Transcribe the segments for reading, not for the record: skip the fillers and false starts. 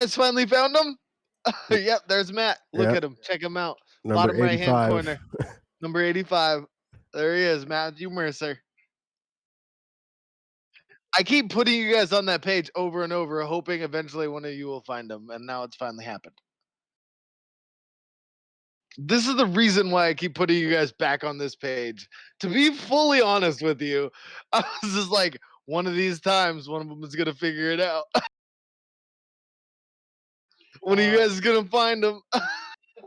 guys finally found him? Yep, there's Matt. Look Yep. at him. Check him out. Number Bottom right-hand 85. corner. Number 85. There he is, Matthew Mercer. I keep putting you guys on that page over and over, hoping eventually one of you will find him, and now it's finally happened. This is the reason why I keep putting you guys back on this page. To be fully honest with you, I was just like, one of these times, one of them is gonna figure it out. One of you guys is gonna find him.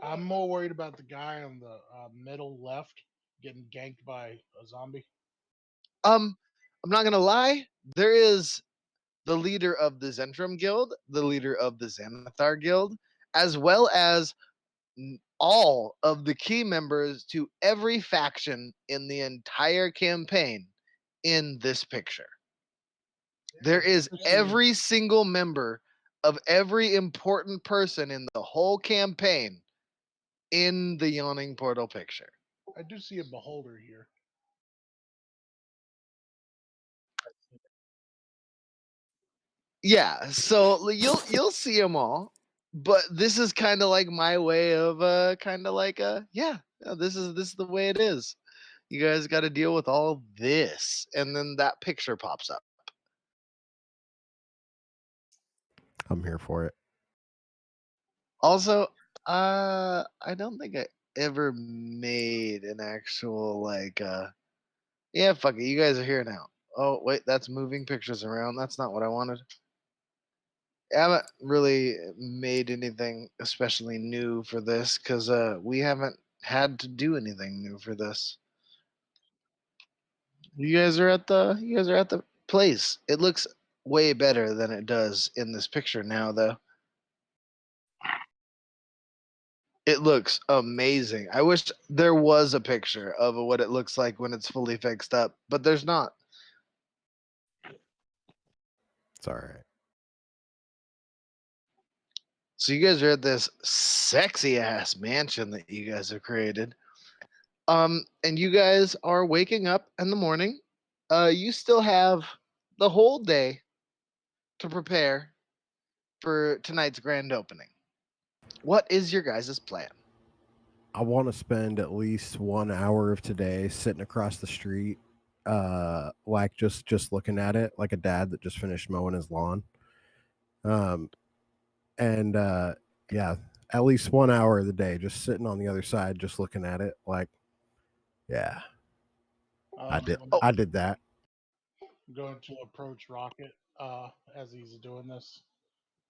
I'm more worried about the guy on the middle left getting ganked by a zombie. I'm not gonna lie. There is the leader of the Zentrum Guild, the leader of the Xanathar Guild, as well as all of the key members to every faction in the entire campaign in this picture. There is every single member of every important person in the whole campaign in the Yawning Portal picture. I do see a beholder here. Yeah, so you'll see them all, but this is kind of like my way of kind of like this is the way it is. You guys got to deal with all this, and then that picture pops up. I'm here for it. Also, I don't think I ever made an actual like yeah, fuck it. You guys are here now. Oh, wait, that's moving pictures around. That's not what I wanted. I haven't really made anything especially new for this because we haven't had to do anything new for this. You guys are at the place. It looks way better than it does in this picture now, though. It looks amazing. I wish there was a picture of what it looks like when it's fully fixed up, but there's not. It's all right. So you guys are at this sexy ass mansion that you guys have created. And you guys are waking up in the morning. You still have the whole day to prepare for tonight's grand opening. What is your guys' plan? I want to spend at least 1 hour of today sitting across the street, like just looking at it, like a dad that just finished mowing his lawn. And yeah, at least 1 hour of the day just sitting on the other side, just looking at it, like, yeah, I did that. I'm going to approach Rocket as he's doing this,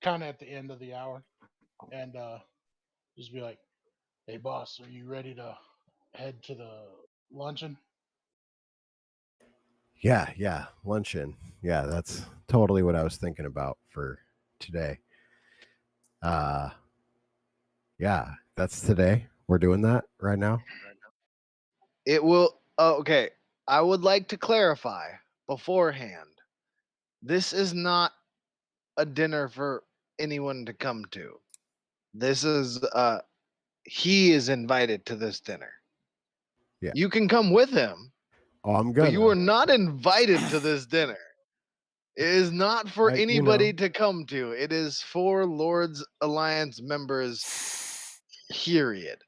kind of at the end of the hour, and just be like, "Hey, boss, are you ready to head to the luncheon?" Yeah, luncheon. Yeah, that's totally what I was thinking about for today. Yeah, that's today. We're doing that right now. It will. Oh, okay. I would like to clarify beforehand. This is not a dinner for anyone to come to. This is he is invited to this dinner. Yeah. You can come with him, Oh, I'm but you gonna. are not invited to this dinner. It is not for anybody to come to. It is for Lord's Alliance members. Period.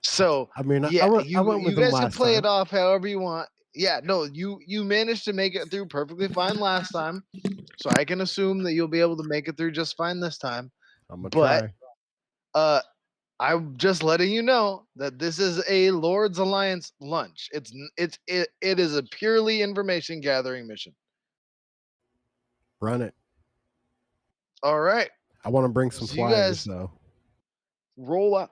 So I mean, yeah, I went with you them guys can last play it time. off however you want. Yeah, no, you managed to make it through perfectly fine last time, so I can assume that you'll be able to make it through just fine this time. I'm gonna But try. I'm just letting you know that this is a Lord's Alliance lunch. It is a purely information gathering mission. Run it. All right. I want to bring some So you flyers guys though. roll out.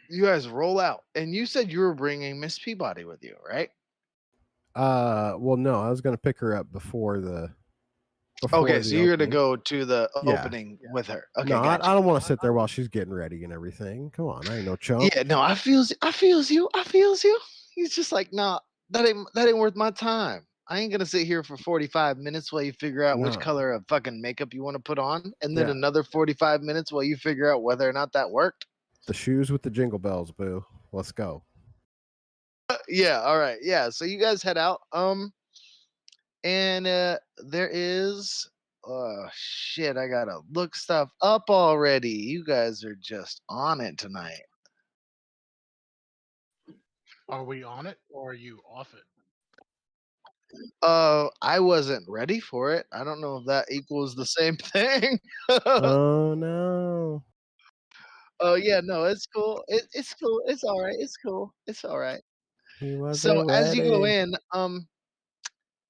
You guys roll out, and you said you were bringing Miss Peabody with you, right? Well, no, I was gonna pick her up before the Okay, so you're gonna opening. go to the Yeah. opening with her. No, Okay, I gotcha. don't want to sit there while she's getting ready and everything. Come on, I ain't no chump. Yeah, no, I feels you. He's just like, nah, that ain't worth my time. I ain't gonna sit here for 45 minutes while you figure out which No. color of fucking makeup you want to put on, and then Yeah. another 45 minutes while you figure out whether or not that worked. The shoes with the jingle bells, boo. Let's go. Yeah, all right. Yeah, so you guys head out. And there is Oh shit, I gotta look stuff up already. You guys are just on it tonight. Are we on it or are you off it? I wasn't ready for it. I don't know if that equals the same thing. Oh no. Oh yeah, no, it's cool. It's cool. It's all right. It's cool. It's all right. He So wasn't as you go ready. in,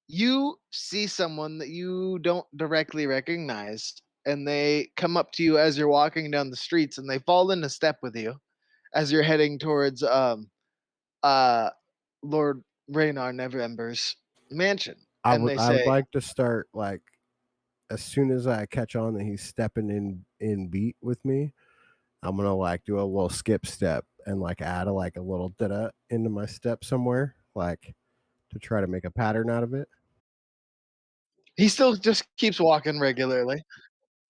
you see someone that you don't directly recognize, and they come up to you as you're walking down the streets, and they fall into step with you as you're heading towards uh Lord Raynar Neverember's mansion, and they I would say, like to start like as soon as I catch on that he's stepping in beat with me, I'm gonna like do a little skip step and like add a little da into my step somewhere, like to try to make a pattern out of it. he still just keeps walking regularly,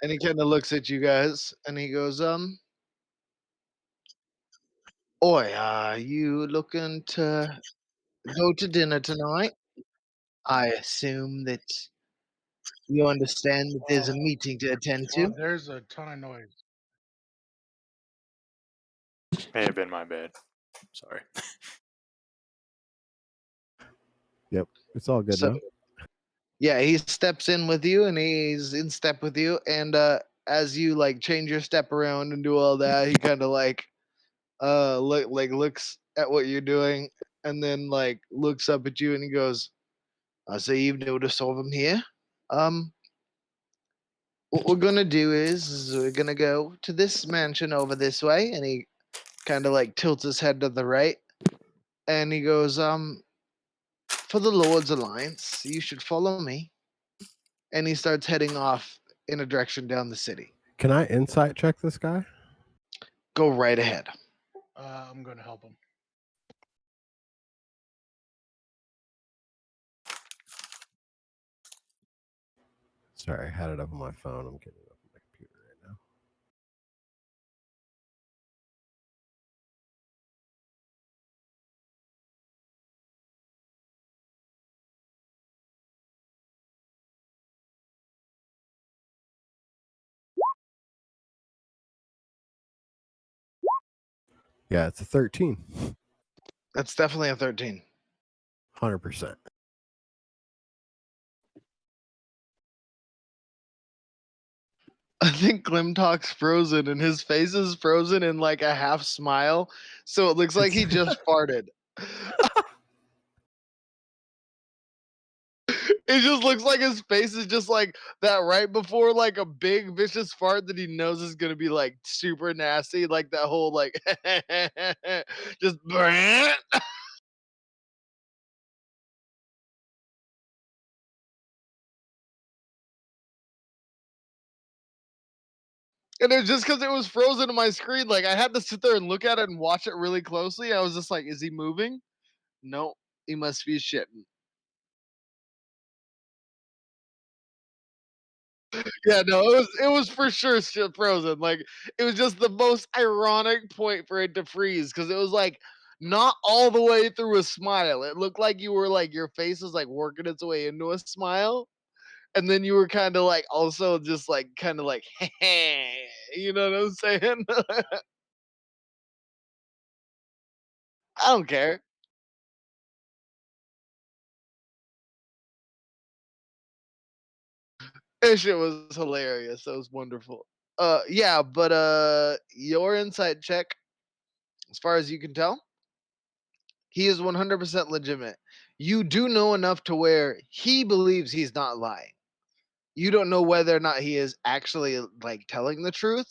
and he kind of looks at you guys, and he goes, "Oi, are you looking to go to dinner tonight? I assume that you understand that there's a Well, meeting to attend well, to." there's a ton of noise. May have been my bad. Sorry. Yep, it's all good So now. yeah, he steps in with you, and he's in step with you, and as you like change your step around and do all that, he kind of like looks at what you're doing, and then like looks up at you, and he goes, "I see you've noticed all of them here. Um, what we're gonna do is we're gonna go to this mansion over this way," and he kind of like tilts his head to the right, and he goes, "For the Lord's Alliance, you should follow me," and he starts heading off in a direction down the city. Can I insight check this guy? Go right ahead. I'm going to help him. Sorry, I had it up on my phone. I'm getting it up on my computer right now. Yeah, it's a 13. That's definitely a 13. 100%. I think Glimtalk's frozen, and his face is frozen in like a half smile, so it looks like he just farted. It just looks like his face is just like that right before like a big vicious fart that he knows is gonna be like super nasty, like that whole like just and it was just because it was frozen in my screen. Like I had to sit there and look at it and watch it really closely. I was just like, is he moving? No, he must be shitting. Yeah, no, it was for sure shit frozen. Like it was just the most ironic point for it to freeze because it was like not all the way through a smile. It looked like you were like your face was like working its way into a smile, and then you were kind of like also just like kind of like, you know what I'm saying? I don't care. That shit was hilarious. That was wonderful. Yeah, but your insight check, as far as you can tell, he is 100% legitimate. You do know enough to where he believes he's not lying. You don't know whether or not he is actually like telling the truth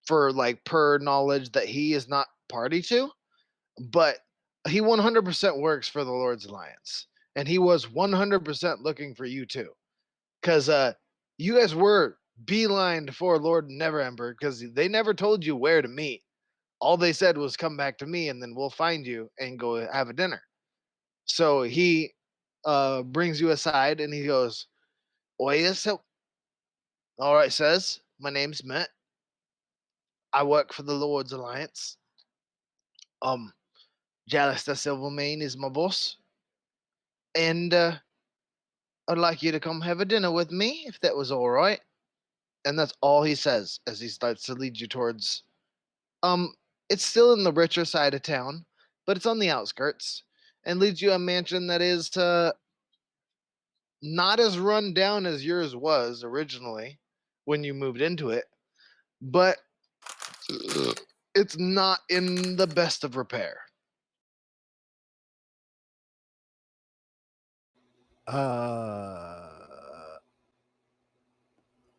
for like per knowledge that he is not party to, but he 100% works for the Lord's Alliance. And he was 100% looking for you too. Cuz you guys were beelined for Lord Neverember cuz they never told you where to meet. All they said was come back to me and then we'll find you and go have a dinner. So he brings you aside and he goes, "Oh, yes, so all right, says, my name's Matt. I work for the Lord's Alliance. Um, Jalista Silvermane is my boss. And I'd like you to come have a dinner with me, if that was all right. And that's all he says as he starts to lead you towards. Um, it's still in the richer side of town, but it's on the outskirts, and leads you a mansion that is not as run down as yours was originally when you moved into it, but it's not in the best of repair.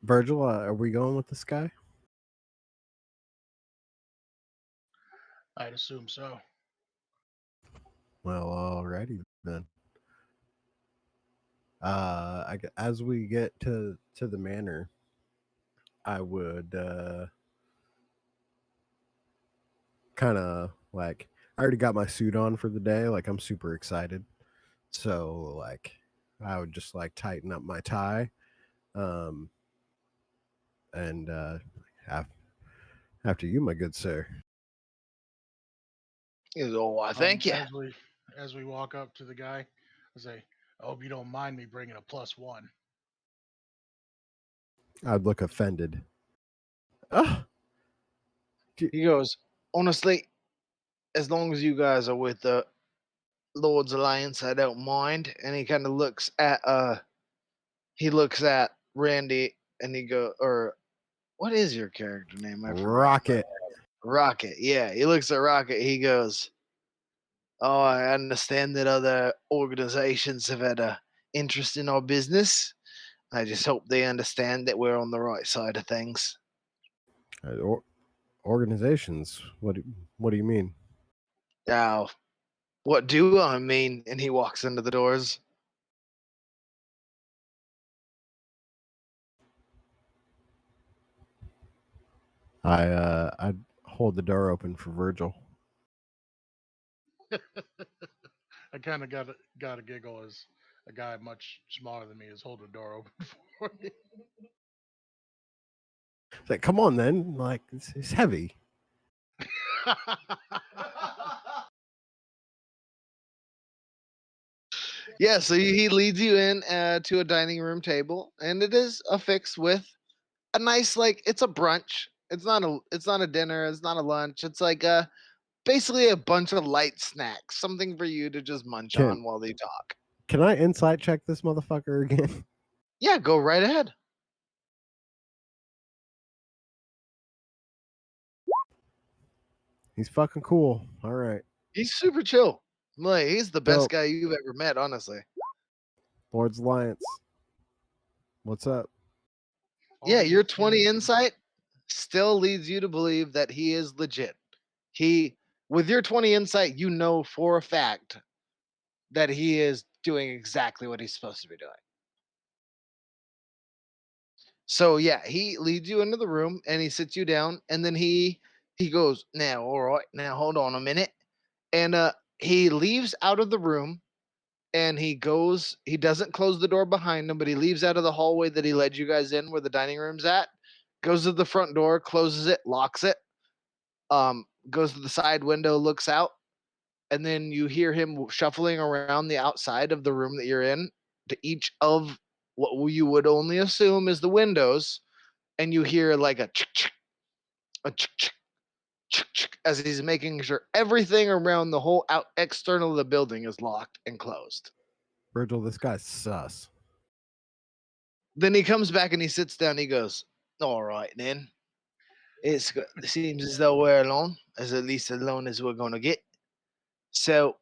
Virgil, are we going with this guy? I'd assume so. Well, alrighty then. As we get to the manor, I would kind of like, I already got my suit on for the day. Like, I'm super excited. So like, I would just like tighten up my tie, and after you, my good sir. He goes, oh, I thank you. As we walk up to the guy, I say, "I hope you don't mind me bringing a +1." I'd look offended. Ah, He goes, honestly, as long as you guys are with the Lord's Alliance, I don't mind. And he kind of looks at Randy and he go, or what is your character name? I forgot. Rocket. Rocket. Yeah, he looks at Rocket. He goes, oh, I understand that other organizations have had a interest in our business. I just hope they understand that we're on the right side of things. Organizations. What do you mean? Now, what do I mean? And he walks into the doors. I'd hold the door open for Virgil. I kind of got a giggle as a guy much smaller than me is holding the door open for me. It's like, come on, then. Like, it's heavy. Yeah, so he leads you in to a dining room table, and it is affixed with a nice, like, it's a brunch. It's not a dinner. It's not a lunch. It's like basically a bunch of light snacks, something for you to just munch Can on while they talk. can I insight check this motherfucker again? Yeah, go right ahead. He's fucking cool. All right. He's super chill. Like, he's the best So, guy you've ever met, honestly. Lord's Alliance. What's up? Yeah, Always your here 20 insight still leads you to believe that he is legit. He, with your 20 insight, you know for a fact that he is doing exactly what he's supposed to be doing. So yeah, he leads you into the room and he sits you down, and then he goes, now, all right, now hold on a minute. And he leaves out of the room, and he doesn't close the door behind him, but he leaves out of the hallway that he led you guys in where the dining room's at, goes to the front door, closes it, locks it, goes to the side window, looks out, and then you hear him shuffling around the outside of the room that you're in to each of what you would only assume is the windows, and you hear like a as he's making sure everything around the whole out external of the building is locked and closed. Virgil, this guy's sus. Then he comes back and he sits down. He goes, "All right, then. It seems as though we're alone, as at least alone as we're going to get. So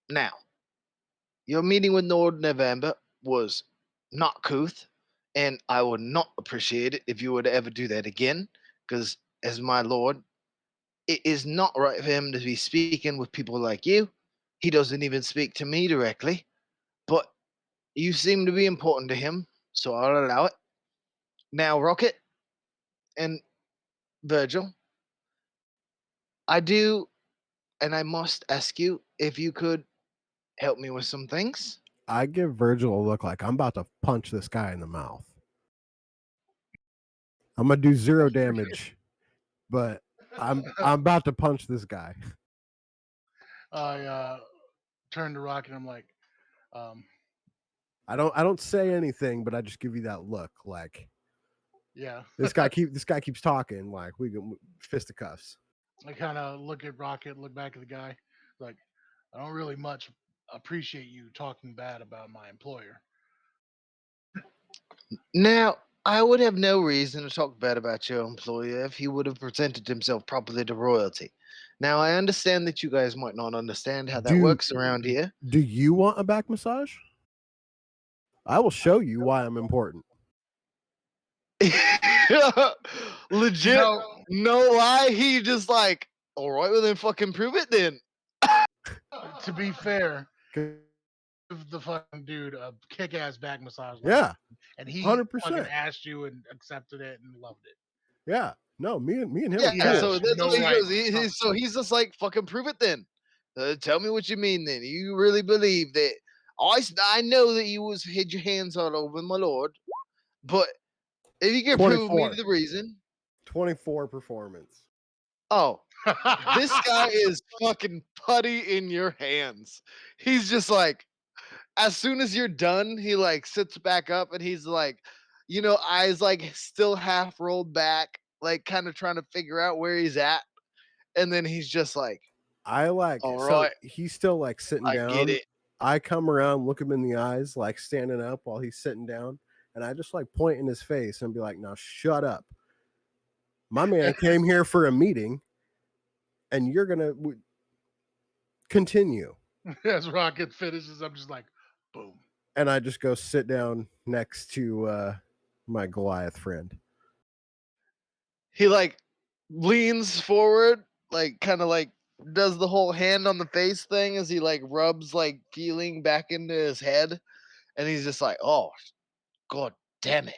now, your meeting with Nord November was not couth, and I would not appreciate it if you were to ever do that again, because as my lord, it is not right for him to be speaking with people like you. He doesn't even speak to me directly, but you seem to be important to him, so I'll allow it. Now, Rocket and Virgil, I do, and I must ask you if you could help me with some things. I give Virgil a look like I'm about to punch this guy in the mouth. I'm gonna do 0 damage, but I'm about to punch this guy. I turn to Rocket and I'm like, I don't say anything, but I just give you that look like Yeah. this guy keeps talking like we can fisticuffs. I kind of look at Rocket, look back at the guy, like, I don't really much appreciate you talking bad about my employer. Now, I would have no reason to talk bad about your employer if he would have presented himself properly to royalty. Now, I understand that you guys might not understand how that Do works around here. do you want a back massage? I will show you why I'm important. You Legit, know, no lie, he just like, all right, well then fucking prove it then. to be fair, 'Cause- give the fucking dude a kick-ass back massage, like, Yeah, and he fucking 100%. asked you and accepted it and loved it. Yeah, no, me and him Yeah, are He cool. has so that's no what he right goes. to talk. So he's just like, fucking prove it then. Tell me what you mean then. You really believe that? I know that you was had your hands all over my lord, but if you can prove me 24. the reason, 24 performance. oh, this guy is fucking putty in your hands. He's just like, as soon as you're done, he like sits back up and he's like, eyes like still half rolled back, like kind of trying to figure out where he's at. And then he's just like, I like all so right, he's still like sitting I get down. it. I come around, look him in the eyes, like standing up while he's sitting down, and I just like point in his face and be like, "Now shut up. My man came here for a meeting, and you're gonna continue." As Rocket finishes, I'm just like, boom. And I just go sit down next to my Goliath friend. He like leans forward, like kind of like does the whole hand on the face thing as he like rubs like feeling back into his head. And he's just like, oh, God damn it.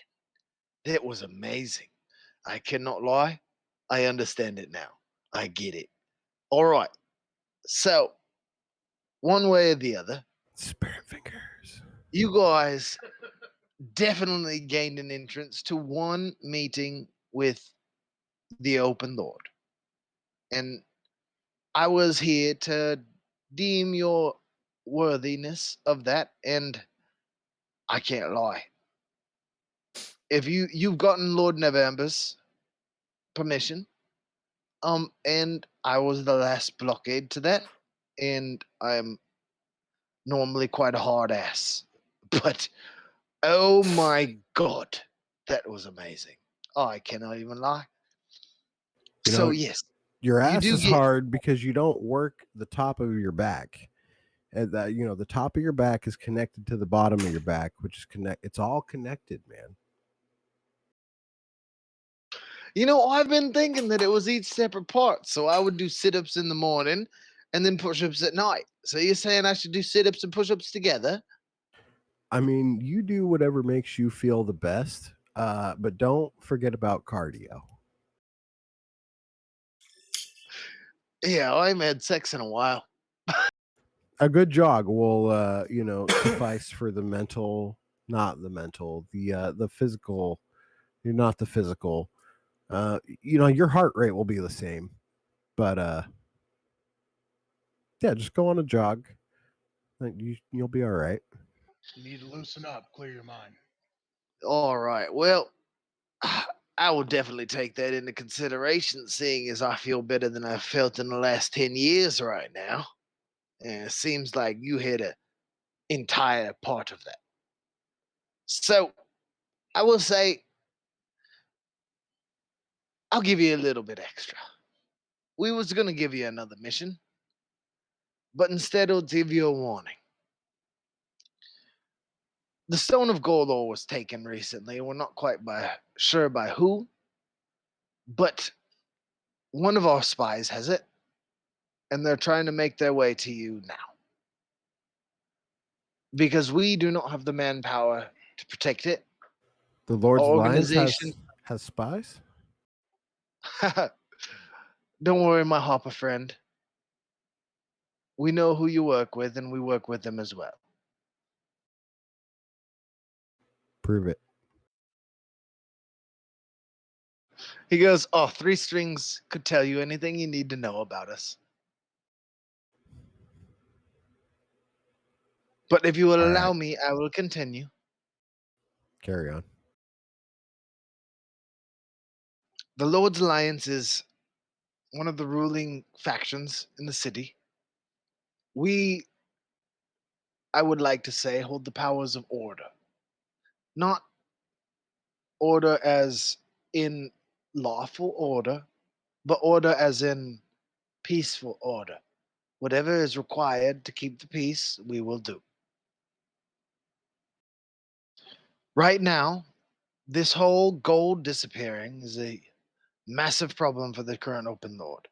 That was amazing. I cannot lie. I understand it now. I get it. All right. So, one way or the other, Spirit fingers. you guys definitely gained an entrance to one meeting with the open Lord. And I was here to deem your worthiness of that. And I can't lie. If you've gotten Lord November's permission, and I was the last blockade to that, and I'm normally quite a hard ass. But oh my god, that was amazing. I cannot even lie. You So know, yes, your you ass do is get hard because you don't work the top of your back. And that the top of your back is connected to the bottom of your back, which is it's all connected, man. I've been thinking that it was each separate part. So I would do sit-ups in the morning and then push-ups at night. So you're saying I should do sit-ups and push-ups together? I mean, you do whatever makes you feel the best, but don't forget about cardio. Yeah, I haven't had sex in a while. A good jog will, suffice for the mental, not the mental, the physical. You're not the physical. Your heart rate will be the same, but yeah, just go on a jog. You'll be all right. You need to loosen up, clear your mind. All right. Well, I will definitely take that into consideration, seeing as I feel better than I've felt in the last 10 years right now. And it seems like you had an entire part of that. So I will say, I'll give you a little bit extra. We was going to give you another mission, but instead I'll give you a warning. The Stone of Goldor was taken recently. We're not quite sure by who, but one of our spies has it, and they're trying to make their way to you now. Because we do not have the manpower to protect it. The Lord's Our Alliance organization. has spies. Don't worry, my Hopper friend. We know who you work with, and we work with them as well. Prove it. He goes, oh, Three Strings could tell you anything you need to know about us. But if you will All allow right. me, I will continue. Carry on. The Lord's Alliance is one of the ruling factions in the city. We, I would like to say, hold the powers of order. Not order as in lawful order, but order as in peaceful order. Whatever is required to keep the peace, we will do. Right now, this whole gold disappearing is a massive problem for the current Open Lord.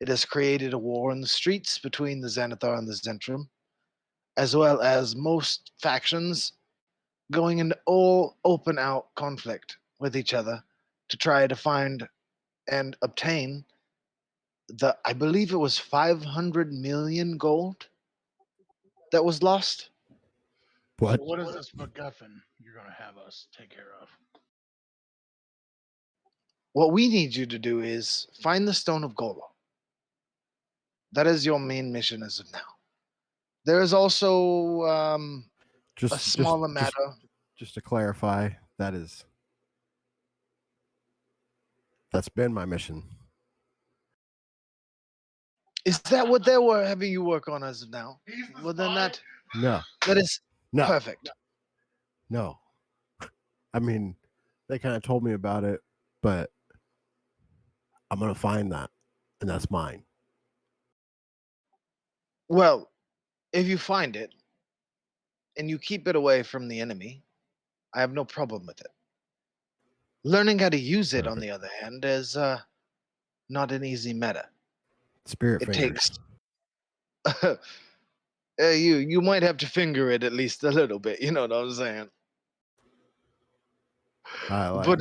It has created a war in the streets between the Xanathar and the Zentrum, as well as most factions going into all open out conflict with each other to try to find and obtain I believe it was 500 million gold that was lost. What? So what is this MacGuffin you're going to have us take care of? What we need you to do is find the Stone of Golo. That is your main mission as of now. There is also a Just smaller matter. just to clarify, that's been my mission. Is that what they were having you work on as of now? Well, then that No. is No. perfect. No. I mean, they kind of told me about it, but I'm going to find that, and that's mine. Well, if you find it and you keep it away from the enemy, I have no problem with it. Learning how to use it, on Perfect. the other hand, is not an easy matter. Spirit It fingers. takes you might have to finger it at least a little bit. You know what I'm saying? But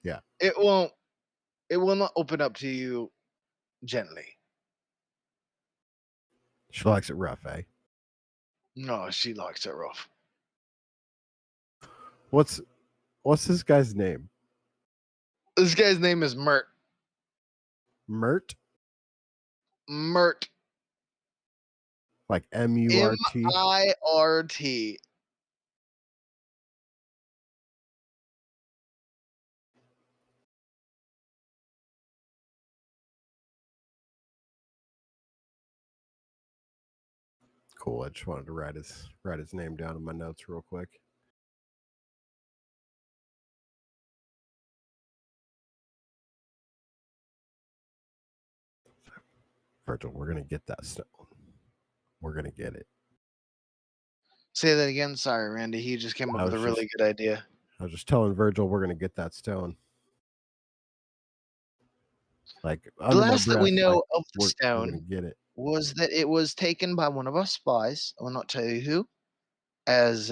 Yeah. it will not open up to you gently. She likes it rough, eh? No, she likes it rough. What's this guy's name? This guy's name is Mert. Mert? Mert. Like M-U-R-T? Mirt. Cool. I just wanted to write his name down in my notes real quick. Virgil, we're gonna get that stone. We're gonna get it. Say that again. Sorry, Randy. He just came up I with a was really good idea. I was just telling Virgil we're gonna get that stone. Like The under my last that breath, we know like, of the we're gonna stone get it. was that it was taken by one of our spies. I will not tell you who, as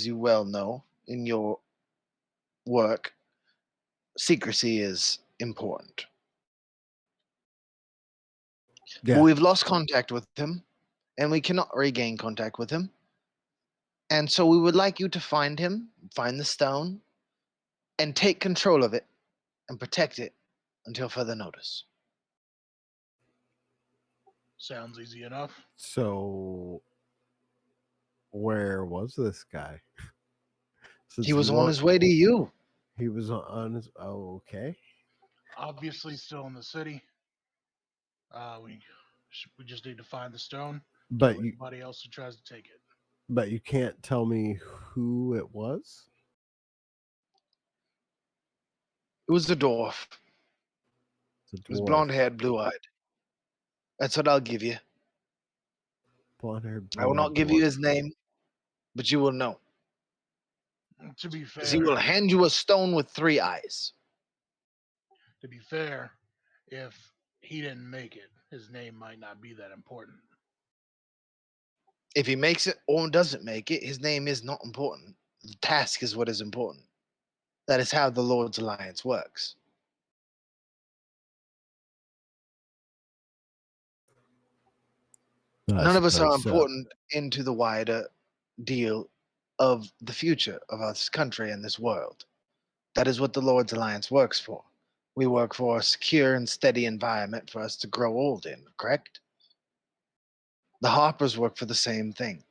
you well know in your work, secrecy is important. But Yeah. we've lost contact with him, and we cannot regain contact with him. And so we would like you to find him, find the stone, and take control of it and protect it until further notice. Sounds easy enough. So where was this guy? He was on his way to you. He was on his. Oh, okay. Obviously, still in the city. We just need to find the stone. But Kill you anybody else who tries to take it. but you can't tell me who it was. It was the dwarf. The It was dwarf. blonde haired, blue eyed. That's what I'll give you. Blonde haired. I will not give you his name, but you will know. To be Because he will fair, hand you a stone with 3 eyes. If he didn't make it, his name might not be that important. If he makes it or doesn't make it, his name is not important. The task is what is important. That is how the Lord's Alliance works. None of us are important into the wider deal of the future of this country and this world. That is what the Lord's Alliance works for. We work for a secure and steady environment for us to grow old in, correct? The Harpers work for the same thing.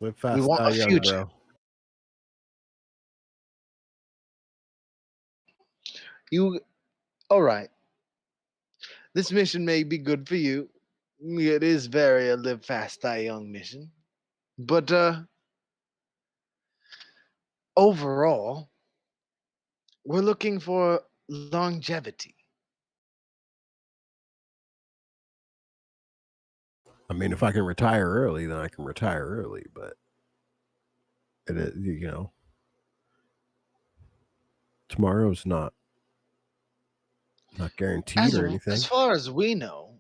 Live We fast, want die a young, future. bro. You all right? This mission may be good for you. It is very a live fast, die young mission, but overall, we're looking for longevity. I mean, if I can retire early, then I can retire early. But it is, tomorrow's not guaranteed or As anything. far as we know,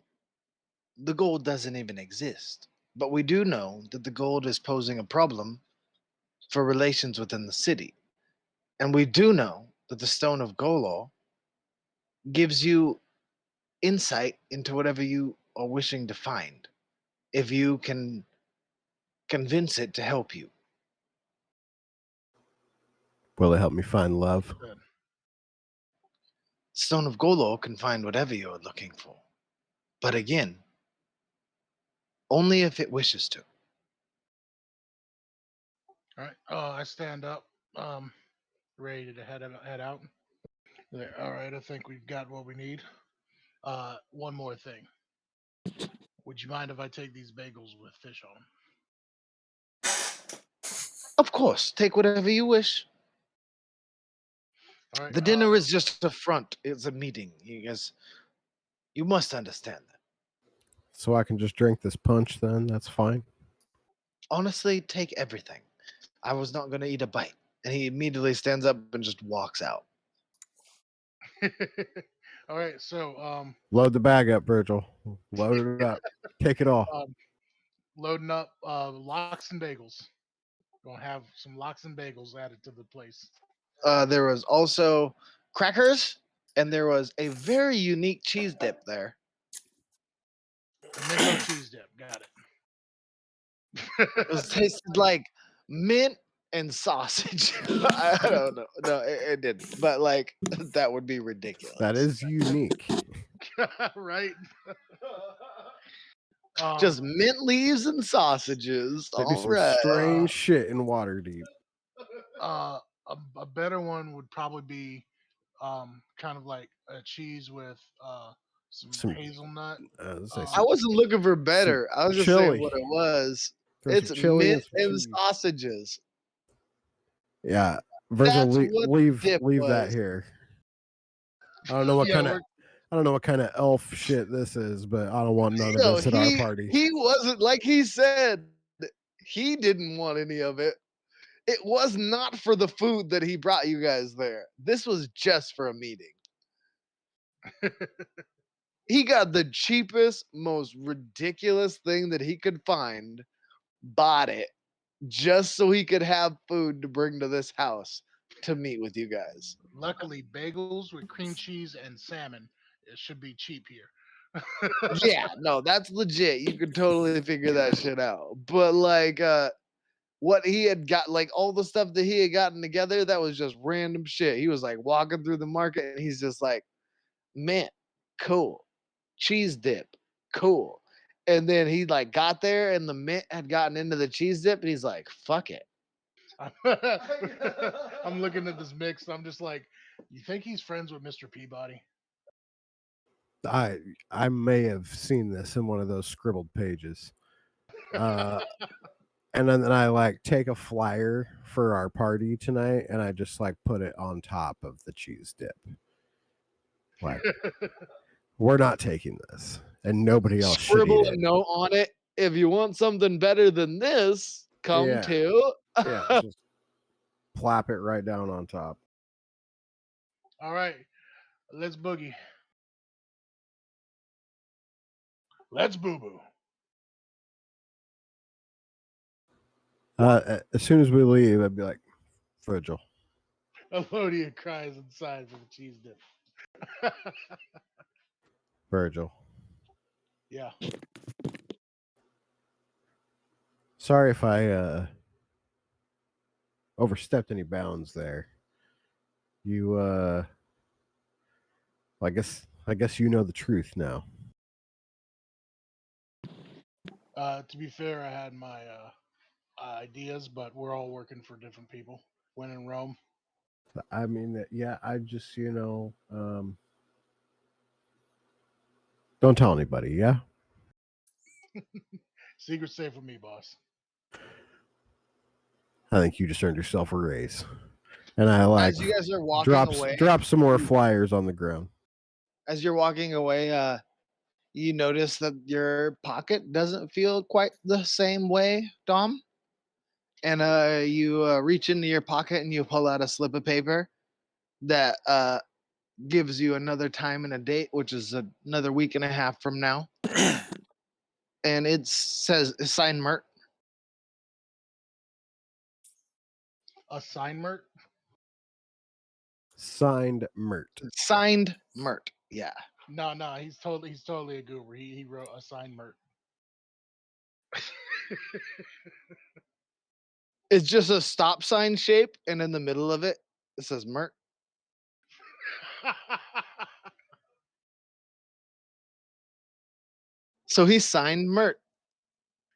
the gold doesn't even exist. But we do know that the gold is posing a problem for relations within the city. And we do know that the Stone of Golor gives you insight into whatever you are wishing to find, if you can convince it to help you. Will it help me find love? Good. Stone of Golor can find whatever you're looking for. But again, only if it wishes to. All right. I stand up, ready to head out. There. All right. I think we've got what we need. One more thing. Would you mind if I take these bagels with fish on 'em? Of course, take whatever you wish. All right. The dinner is just a front, it's a meeting. You must understand that. So I can just drink this punch then? That's fine. Honestly, take everything. I was not going to eat a bite. And he immediately stands up and just walks out. All right. So, Load the bag up, Virgil. Load it up. Take it all. loading up lox and bagels. Gonna have some lox and bagels added to the place. There was also crackers, and there was a very unique cheese dip there. Minto cheese dip. Got it. It was tasted like mint and sausage. I don't know. No, it didn't. But like that would be ridiculous. That is unique. Right. Just mint leaves and sausages. They do All some right. strange shit in Waterdeep. uh, a better one would probably be kind of like a cheese with some Some hazelnut. say I wasn't looking for better. I was just saying chili. what it was. Throw It's some chili mint and some and cheese. sausages. Yeah, Virgil, That's what leave dip that was. here. I don't know what Yeah, kind of elf shit this is, but I don't want none of No, this at our party. he wasn't like he said. He didn't want any of it. It was not for the food that he brought you guys there. This was just for a meeting. He got the cheapest, most ridiculous thing that he could find, bought it just so he could have food to bring to this house to meet with you guys. luckily bagels with cream cheese and salmon. It should be cheap here. Yeah, no, that's legit. You could totally figure that shit out. But like what he had got, like all the stuff that he had gotten together, that was just random shit. He was like walking through the market and he's just like, mint, cool. Cheese dip, cool. And then he like got there and the mint had gotten into the cheese dip and he's like, fuck it. I'm looking at this mix. I'm just like, you think he's friends with Mr. Peabody? I may have seen this in one of those scribbled pages. And then I like take a flyer for our party tonight and I just like put it on top of the cheese dip. Like, we're not taking this. And nobody else should eat Scribble a it. note on it. If you want something better than this, come Yeah. to. Yeah, just plap it right down on top. All right, let's boogie. Let's boo boo. As soon as we leave, I'd be like, Virgil, Elodia cries inside for the cheese dip. Virgil. Yeah. Sorry if I overstepped any bounds there. You I guess you know the truth now. To be fair, I had my ideas, but we're all working for different people. When in Rome, I mean, yeah, I just, don't tell anybody, yeah? secret safe with me, boss. I think you just earned yourself a raise. And I like As you guys are walking away, drop some more flyers on the ground. as you're walking away, you notice that your pocket doesn't feel quite the same way, Dom. And you reach into your pocket and you pull out a slip of paper that gives you another time and a date, which is another week and a half from now. And it says sign Mert. Assignment? Signed Mert. Signed Mert. Yeah. No, he's totally a goober. He wrote assignment. It's just a stop sign shape, and in the middle of it, it says Mert. So he signed Mert.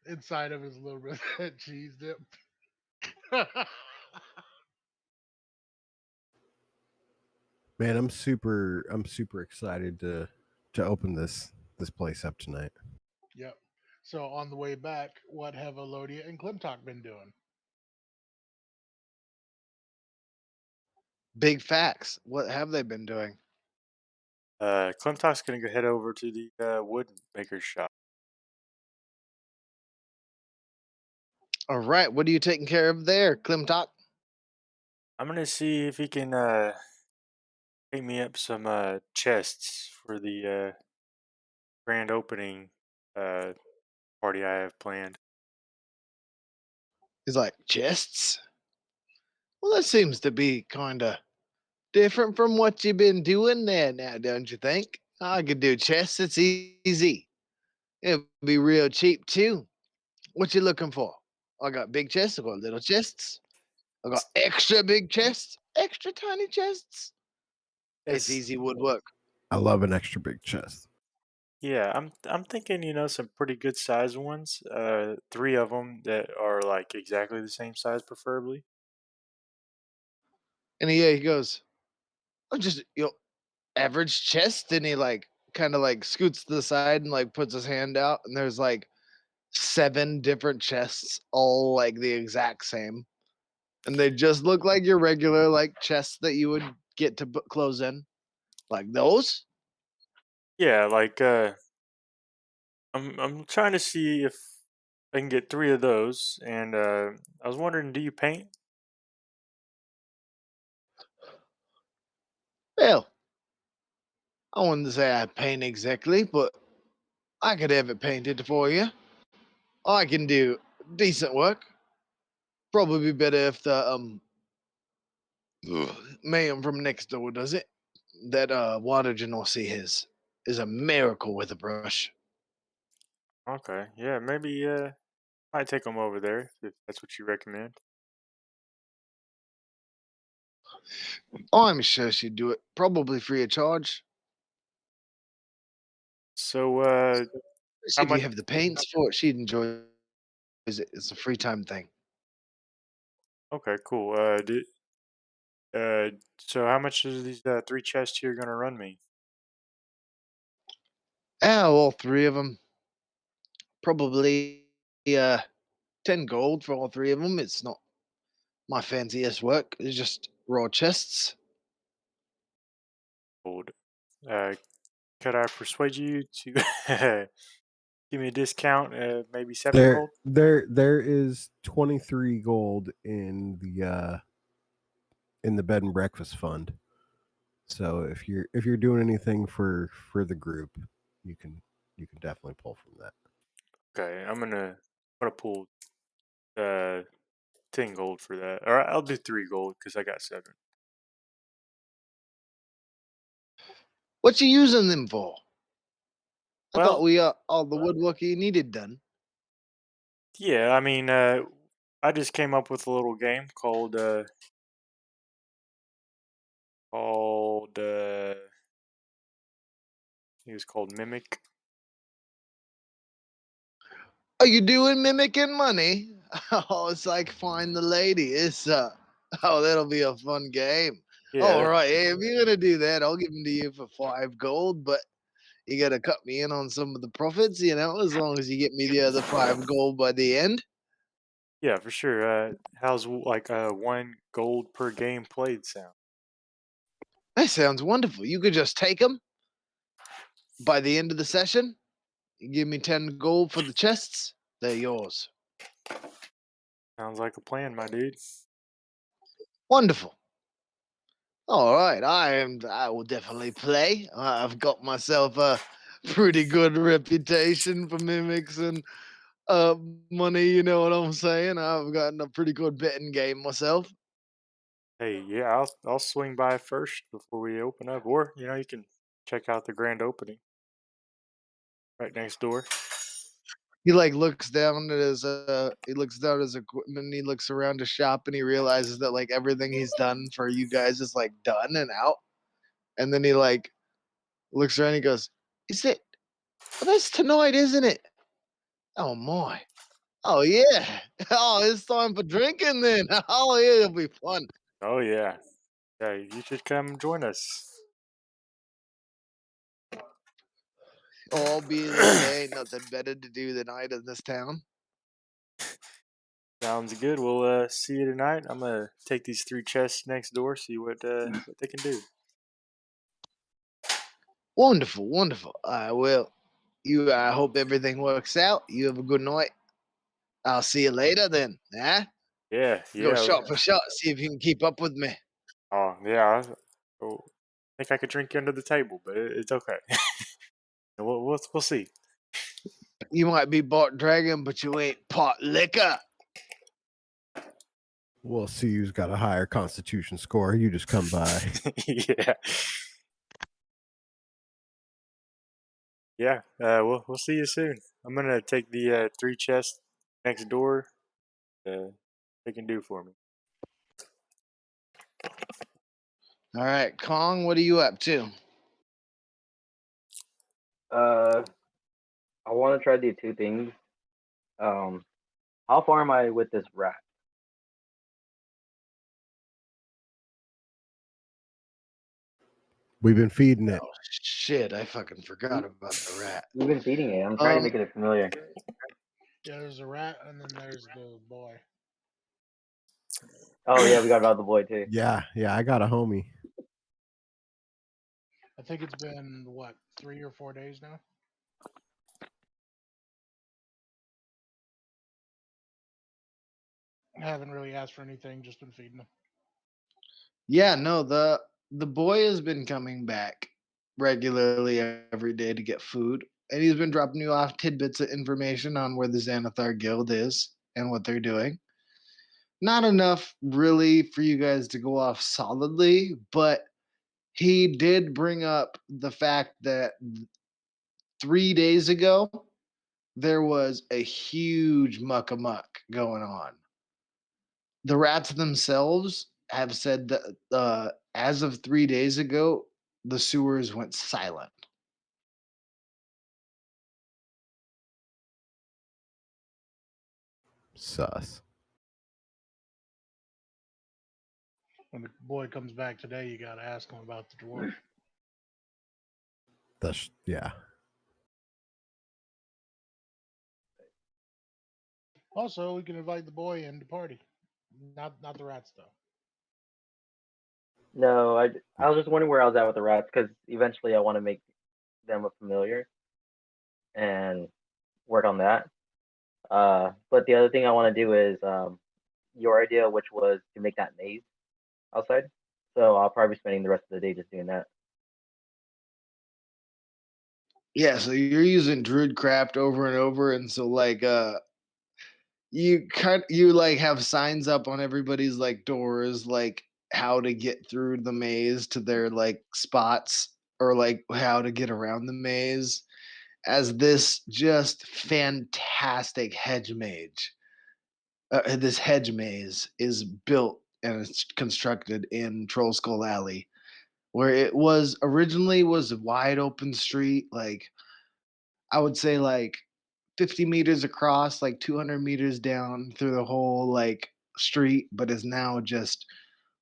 Inside of his little bit of that cheese dip. Man, I'm super excited to open this place up tonight. Yep. So on the way back, what have Elodia and Klimtok been doing? Big facts. What have they been doing? Clemtalk's gonna go head over to the wood maker's shop. All right. What are you taking care of there, Klimtok? I'm gonna see if he can pick me up some chests for the grand opening uh, party I have planned. He's like, chests? Well, that seems to be kind of different from what you've been doing there now, don't you think? I could do chests. It's easy. It'll be real cheap, too. What you looking for? I got big chests. I got little chests. I got extra big chests, extra tiny chests. It's It's easy woodwork. I love an extra big chest. Yeah, I'm thinking, some pretty good size ones. Three of them that are like exactly the same size, preferably. And he goes, oh, just average chest. And he like kind of like scoots to the side and like puts his hand out. And there's like 7 different chests, all like the exact same. And they just look like your regular like chests that you would get to put clothes in, like those. Yeah, like I'm trying to see if I can get three of those, and I was wondering, do you paint? Well, I wouldn't say I paint exactly, but I could have it painted for you. I can do decent work. Probably be better if the man from next door does it. That water Genossi is a miracle with a brush. Okay, yeah, maybe might take them over there if that's what you recommend. I'm sure she'd do it, probably free of charge. So Especially how if you much? have the paints for it, she'd enjoy it. It's a free time thing. Okay, cool. So how much is these three chests here gonna run me? All 3 of them. Probably 10 gold for all 3 of them. It's not my fanciest work. It's just raw chests. Gold. Uh, could I persuade you to give me a discount? Maybe 7 gold. There is 23 gold in the bed and breakfast fund. So if you're doing anything for the group, you can definitely pull from that. Okay, I'm gonna pull uh 10 gold for that. All right, I'll do 3 gold because I got 7. What you using them for? I thought Well, we all the woodwork you needed done. yeah, I mean, I just came up with a little game called I think it's called Mimic. Are you doing mimicking money? Oh, it's like find the lady. It's oh, that'll be a fun game. All Yeah, right, hey, if you're gonna do that, I'll give them to you for 5 gold, but you gotta cut me in on some of the profits, as long as you get me the other 5 gold by the end. yeah, for sure. How's like 1 gold per game played sound? That sounds wonderful. You could just take them by the end of the session. You give me 10 gold for the chests. They're yours. Sounds like a plan, my dude. Wonderful. All right, I will definitely play. I've got myself a pretty good reputation for mimics and money. You know what I'm saying? I've gotten a pretty good betting game myself. Hey, yeah, I'll swing by first before we open up, or you can check out the grand opening right next door. He like looks down at his equipment. And he looks around his shop and he realizes that like everything he's done for you guys is like done and out. And then he like looks around. And he goes, "Is it? Well, that's tonight, isn't it? Oh my! Oh yeah! Oh, it's time for drinking then. Oh yeah, it'll be fun. Oh yeah, yeah, you should come join us. Oh, I'll be there. There ain't nothing better to do than night in this town. Sounds good. We'll see you tonight. I'm gonna take these 3 chests next door, see what they can do. Wonderful, wonderful. Well, I hope everything works out. You have a good night. I'll see you later then. Yeah, Go yeah. shot for shot. See if you can keep up with me. Oh yeah. Oh, I think I could drink you under the table, but it's okay. We'll see. You might be bought dragon, but you ain't pot liquor. We'll see who's got a higher constitution score. You just come by. Yeah. Yeah, we'll see you soon. I'm gonna take the 3 chests next door. They can do for me. All right, Kong, what are you up to? Uh, I want to try to do two things. Um, how far am I with this rat? We've been feeding it. Oh shit, I fucking forgot about the rat. You've been feeding it. I'm trying to make it familiar. Yeah, there's a rat, and then there's the boy. Oh yeah, we got about the boy too. Yeah, I got a homie. I think it's been what 3 or 4 days now. I haven't really asked for anything, just been feeding them. Yeah, no, the boy has been coming back regularly every day to get food, and he's been dropping you off tidbits of information on where the Xanathar Guild is and what they're doing. Not enough really for you guys to go off solidly, but he did bring up the fact that 3 days ago there was a huge muck amuck going on. The rats themselves have said that as of 3 days ago, the sewers went silent. Sus. When the boy comes back today, you gotta ask him about the dwarf. Yeah. Also, we can invite the boy in to party. Not the rats though. No, I was just wondering where I was at with the rats because eventually I want to make them a familiar and work on that. But the other thing I want to do is your idea, which was to make that maze outside. So I'll probably be spending the rest of the day just doing that. Yeah, so you're using Druidcraft over and over, and so like you like have signs up on everybody's like doors like how to get through the maze to their like spots or like how to get around the maze as this just fantastic this hedge maze is built and it's constructed in Troll Skull Alley, where it was originally was a wide open street, like I would say like 50 meters across, like 200 meters down through the whole like street, but is now just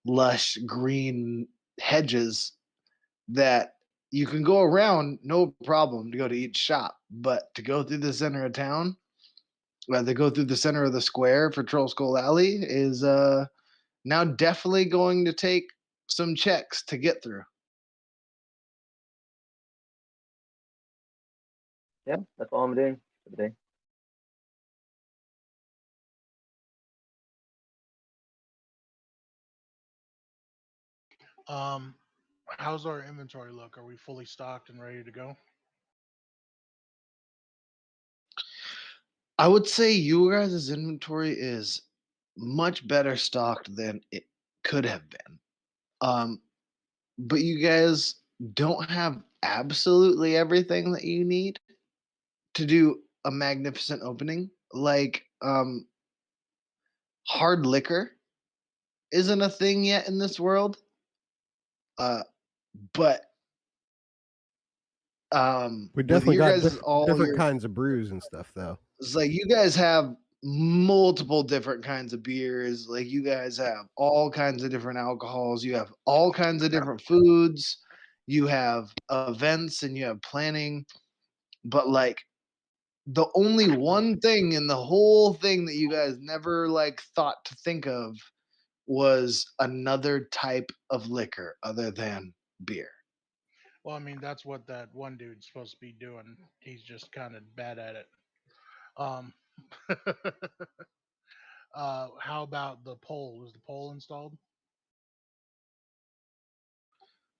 lush green hedges that you can go around no problem to go to each shop, but to go through the center of town, to go through the center of the square for Troll Skull Alley is now definitely going to take some checks to get through. Yeah, that's all I'm doing for the day. How's our inventory look? Are we fully stocked and ready to go? I would say you guys' inventory is much better stocked than it could have been. Um, but you guys don't have absolutely everything that you need to do a magnificent opening. Like hard liquor isn't a thing yet in this world. But We with definitely your got guys all different your kinds of brews and stuff, though. it's like you guys have multiple different kinds of beers. Like you guys have all kinds of different alcohols. You have all kinds of different foods. You have events and you have planning. But like the only one thing in the whole thing that you guys never like thought to think of was another type of liquor other than beer. Well, I mean, that's what that one dude's supposed to be doing. He's just kind of bad at it. Um, how about the pole? Is the pole installed?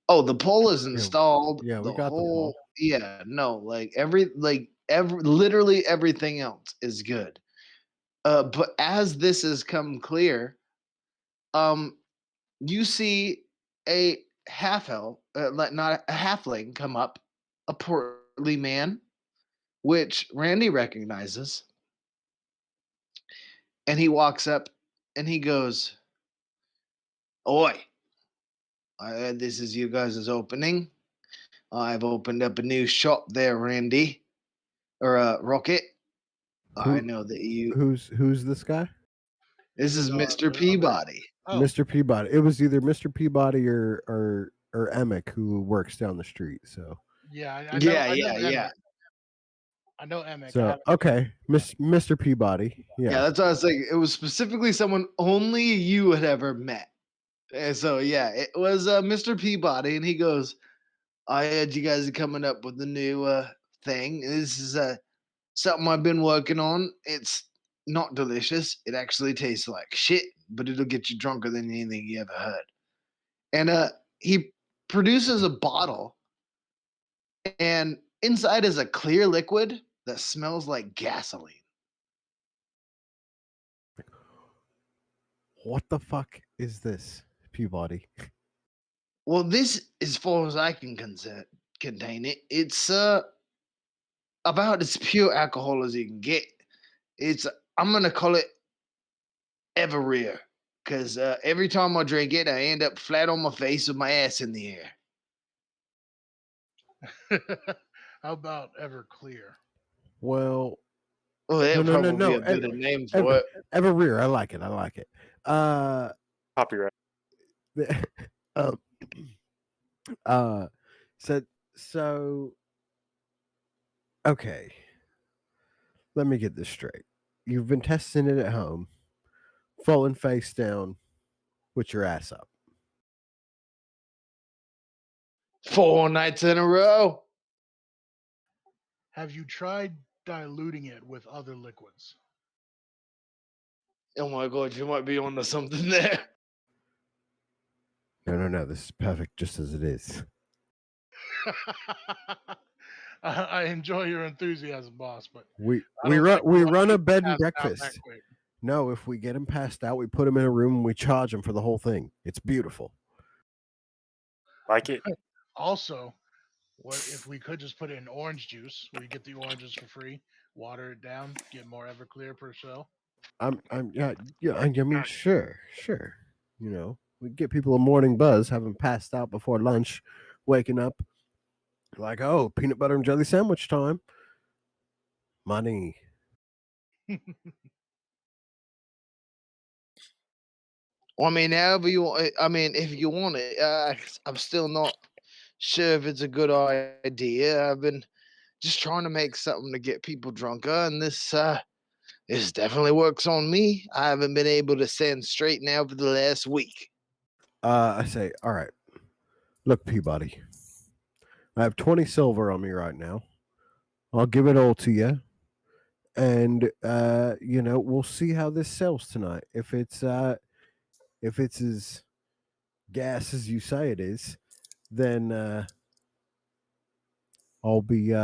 Oh, the pole is Yeah, installed. yeah, we The got the whole pole. yeah, no, like every literally everything else is good. But as this has come clear, um, you see a half elf, like not a halfling, come up, a portly man, which Randy recognizes, and he walks up and he goes, "Oi, I heard this is you guys' opening. I've opened up a new shop there, Randy, or Rocket. I Who know that you. who's this guy? This Is is it Mr. the other? Peabody. Oh, Mr. Peabody. It was either Mr. Peabody or Emick who works down the street. So yeah, Yeah, I know yeah, yeah, Emic. I know Emic. I so haven't. okay, Mr. Peabody. yeah. Yeah. That's what I was saying. It was specifically someone only you had ever met. And so yeah, it was Mr. Peabody, and he goes, "I heard you guys are coming up with a new thing. This is something I've been working on. It's not delicious. It actually tastes like shit, but it'll get you drunker than anything you ever heard." And he produces a bottle, and inside is a clear liquid that smells like gasoline. What the fuck is this, Peabody? Well, this, as far as I can contain it, it's about as pure alcohol as you can get. It's I'm gonna call it Everrear because every time I drink it, I end up flat on my face with my ass in the air. How about Everclear? Well, Oh, no, that'd no, no, probably be no. a better name for Ever, it. Everrear. I like it. I like it. Copyright. The- um, uh, so so okay. Let me get this straight. You've been testing it at home, falling face down with your ass up. 4 nights in a row. Have you tried diluting it with other liquids? Oh my god, you might be onto something there. No, no, no. This is perfect just as it is. I enjoy your enthusiasm, boss, but We I we don't run think we we'll run have a you bed and passed out that breakfast. quick. No, if we get him passed out, we put him in a room and we charge him for the whole thing. It's beautiful. Like it? Also, what if we could just put it in orange juice, where you get the oranges for free, water it down, get more Everclear per shell? Yeah. I mean, sure. You know, we get people a morning buzz, have them passed out before lunch, waking up like, oh, peanut butter and jelly sandwich time. Money. I mean, however you want. I mean, if you want it, I'm still not sure if it's a good idea. I've been just trying to make something to get people drunker, and this definitely works on me. I haven't been able to stand straight now for the last week. I say, all right, look, Peabody, I have 20 silver on me right now. I'll give it all to you. And we'll see how this sells tonight. If it's as gas as you say it is, then I'll be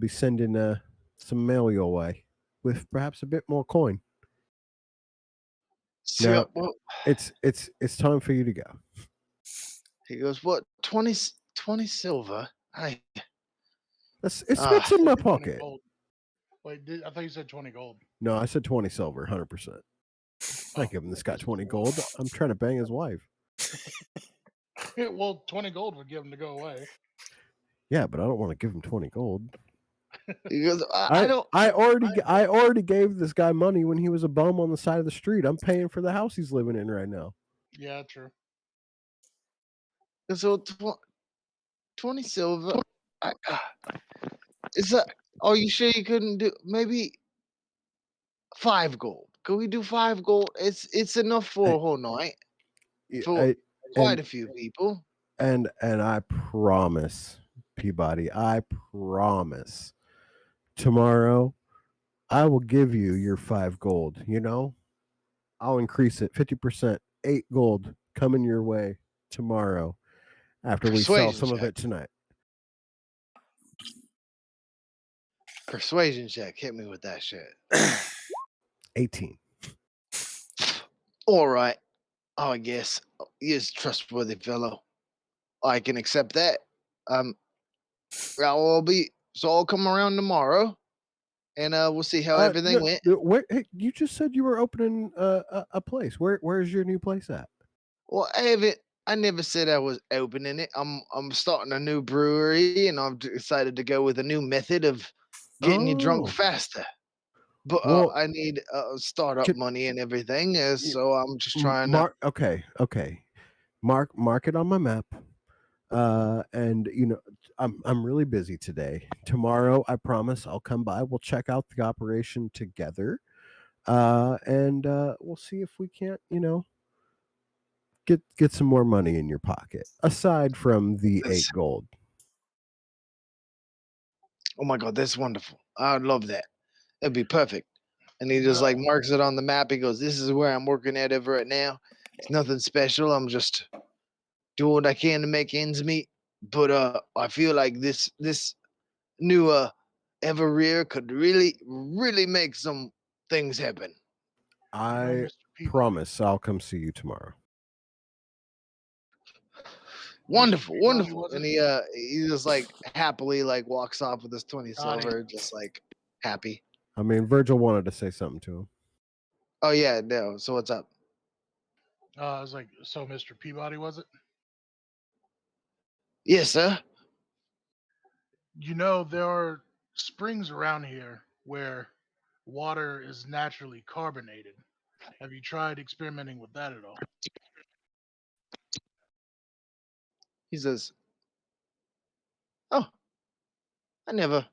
sending some mail your way with perhaps a bit more coin. So, Now it's time for you to go. he goes, "What? 20 silver? It's Ah, in my 20 pocket. gold. Wait, I thought you said 20 gold. No, I said 20 silver, 100%. I'm not giving this guy 20 gold. I'm trying to bang his wife. Well, 20 gold would give him to go away. Yeah, but I don't want to give him 20 gold. he goes, I don't. I already gave this guy money when he was a bum on the side of the street. I'm paying for the house he's living in right now. Yeah, true. So 20 silver. Is that? Are you sure you couldn't do maybe 5 gold? Could we do 5 gold? It's enough for a whole night for quite and a few people. and I promise, Peabody, I promise, tomorrow I will give you your 5 gold. I'll increase it 50%, 8 gold coming your way tomorrow after we sell Persuasion some of check. it tonight. Persuasion check. Hit me with that shit. 18. All right. Oh, I guess he's a trustworthy fellow. I can accept that. I'll come around tomorrow, and we'll see how everything went. Hey, you just said you were opening a place. Where's your new place at? Well, I never said I was opening it. I'm starting a new brewery, and I've decided to go with a new method of getting you drunk Oh, faster. But well, I need startup can, money and everything, so I'm just m- trying to. mark. Okay. Mark it on my map. And I'm really busy today. Tomorrow, I promise I'll come by. We'll check out the operation together. And we'll see if we can't, get some more money in your pocket aside from the That's, 8 gold. oh my god, that's wonderful. I'd love that. It'd be perfect. And he just No. like marks it on the map. He goes, "This is where I'm working at ever right now. It's nothing special. I'm just doing what I can to make ends meet. But I feel like this new ever rear could really make some things happen." You know, I Mr. Peabody. promise I'll come see you tomorrow. Wonderful, Peabody, wonderful. was And it? he just like happily like walks off with his 20 Got silver, him. just like happy. I mean, Virgil wanted to say something to him. Oh yeah, no. So what's up? I was like, so Mr. Peabody, was it? Yes, sir. You know, there are springs around here where water is naturally carbonated. Have you tried experimenting with that at all? He says, "Oh, I never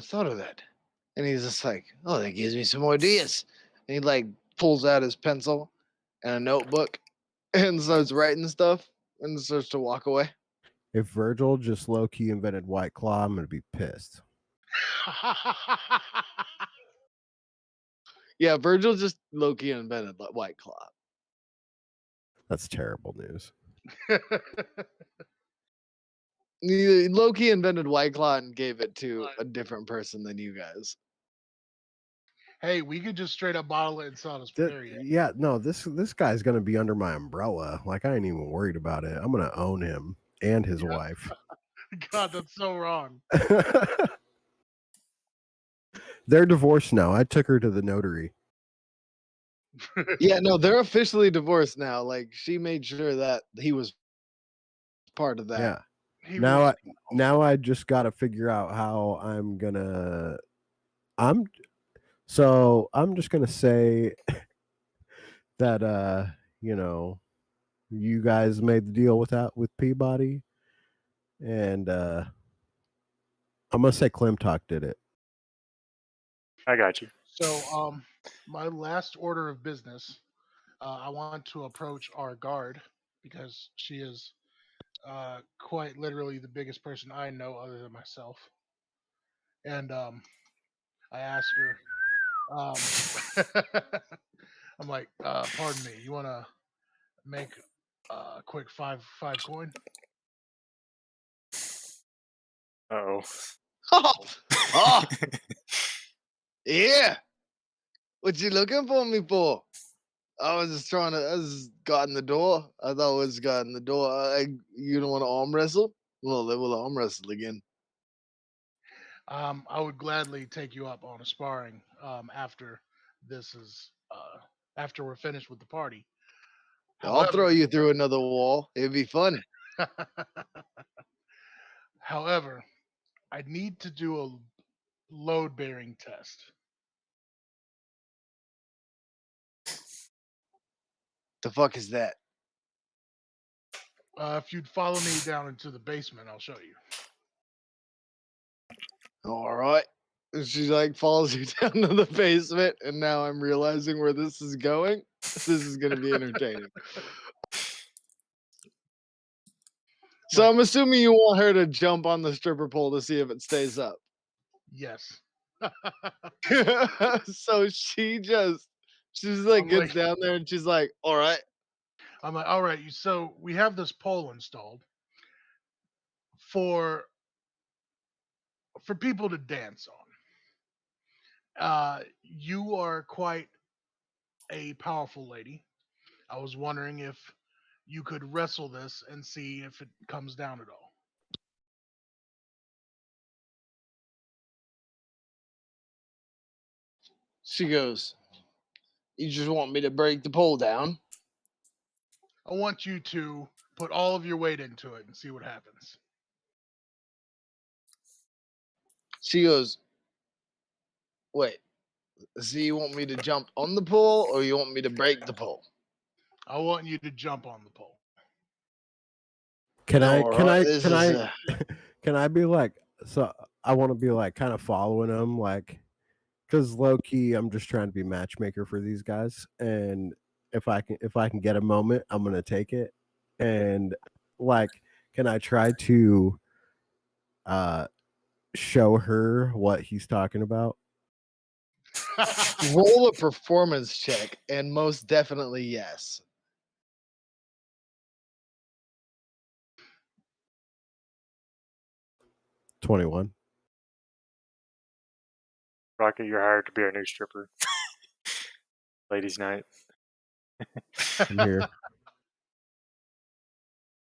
thought of that." And he's just like, "Oh, that gives me some ideas." And he like pulls out his pencil and a notebook and starts writing stuff and starts to walk away. If Virgil just low key invented White Claw, I'm gonna be pissed. Yeah, Virgil just Loki invented White Claw. That's terrible news. Loki invented White Claw and gave it to a different person than you guys. Hey, we could just straight up bottle it and sell it as period. Yeah, no, this guy's gonna be under my umbrella. Like I ain't even worried about it. I'm gonna own him and his Yeah. wife. God, that's so wrong. They're divorced now. I took her to the notary. Yeah, no, they're officially divorced now. Like she made sure that he was part of that. Yeah. He Now was. I just got to figure out how I'm gonna I'm just gonna say that you know, you guys made the deal with Peabody, and I'm gonna say Klimtok did it. I got you. So, my last order of business, I want to approach our guard because she is quite literally the biggest person I know other than myself. And I ask her, um, I'm like, pardon me, you want to make a quick five coin? Oh. Oh, oh, yeah. What you looking for me for? I was just trying to. I was got in the door. I thought I was got in the door. You don't want to arm wrestle? Well, they will arm wrestle again. I would gladly take you up on a sparring after this is after we're finished with the party. I'll throw However, you through another wall. It'd be fun. however, I need to do a load bearing test. The fuck is that? If you'd follow me down into the basement, I'll show you. All right. And she like follows you down to the basement, and now I'm realizing where this is going. This is gonna be entertaining. So Like, I'm assuming you want her to jump on the stripper pole to see if it stays up. yes. So she's like I'm gets like, down there and she's like, all right. all right. So we have this pole installed for people to dance on. You are quite a powerful lady. I was wondering if you could wrestle this and see if it comes down at all. She goes, you just want me to break the pole down? I want you to put all of your weight into it and see what happens. She goes, wait, so you want me to jump on the pole or you want me to break the pole? I want you to jump on the pole. Can I All can right, I this can is I can I be like, so I want to be like kind of following them, like, because low key I'm just trying to be matchmaker for these guys, and if I can get a moment, I'm gonna take it. And like, can I try to uh show her what he's talking about? roll a performance check, and most definitely yes. $21. Rocket, you're hired to be our new stripper. Ladies' night. I'm here.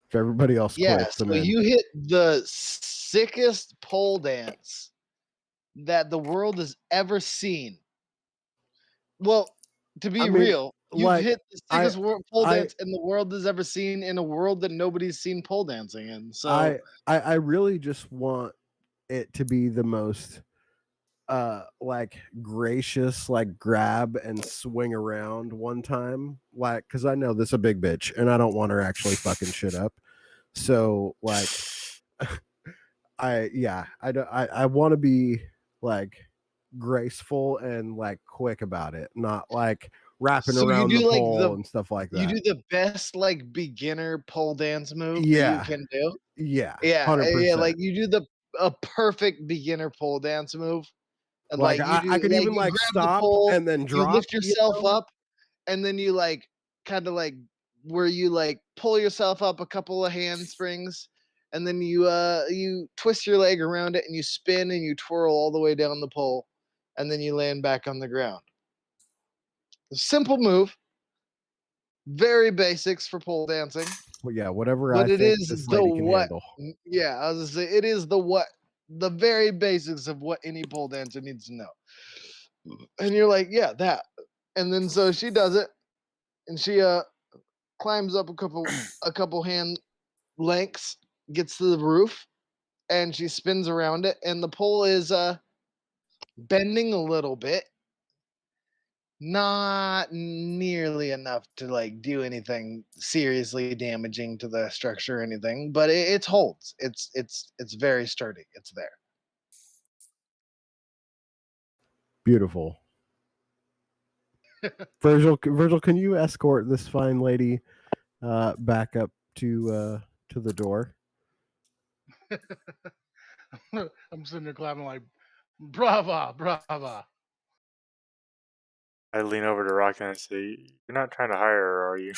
If everybody else Yeah, quits, so I'm in. you hit the sickest pole dance that the world has ever seen. Well, to be I mean, real, you've like, hit the I sickest pole I dance in the world has ever seen in a world that nobody's seen pole dancing in. So I really just want it to be the most like gracious, like grab and swing around one time, like, because I know this a big bitch and I don't want her actually fucking shit up. So like I want to be like graceful and like quick about it, not like wrapping so you around the do like pole and stuff like you that. do the best like beginner pole dance move that you Yeah, can do. yeah, Yeah, yeah, 100%. like you do the a perfect beginner pole dance move. And Like like you I do could like even you like grab the stop pole, and then you drop, lift yourself up, and then you like kind of like where you like pull yourself up a couple of handsprings, and then you twist your leg around it and you spin and you twirl all the way down the pole, and then you land back on the ground. Simple move, very basics for pole dancing, Well, yeah, whatever I but it think is this the lady can what. handle. Yeah, I was gonna say it is the what, the very basics of what any pole dancer needs to know. And you're like, yeah, that. And then so she does it, and she climbs up a couple hand lengths, gets to the roof, and she spins around it, and the pole is bending a little bit, not nearly enough to like do anything seriously damaging to the structure or anything, but it holds. It's very sturdy. It's there. Beautiful. Virgil, can you escort this fine lady back up to the door? I'm sitting there clapping like, brava, brava. I lean over to Rocket and say, "You're not trying to hire her, are you?"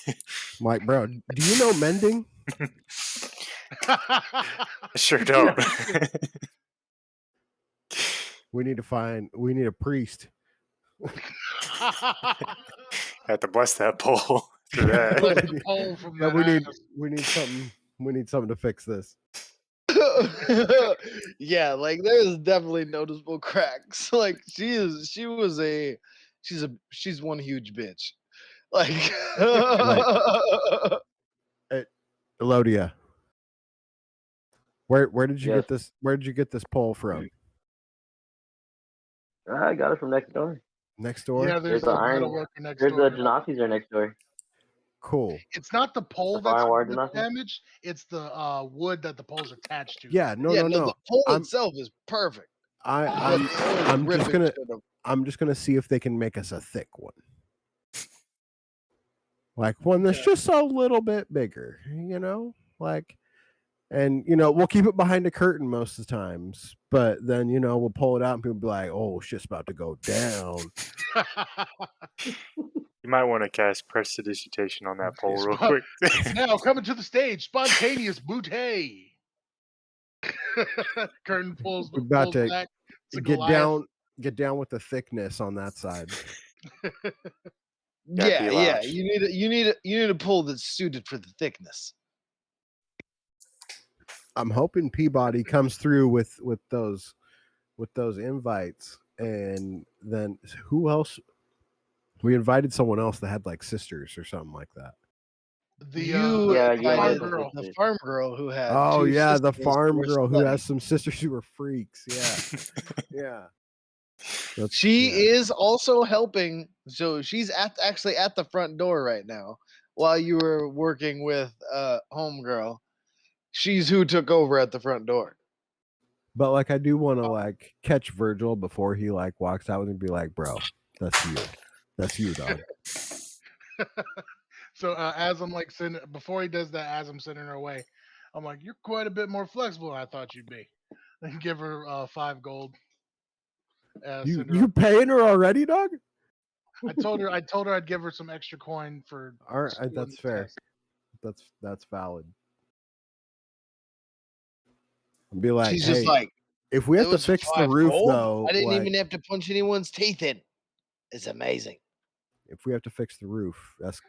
I'm like, bro, do you know mending? I sure don't. We need a priest. Have to bless that pole for that. Bless the pole from Yeah, that ass. we need something to fix this. Yeah, like there's definitely noticeable cracks. Like she's one huge bitch. Like Elodia, where did you Yes. get this? Where did you get this pole from? I got it from next door. Next door. Yeah, there's There's a the iron. metalworker next There's door. the Genasis are next door. Cool. It's not the pole The that's fire wire that's Genasis? damaged. It's the wood that the pole's attached to. Yeah. No. yeah, No. no, No. the pole I'm itself is perfect. I'm But so is I'm just ripping gonna shit up. I'm just gonna see if they can make us a thick one. Like one that's Okay. just a little bit bigger, like, and we'll keep it behind a curtain most of the times, but then we'll pull it out and people be like, oh, shit's about to go down. You might want to cast prestidigitation on that pole real Spot- quick. Now coming to the stage, spontaneous bootay. Curtain pulls We're about to back. It's a get Goliath. down with the thickness on that side. Yeah, be yeah. lounge. You need a pole that's suited for the thickness. I'm hoping Peabody comes through with those invites, and then who else? We invited someone else that had like sisters or something like that. The You Yeah, farm invited girl. the farm girl who had Oh two yeah, the sisters farm were girl who slutty. has some sisters who were freaks. Yeah, yeah. She yeah. is also helping. So she's actually at the front door right now while you were working with homegirl. She's who took over at the front door. But like, I do want to like catch Virgil before he like walks out and be like, "Bro, that's you, dog." So as I'm like sending, before he does that, as I'm sending her away, I'm like, "You're quite a bit more flexible than I thought you'd be." And give her 5 gold. Send her You paying her already, dog? I told her I'd give her some extra coin for All right, doing that's the fair. test. That's valid. And be like, She's just hey, like, if we have "It to was fix the 5 roof gold? though, I didn't like, even have to punch anyone's teeth in. It's amazing." if we have to fix the roof, that's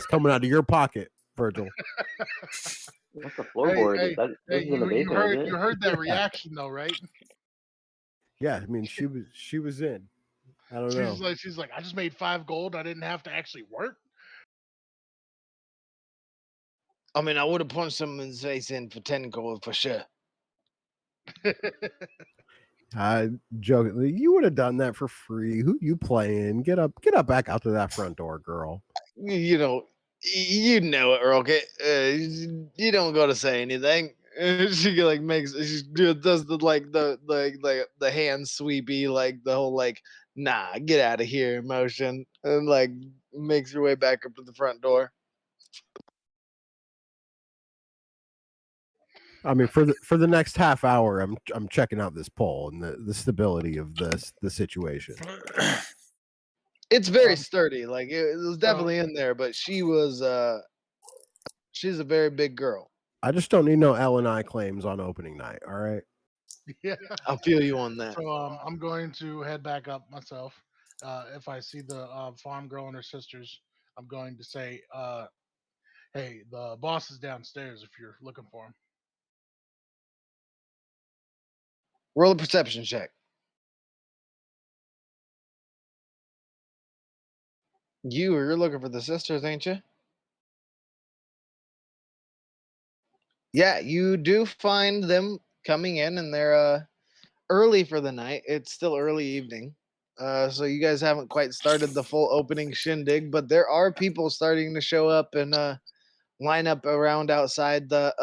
coming out of your pocket, Virgil. What's the floorboard? Hey, This is in the basement, isn't it? you heard that reaction though, right? Yeah, I mean, she was in. I don't know. She's like, I just made 5 gold. I didn't have to actually work. I mean, I would have punched someone's face in for 10 gold for sure. I jokingly, you would have done that for free. Who you playing? Get up back out to that front door, girl. You know it, Rocket. You don't got to say anything. She like does the hand sweepy, like the whole like, nah, get out of here motion, and like makes her way back up to the front door. I mean, for the next half hour, I'm checking out this poll and the stability of the situation. It's very sturdy. Like it was So- definitely in there, but she's a very big girl. I just don't need no L&I claims on opening night. All right. Yeah. I feel you on that. So I'm going to head back up myself. If I see the farm girl and her sisters, I'm going to say, "Hey, the boss is downstairs. If you're looking for him." Roll a perception check. You're looking for the sisters, ain't you? Yeah, you do find them coming in, and they're early for the night. It's still early evening. So you guys haven't quite started the full opening shindig, but there are people starting to show up and line up around outside the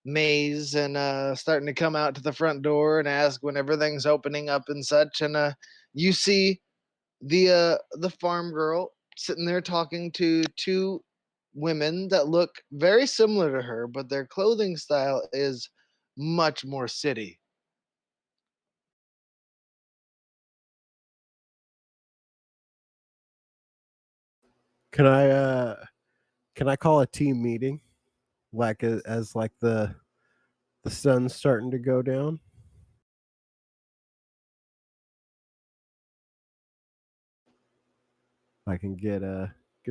maze and starting to come out to the front door and ask when everything's opening up and such. And you see the farm girl sitting there talking to two women that look very similar to her, but their clothing style is much more city. Can I call a team meeting like as like the sun's starting to go down? I can get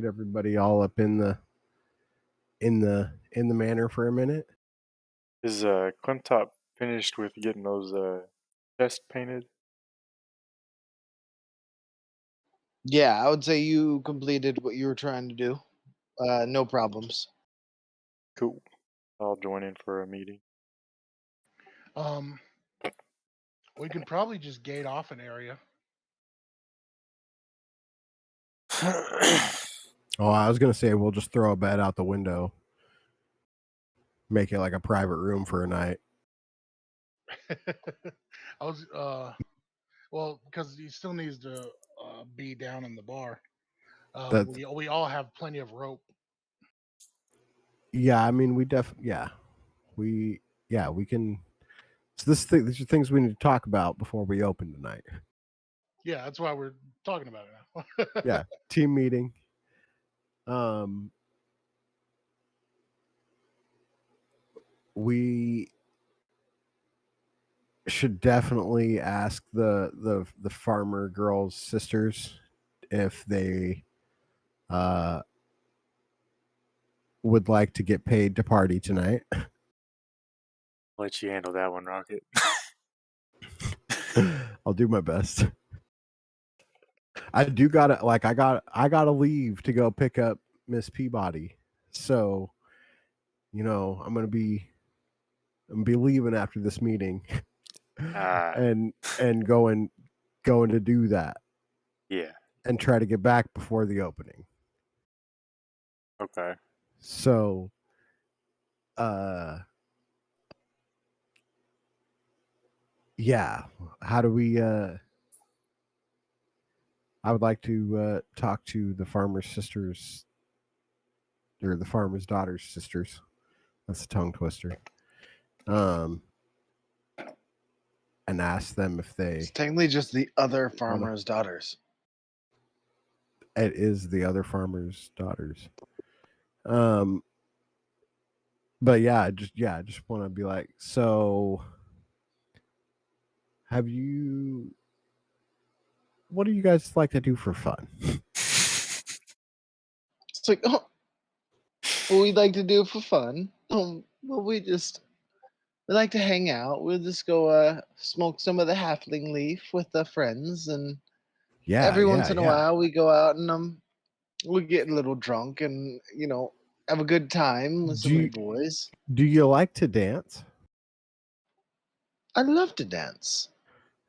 everybody all up in the manor for a minute. Is Clemtop finished with getting those chests painted? Yeah, I would say you completed what you were trying to do. No problems. Cool. I'll join in for a meeting. Um, we can probably just gate off an area. Oh, I was gonna say we'll just throw a bed out the window, make it like a private room for a night. I was well, because he still needs to be down in the bar. That We all have plenty of rope. Yeah, I mean we we can. So these are things we need to talk about before we open tonight. Yeah, that's why we're talking about it now. Yeah, team meeting. We should definitely ask the farmer girls' sisters if they would like to get paid to party tonight. Let you handle that one, Rocket. I'll do my best. I do gotta I gotta leave to go pick up Miss Peabody. So, I'm gonna be leaving after this meeting Ah, and going to do that yeah. and try to get back before the opening. Okay. So, yeah, how do we I would like to talk to the farmer's sisters or the farmer's daughter's sisters. That's a tongue twister. And ask them if It's they technically just the other wanna. farmer's daughters. It is the other farmer's daughters. Um, but I just want to be like, so have you? What do you guys like to do for fun? It's like, oh, what we like to do for fun. Well, we like to hang out. We'll just go smoke some of the halfling leaf with the friends, and Yeah, every once yeah, in a yeah. while we go out and we get a little drunk and have a good time with Do some of the you boys. do you like to dance? I love to dance.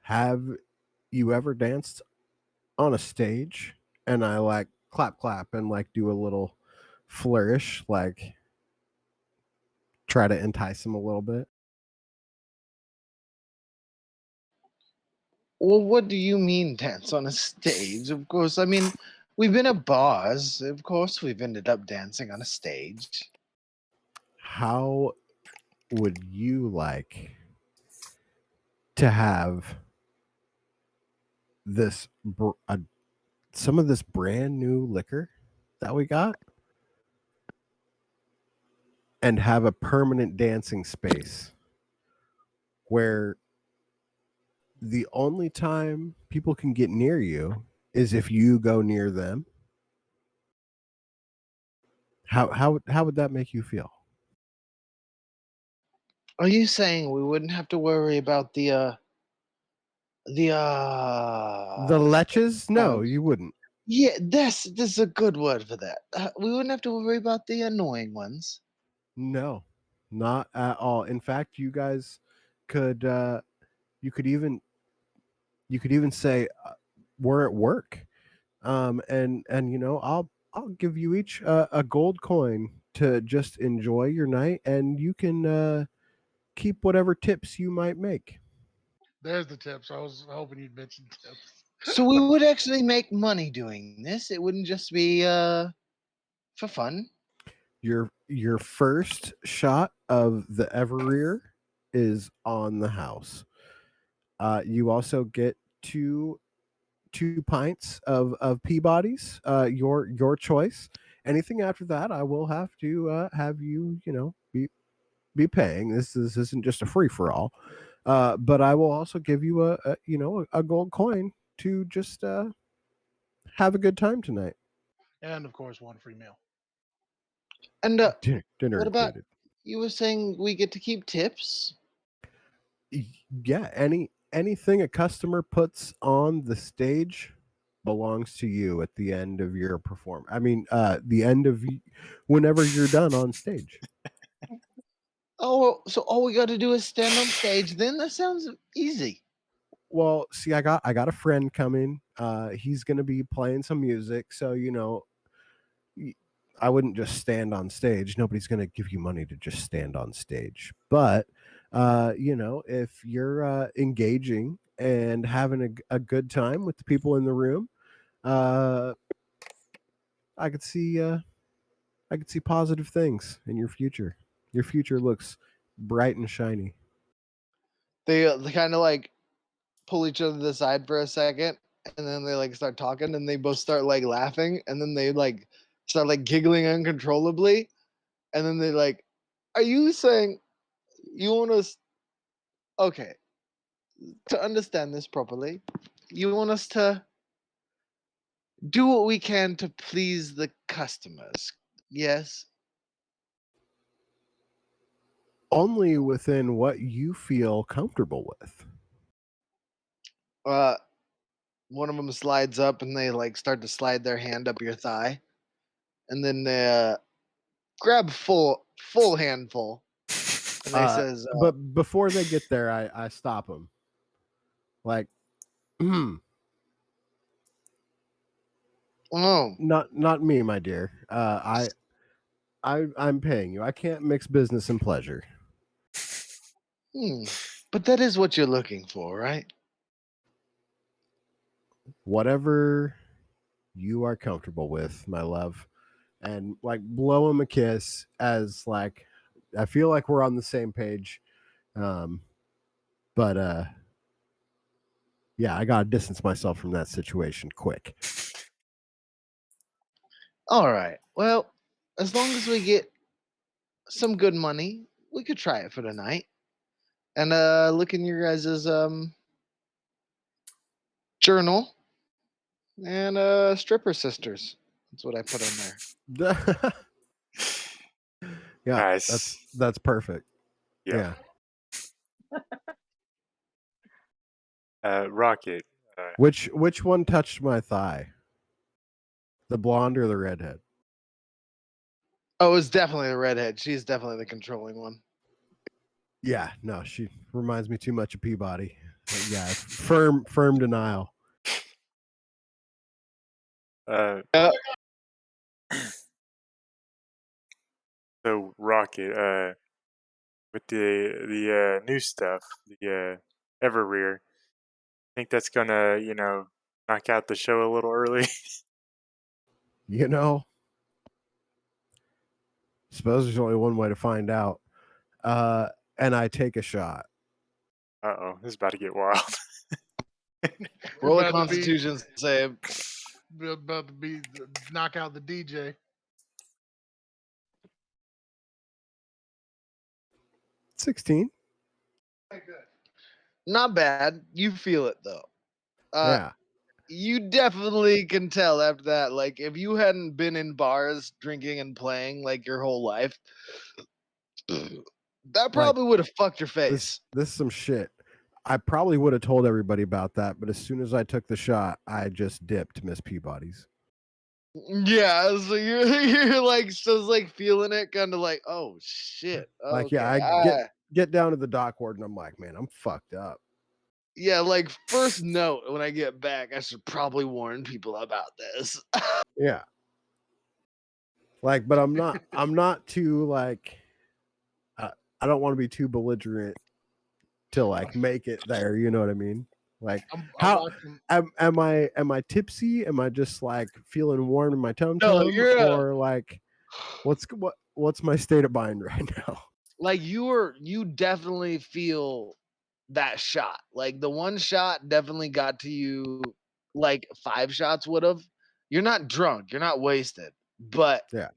Have you ever danced on a stage? And I like clap clap and like do a little flourish, like try to entice them a little bit. Well, what do you mean dance on a stage? Of course, I mean we've been at bars. Of course, we've ended up dancing on a stage. How would you like to have this some of this brand new liquor that we got and have a permanent dancing space where the only time people can get near you is if you go near them? How would that make you feel? Are you saying we wouldn't have to worry about the The leches? uh No, you wouldn't. yeah, this is a good word for that. We wouldn't have to worry about the annoying ones. No, not at all. In fact, you guys could You could even say we're at work, and I'll give you each a gold coin to just enjoy your night, and you can keep whatever tips you might make. There's the tips. I was hoping you'd mention tips. So we would actually make money doing this. It wouldn't just be for fun. Your first shot of the Everrear is on the house. You also get two pints of Peabody's, your choice. Anything after that, I will have to have you be paying. This isn't just a free for all. But I will also give you a gold coin to just have a good time tonight. And of course, one free meal. And Dinner what about included. you were saying we get to keep tips? Yeah, anything a customer puts on the stage belongs to you at the end of your the end of whenever you're done on stage. Oh, so all we got to do is stand on stage. Then that sounds easy. Well, see, I got a friend coming. He's gonna be playing some music, so I wouldn't just stand on stage. Nobody's gonna give you money to just stand on stage. But if you're engaging and having a good time with the people in the room, uh, I could see positive things in your future. Your future looks bright and shiny. They kind of like pull each other to the side for a second, and then they like start talking, and they both start like laughing, and then they like start like giggling uncontrollably, and then they like, are you saying you want us? Okay, to understand this properly, you want us to do what we can to please the customers. Yes. Only within what you feel comfortable with. Uh, one of them slides up, and they like start to slide their hand up your thigh, and then they grab full handful, and they says, But before they get there, I stop them. Like, "Oh, not me, my dear. I'm paying you. I can't mix business and pleasure. hmm, but that is what you're looking for, right?" Whatever you are comfortable with, my love. And like blow him a kiss as like I feel like we're on the same page. But yeah, I gotta distance myself from that situation quick. All right. Well, as long as we get some good money, we could try it for the night. And look in your guys' journal and stripper sisters. That's what I put on there. Yeah, Nice. that's perfect. Yeah. Yeah. Rocket. Which one touched my thigh? The blonde or the redhead? Oh, it's definitely the redhead. She's definitely the controlling one. Yeah, no, she reminds me too much of Peabody. Yeah, firm denial. Uh, Uh, so Rocket. With the new stuff, the Everrear. Think that's gonna knock out the show a little early. You know, suppose there's only one way to find out. And I take a shot. Oh, this is about to get wild. roll a About to be- Constitution save. About to be knock out the DJ. 16. Not bad. You feel it though. Yeah. You definitely can tell after that. Like, if you hadn't been in bars drinking and playing like your whole life, that probably would have fucked your face. This is some shit. I probably would have told everybody about that, but as soon as I took the shot, I just dipped Miss Peabody's. Yeah, so you're like just like feeling it, kind of like, oh shit. Like, Okay, yeah, I get down to the dock ward and I'm like, man, I'm fucked up. Yeah, like first note when I get back, I should probably warn people about this. Yeah. Like, but I'm not too like, I don't want to be too belligerent to like make it there. You know what I mean? Like, I'm how watching. am I tipsy? Am I just like feeling warm in my tum No, tum, you're or like what's my state of mind right now? like you definitely feel that shot. Like the one shot definitely got to you like 5 shots would have. You're not drunk, you're not wasted, but Yeah.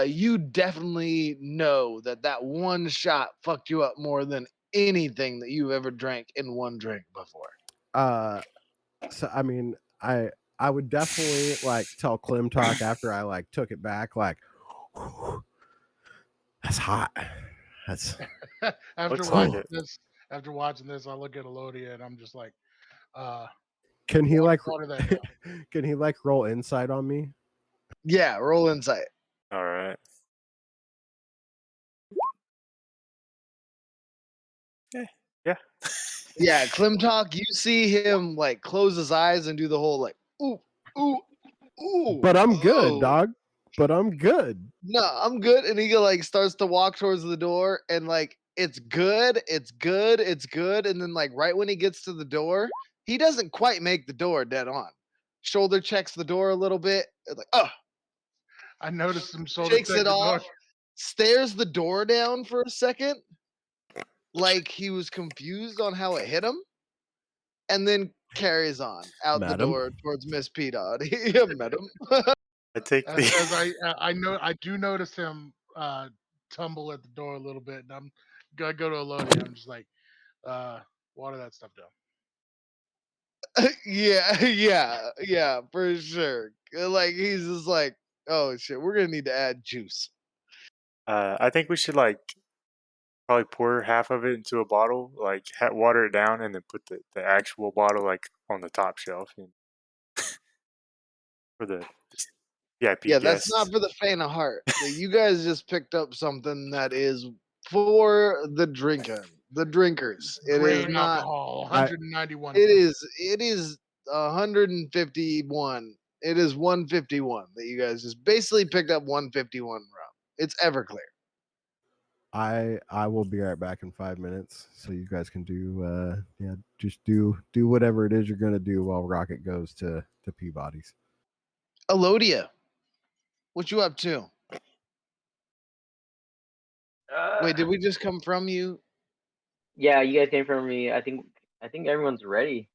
you definitely know that that one shot fucked you up more than anything that you've ever drank in one drink before. So I mean, I would definitely like tell Clem Talk after I like took it back, like, "Whew, that's hot. That's after Looks like watching it. this, I look at Elodia and I'm just like, can he like water that down. can he like roll insight on me? Yeah, roll insight. All right. Yeah. Yeah, Klimtok, you see him like close his eyes and do the whole like ooh, ooh, ooh. But I'm good, Oh. dog. But I'm good. No, I'm good. And he like starts to walk towards the door and like it's good, it's good, it's good. And then like right when he gets to the door, he doesn't quite make the door dead on. Shoulder checks the door a little bit, like, oh, I noticed him shoulder shakes check it the door. off, stares the door down for a second, like he was confused on how it hit him, and then carries on out the Madam. door towards Miss Peanut. Yeah, met him. I take As the. I do notice him tumble at the door a little bit, and I go to Elodia. I'm just like, water that stuff down. Yeah, yeah, for sure. Like he's just like, oh shit, we're gonna need to add juice. I think we should like probably pour half of it into a bottle, like water it down, and then put the actual bottle like on the top shelf for the VIP Yeah, that's not guests. for the faint of heart. You guys just picked up something that is for the drinkers. It is Grain not. alcohol, I 191 It proof. is. It is 151. It is 151 that you guys just basically picked up 151 rum. It's Everclear. I will be right back in 5 minutes, so you guys can do yeah, just do whatever it is you're gonna do while Rocket goes to Peabody's. Elodia, what you up to? Wait, did we just come from you? Yeah, you guys came from me. I think everyone's ready.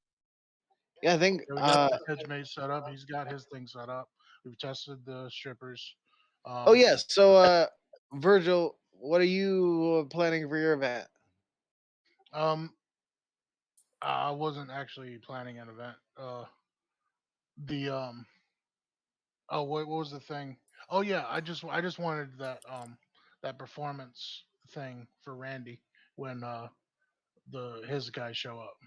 Yeah, I think. Yeah, we got the pitch mate set up. He's got his thing set up. We've tested the strippers. Oh yes. So, Virgil, what are you planning for your event? Um, I wasn't actually planning an event. The oh, what was the thing? Oh yeah, I just wanted that performance thing for Randy when his guys show up.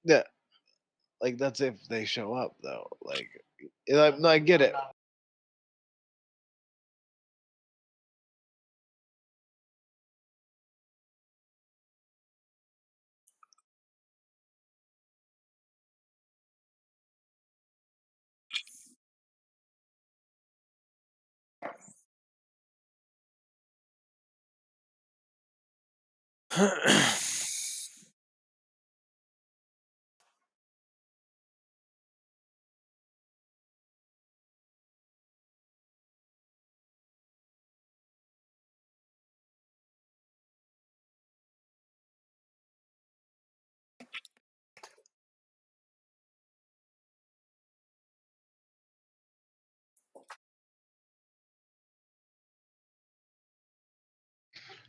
Yeah, like that's if they show up though. Like, no, I get it.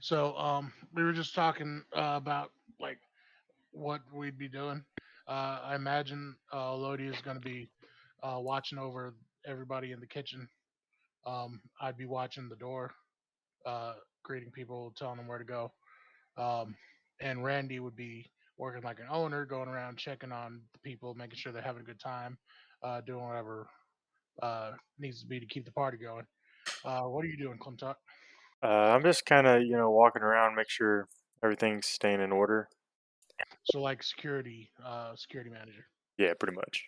So we were just talking about like what we'd be doing. I imagine Lodi is going to be watching over everybody in the kitchen. I'd be watching the door, uh, greeting people, telling them where to go. Um, and Randy would be working like an owner, going around checking on the people, making sure they're having a good time, doing whatever needs to be to keep the party going. What are you doing, Clintuck? I'm just kind of walking around, make sure everything's staying in order. So like security manager. Yeah, pretty much.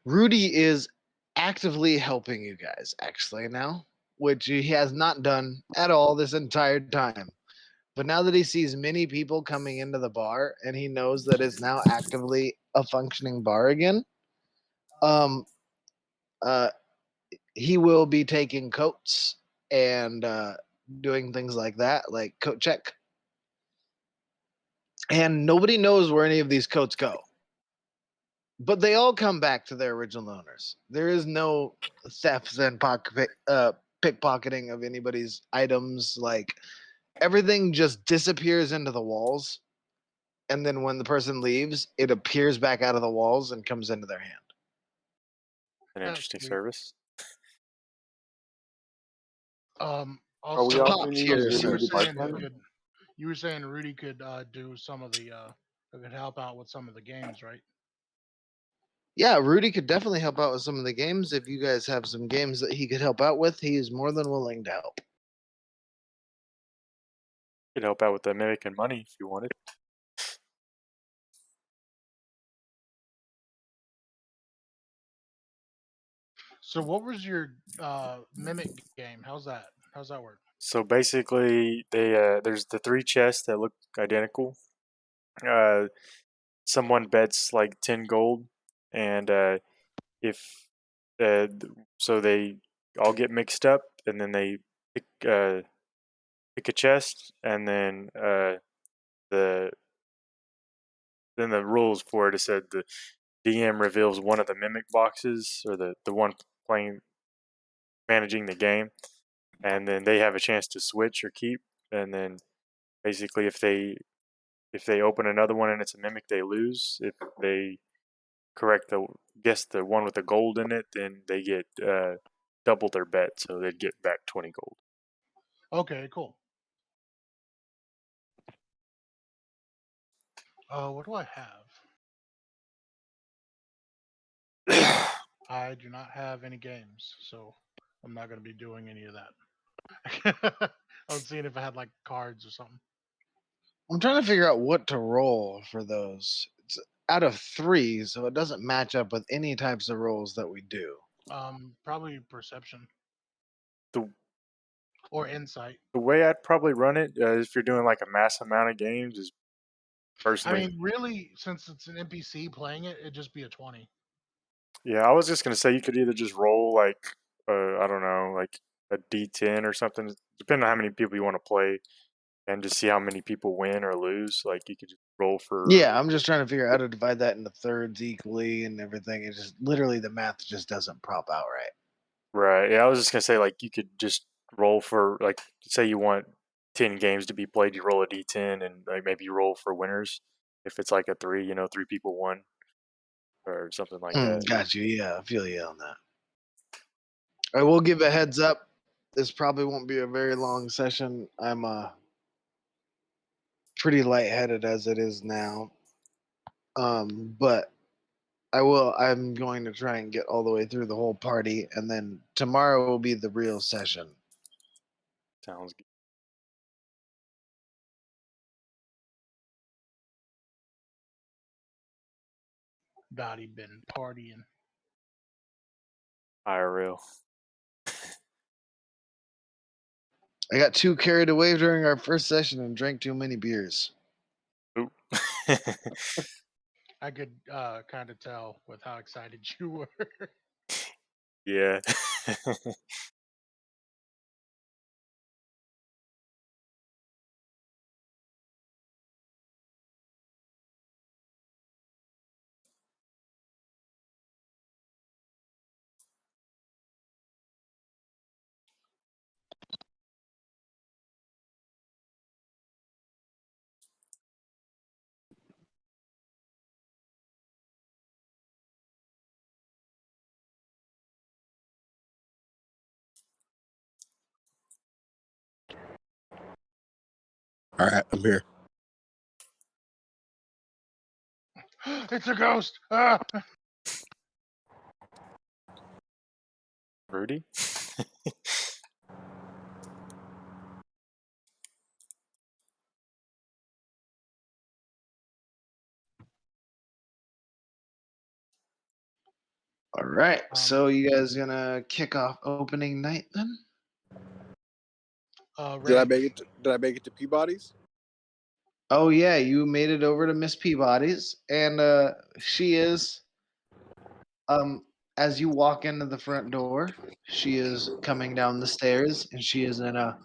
Rudy is actively helping you guys actually now, which he has not done at all this entire time. But now that he sees many people coming into the bar and he knows that it's now actively a functioning bar again, um, uh, he will be taking coats and doing things like that, like coat check. And nobody knows where any of these coats go, but they all come back to their original owners. There is no thefts and pickpocketing of anybody's items. Like everything just disappears into the walls, and then when the person leaves, it appears back out of the walls and comes into their hand. An That's interesting sweet. service. Are we Also, also Pops needing here, you Rudy were to be sir. saying he bartender? could. You were saying Rudy could do some of the. Could help out with some of the games, right? Yeah, Rudy could definitely help out with some of the games. If you guys have some games that he could help out with, he is more than willing to help. Could help out with the making money if you wanted. So, what was your mimic game? How's that? How's that work? So basically, there's the three chests that look identical. Uh, Someone bets like 10 gold, and if so they all get mixed up, and then they pick pick a chest, and the then the rules for it is said the DM reveals one of the mimic boxes, or the one playing managing the game, and then they have a chance to switch or keep, and then basically if they open another one and it's a mimic, they lose. If they correct the guess the one with the gold in it, then they get double their bet, so they'd get back 20 gold. Okay, cool. What do I have? I do not have any games, so I'm not going to be doing any of that. I was seeing if I had like cards or something. I'm trying to figure out what to roll for those. It's out of 3, so it doesn't match up with any types of rolls that we do. Probably perception the or insight. the way I'd probably run it, if you're doing like a mass amount of games, is I personally. mean, really, since it's an NPC playing it, it'd just be a 20. Yeah, I was just gonna say you could either just roll like I don't know, like a D10 or something, depending on how many people you want to play, and just see how many people win or lose. Like you could just roll for. Yeah, I'm just trying to figure out how to divide that into thirds equally and everything. It just literally the math just doesn't prop out right. Right. Yeah, I was just gonna say like you could just roll for like say you want 10 games to be played, you roll a D10 and like maybe you roll for winners. If it's like a three, 3 people won or something like that. Got you. Yeah, I feel you on that. I will give a heads up. This probably won't be a very long session. I'm pretty lightheaded as it is now. But I'm going to try and get all the way through the whole party, and then tomorrow will be the real session. Sounds good. Dottie been partying. IRL. I got too carried away during our first session and drank too many beers. Oop. I could kind of tell with how excited you were. Yeah. All right, I'm here. It's a ghost. Ah! Rudy? All right. So Um, you guys gonna kick off opening night then? Did I Ready. make it? Did I make it to Peabody's? Oh yeah, you made it over to Miss Peabody's, and she is as you walk into the front door, she is coming down the stairs, and she is in a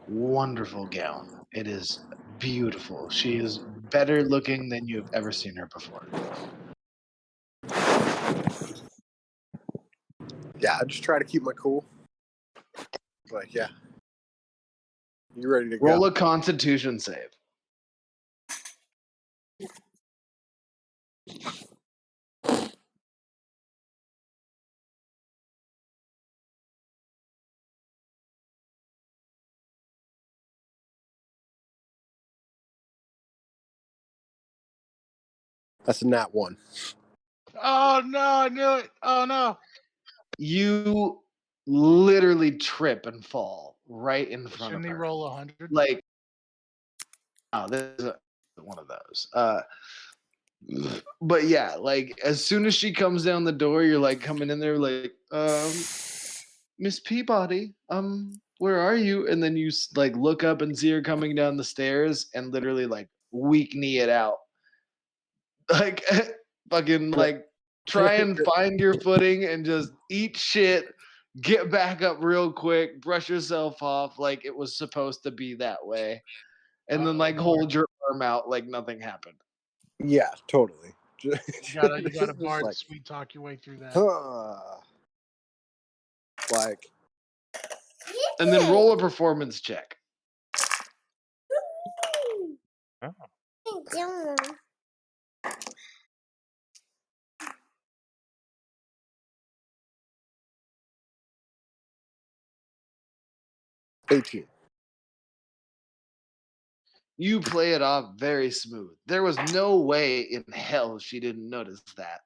wonderful gown. It is beautiful. She is better looking than you've ever seen her before. Yeah, I just try to keep my cool. Like, yeah, you ready to Roll go? a Constitution save. That's a nat 1. Oh no! I knew it. Oh no! You literally trip and fall right in front Shouldn't of he her. roll 100? Like, oh, this is one of those. But yeah, like as soon as she comes down the door, you're like coming in there, like, Miss Peabody, where are you? And then you like look up and see her coming down the stairs, and literally like weak knee it out, like fucking like try and find your footing and just eat shit, get back up real quick, brush yourself off like it was supposed to be that way, and then like hold your arm out like nothing happened. Yeah, totally. You gotta Just Bard like, sweet talk your way through that. like, And then roll a performance check. Oh. 18. You play it off very smooth. There was no way in hell she didn't notice that.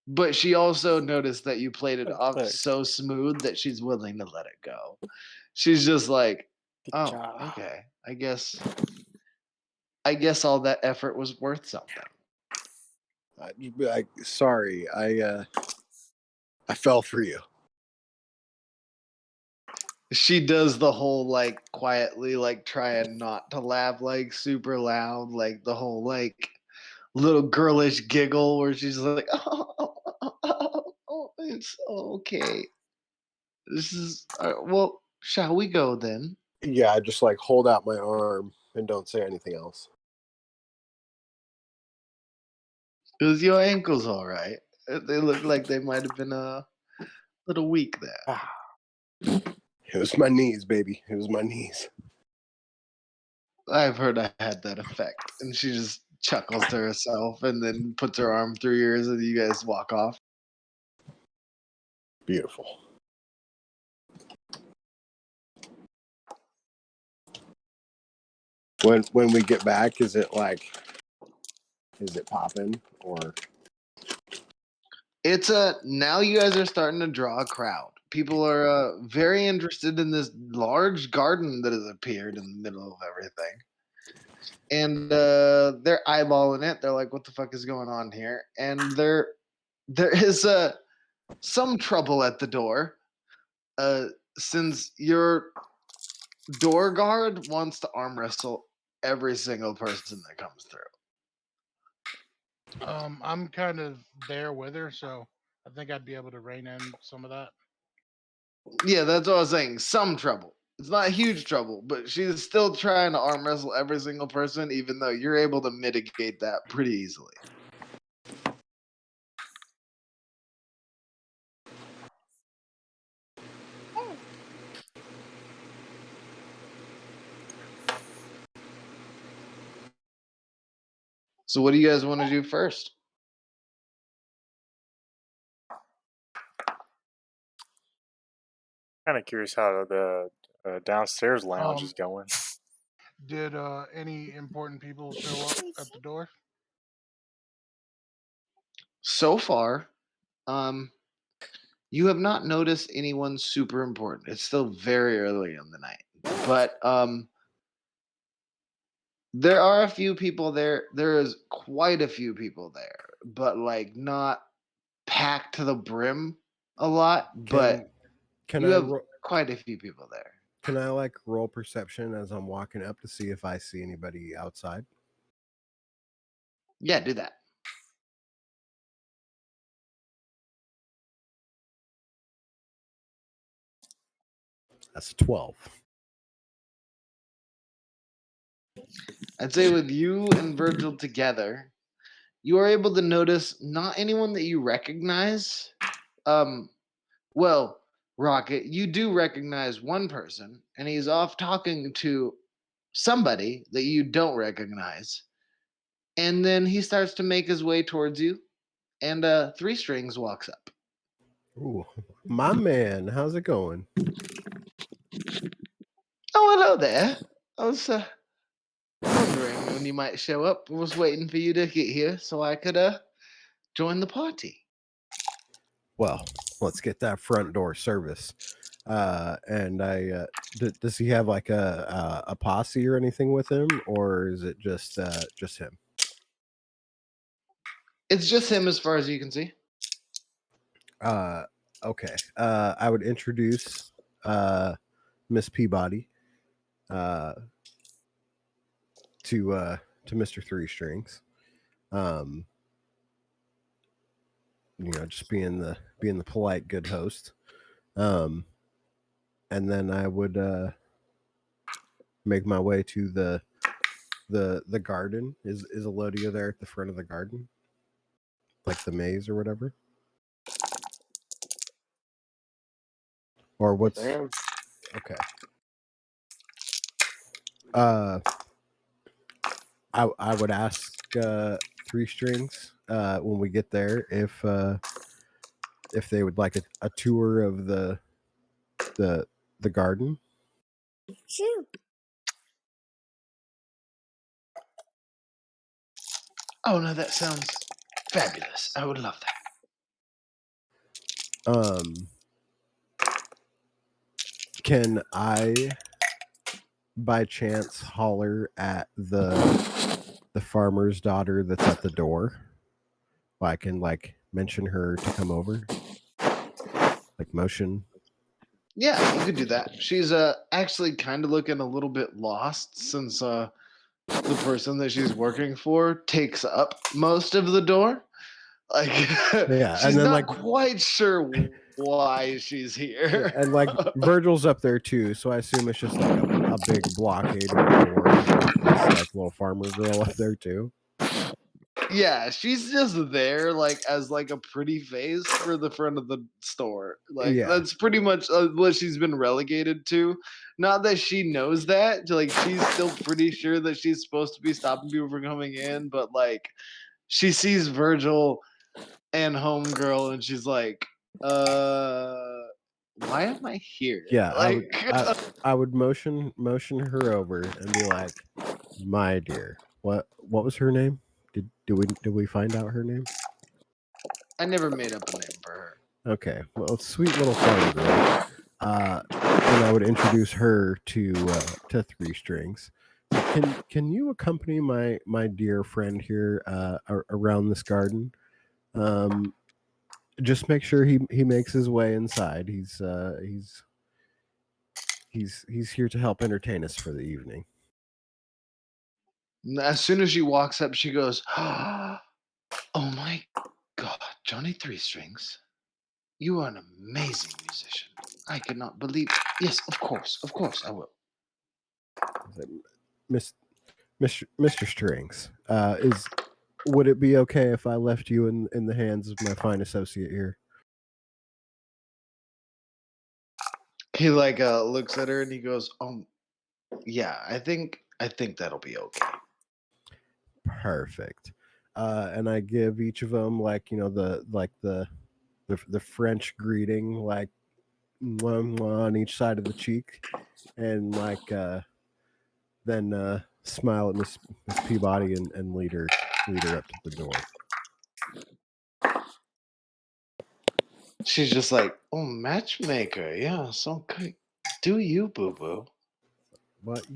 But she also noticed that you played it off Look. so smooth that she's willing to let it go. She's just like, Good "Oh, job. okay. I guess all that effort was worth something." You'd be like, sorry, I fell for you. She does the whole like quietly like trying not to laugh like super loud, like the whole like little girlish giggle where she's like, oh, it's okay. This is well, shall we go then? Yeah, I just like hold out my arm and don't say anything else. Because your ankle's all right. They look like they might have been a little weak there. Ah, It was my knees, baby. It was my knees. I've heard I had that effect. And she just chuckles to herself and then puts her arm through yours and you guys walk off. Beautiful. When we get back, is it popping or? It's now you guys are starting to draw a crowd. People are very interested in this large garden that has appeared in the middle of everything. And they're eyeballing it. They're like, "What the fuck is going on here?" And there is some trouble at the door. Since your door guard wants to arm wrestle every single person that comes through. I'm kind of there with her, so I think I'd be able to rein in some of that. Yeah, that's what I was saying. Some trouble. It's not huge trouble, but she's still trying to arm wrestle every single person, even though you're able to mitigate that pretty easily. So, what do you guys want to do first? kind of curious how the downstairs lounge is going. Did any important people show up at the door? So far, um, you have not noticed anyone super important. It's still very early in the night, but there are a few people there. There is quite a few people there, but like not packed to the brim a lot. But Can you I have quite a few people there. can I like roll perception as I'm walking up to see if I see anybody outside? Yeah, do that. That's 12. I'd say with you and Virgil together, you are able to notice not anyone that you recognize. Um, well, Rocket, you do recognize one person, and he's off talking to somebody that you don't recognize. And then he starts to make his way towards you, and Three Strings walks up. Ooh, my man, how's it going? Oh, hello there. I was wondering when you might show up. I was waiting for you to get here so I could join the party. Well, let's get that front door service. And does he have like a posse or anything with him, or is it just him? It's just him as far as you can see. Okay. I would introduce Miss Peabody to Mr. Three Strings. Just being the polite good host. And then I would make my way to the garden. Is Elodia there at the front of the garden? Like the maze or whatever? Or what's Yes, I am. okay. I would ask Three Strings when we get there if they would like a tour of the garden. Sure. Oh no, that sounds fabulous. I would love that. Can I by chance holler at the farmer's daughter that's at the door? I can like mention her to come over, like motion. Yeah, you could do that. She's actually kind of looking a little bit lost since the person that she's working for takes up most of the door. Like Yeah, she's and then not like quite sure why she's here. and like Virgil's up there too, so I assume it's just like a big blockade of the door with this like little farmer girl up there too. Yeah, she's just there like as like a pretty face for the front of the store. Like Yeah. that's pretty much what she's been relegated to. Not that she knows that, like she's still pretty sure that she's supposed to be stopping people from coming in, but like she sees Virgil and Homegirl and she's like, why am I here? Yeah, Like I would motion her over and be like, "My dear, what was her name? Did we find out her name?" I never made up a name for her. Okay, well, sweet little farm girl. And I would introduce her to Three Strings. Can you accompany my dear friend here around this garden? Just make sure he makes his way inside. He's here to help entertain us for the evening. As soon as she walks up, she goes, "Oh my God, Johnny Three Strings, you are an amazing musician. I cannot believe. Yes, of course, I will." Miss Mr. Strings, would it be okay if I left you in the hands of my fine associate here? He like looks at her and he goes, yeah, I think that'll be okay." Perfect. And I give each of them like the French greeting, like mwah, mwah, on each side of the cheek, and like then smile at Miss Peabody and lead her up to the door. She's just like, oh, matchmaker. Yeah, so good. Do you, boo boo? But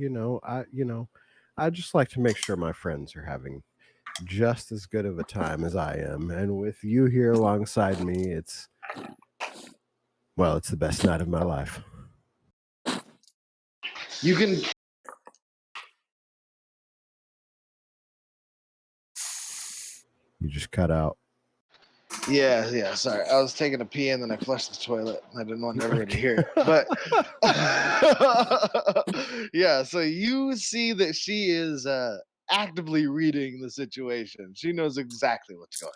I just like to make sure my friends are having just as good of a time as I am, and with you here alongside me, it's the best night of my life. You can. You just cut out. Yeah, sorry. I was taking a pee and then I flushed the toilet. I didn't want everyone to hear it. But yeah, so you see that she is actively reading the situation. She knows exactly what's going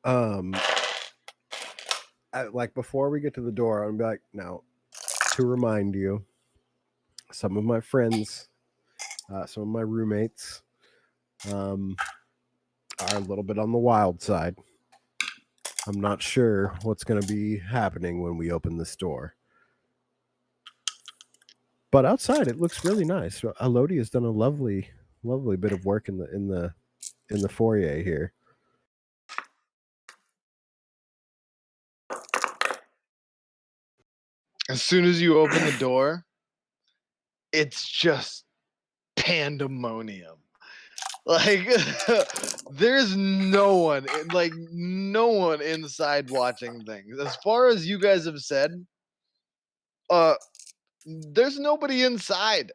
on. Like before we get to the door, I'm like, now, to remind you, some of my friends, some of my roommates, are a little bit on the wild side. I'm not sure what's going to be happening when we open this door. But outside, it looks really nice. Elodie has done a lovely bit of work in the foyer here. As soon as you open the door, it's just pandemonium. Like there's no one inside watching things. As far as you guys have said, there's nobody inside.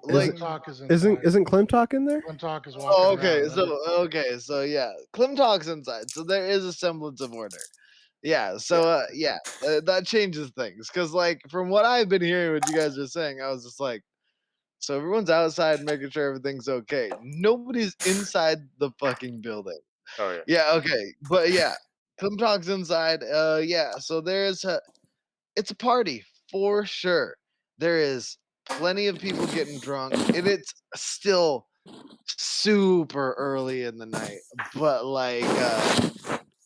Like Clintock is inside. Isn't Clintock in there? Clintock is walking around. So yeah, Klimtalk's inside, so there is a semblance of order. Yeah, so that changes things because like from what I've been hearing, what you guys are saying, I was just like, so everyone's outside making sure everything's okay. Nobody's inside the fucking building. Oh yeah. Yeah, okay, but yeah, Klimtalk's inside. Yeah, so it's a party for sure. There is plenty of people getting drunk, and it's still super early in the night, but like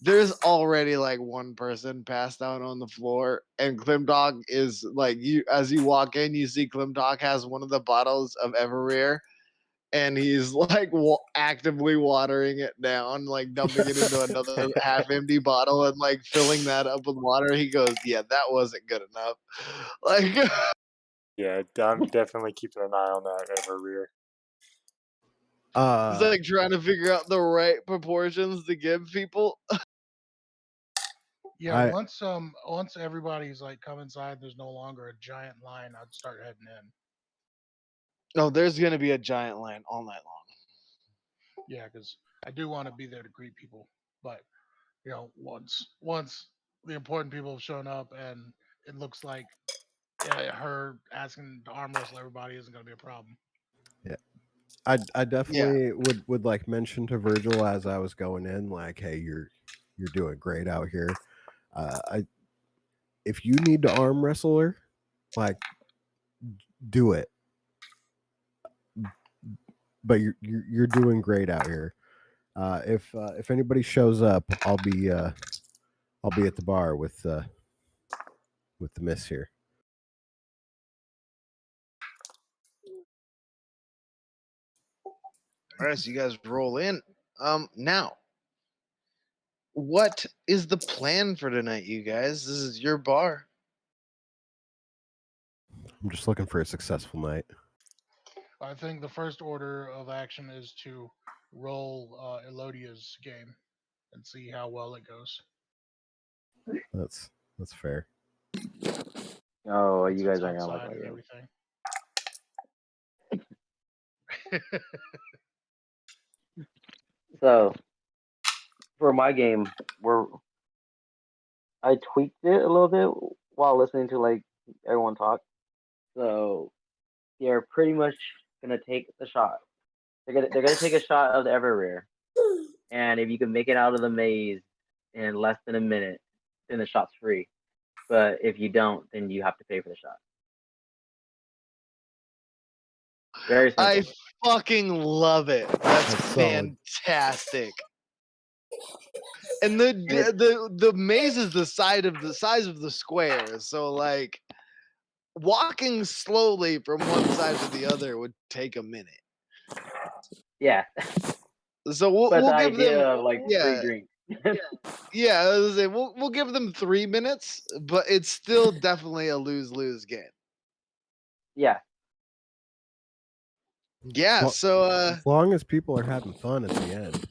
there's already like one person passed out on the floor, and Klimdog is like, you as you walk in, you see Klimdog has one of the bottles of Everrear, and he's like actively watering it down, like dumping it into another half empty bottle and like filling that up with water. He goes, yeah, that wasn't good enough. Like Yeah, I'm definitely keeping an eye on that ever rear. he's like trying to figure out the right proportions to give people. Yeah, once everybody's like come inside, there's no longer a giant line. I'd start heading in. No, there's gonna be a giant line all night long. Yeah, because I do want to be there to greet people, but once the important people have shown up, and it looks like her asking to arm wrestle everybody isn't going to be a problem. Yeah. I definitely would like mention to Virgil as I was going in, like, hey, you're doing great out here. If you need to arm wrestle her, like, do it. But you're doing great out here. If anybody shows up, I'll be at the bar with the miss here. All right, so you guys roll in. Now, what is the plan for tonight, you guys? This is your bar. I'm just looking for a successful night. I think the first order of action is to roll Elodia's game and see how well it goes. That's fair. Oh, Since you guys it's aren't gonna like outside my and game. everything. So for my game, I tweaked it a little bit while listening to like everyone talk. So they're pretty much gonna take the shot. They're gonna take a shot of the Everrear, and if you can make it out of the maze in less than a minute, then the shot's free. But if you don't, then you have to pay for the shot. Very simple. I fucking love it. That's solid. fantastic. And the maze is the size of the square. So like walking slowly from one side to the other would take a minute. Yeah, So we'll, but the we'll give idea them of like free yeah drinks. yeah. I was gonna say, we'll give them 3 minutes, but it's still definitely a lose game. Yeah, Yeah. Well, So as long as people are having fun at the end,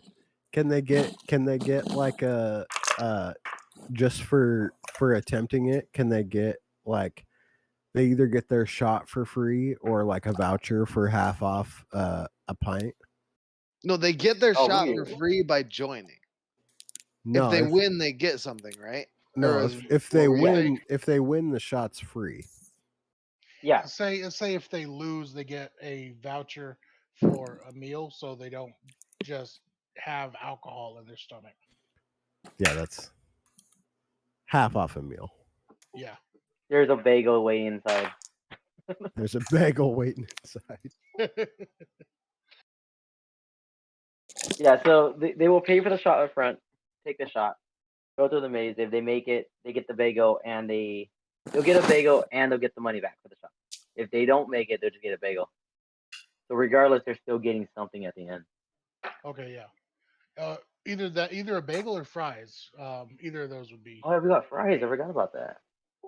can they get like a just for attempting it? Can they get like they either get their shot for free or like a voucher for half off a pint? no, they get their Oh, shot we- for free by joining. If No, they win, they get something, right? Or no. is- If what they were you saying? win, the shot's free. yeah, Say if they lose, they get a voucher for a meal, so they don't just have alcohol in their stomach. Yeah, that's half off a meal. Yeah. there's a bagel waiting inside. There's a bagel waiting inside. Yeah, so they will pay for the shot up front, take the shot, go through the maze. If they make it, they get the bagel, and they'll get a bagel and they'll get the money back for the shot. If they don't make it, they'll just get a bagel. So regardless, they're still getting something at the end. Okay, yeah. Either a bagel or fries. Either of those would be Oh, we got fries. I forgot about that.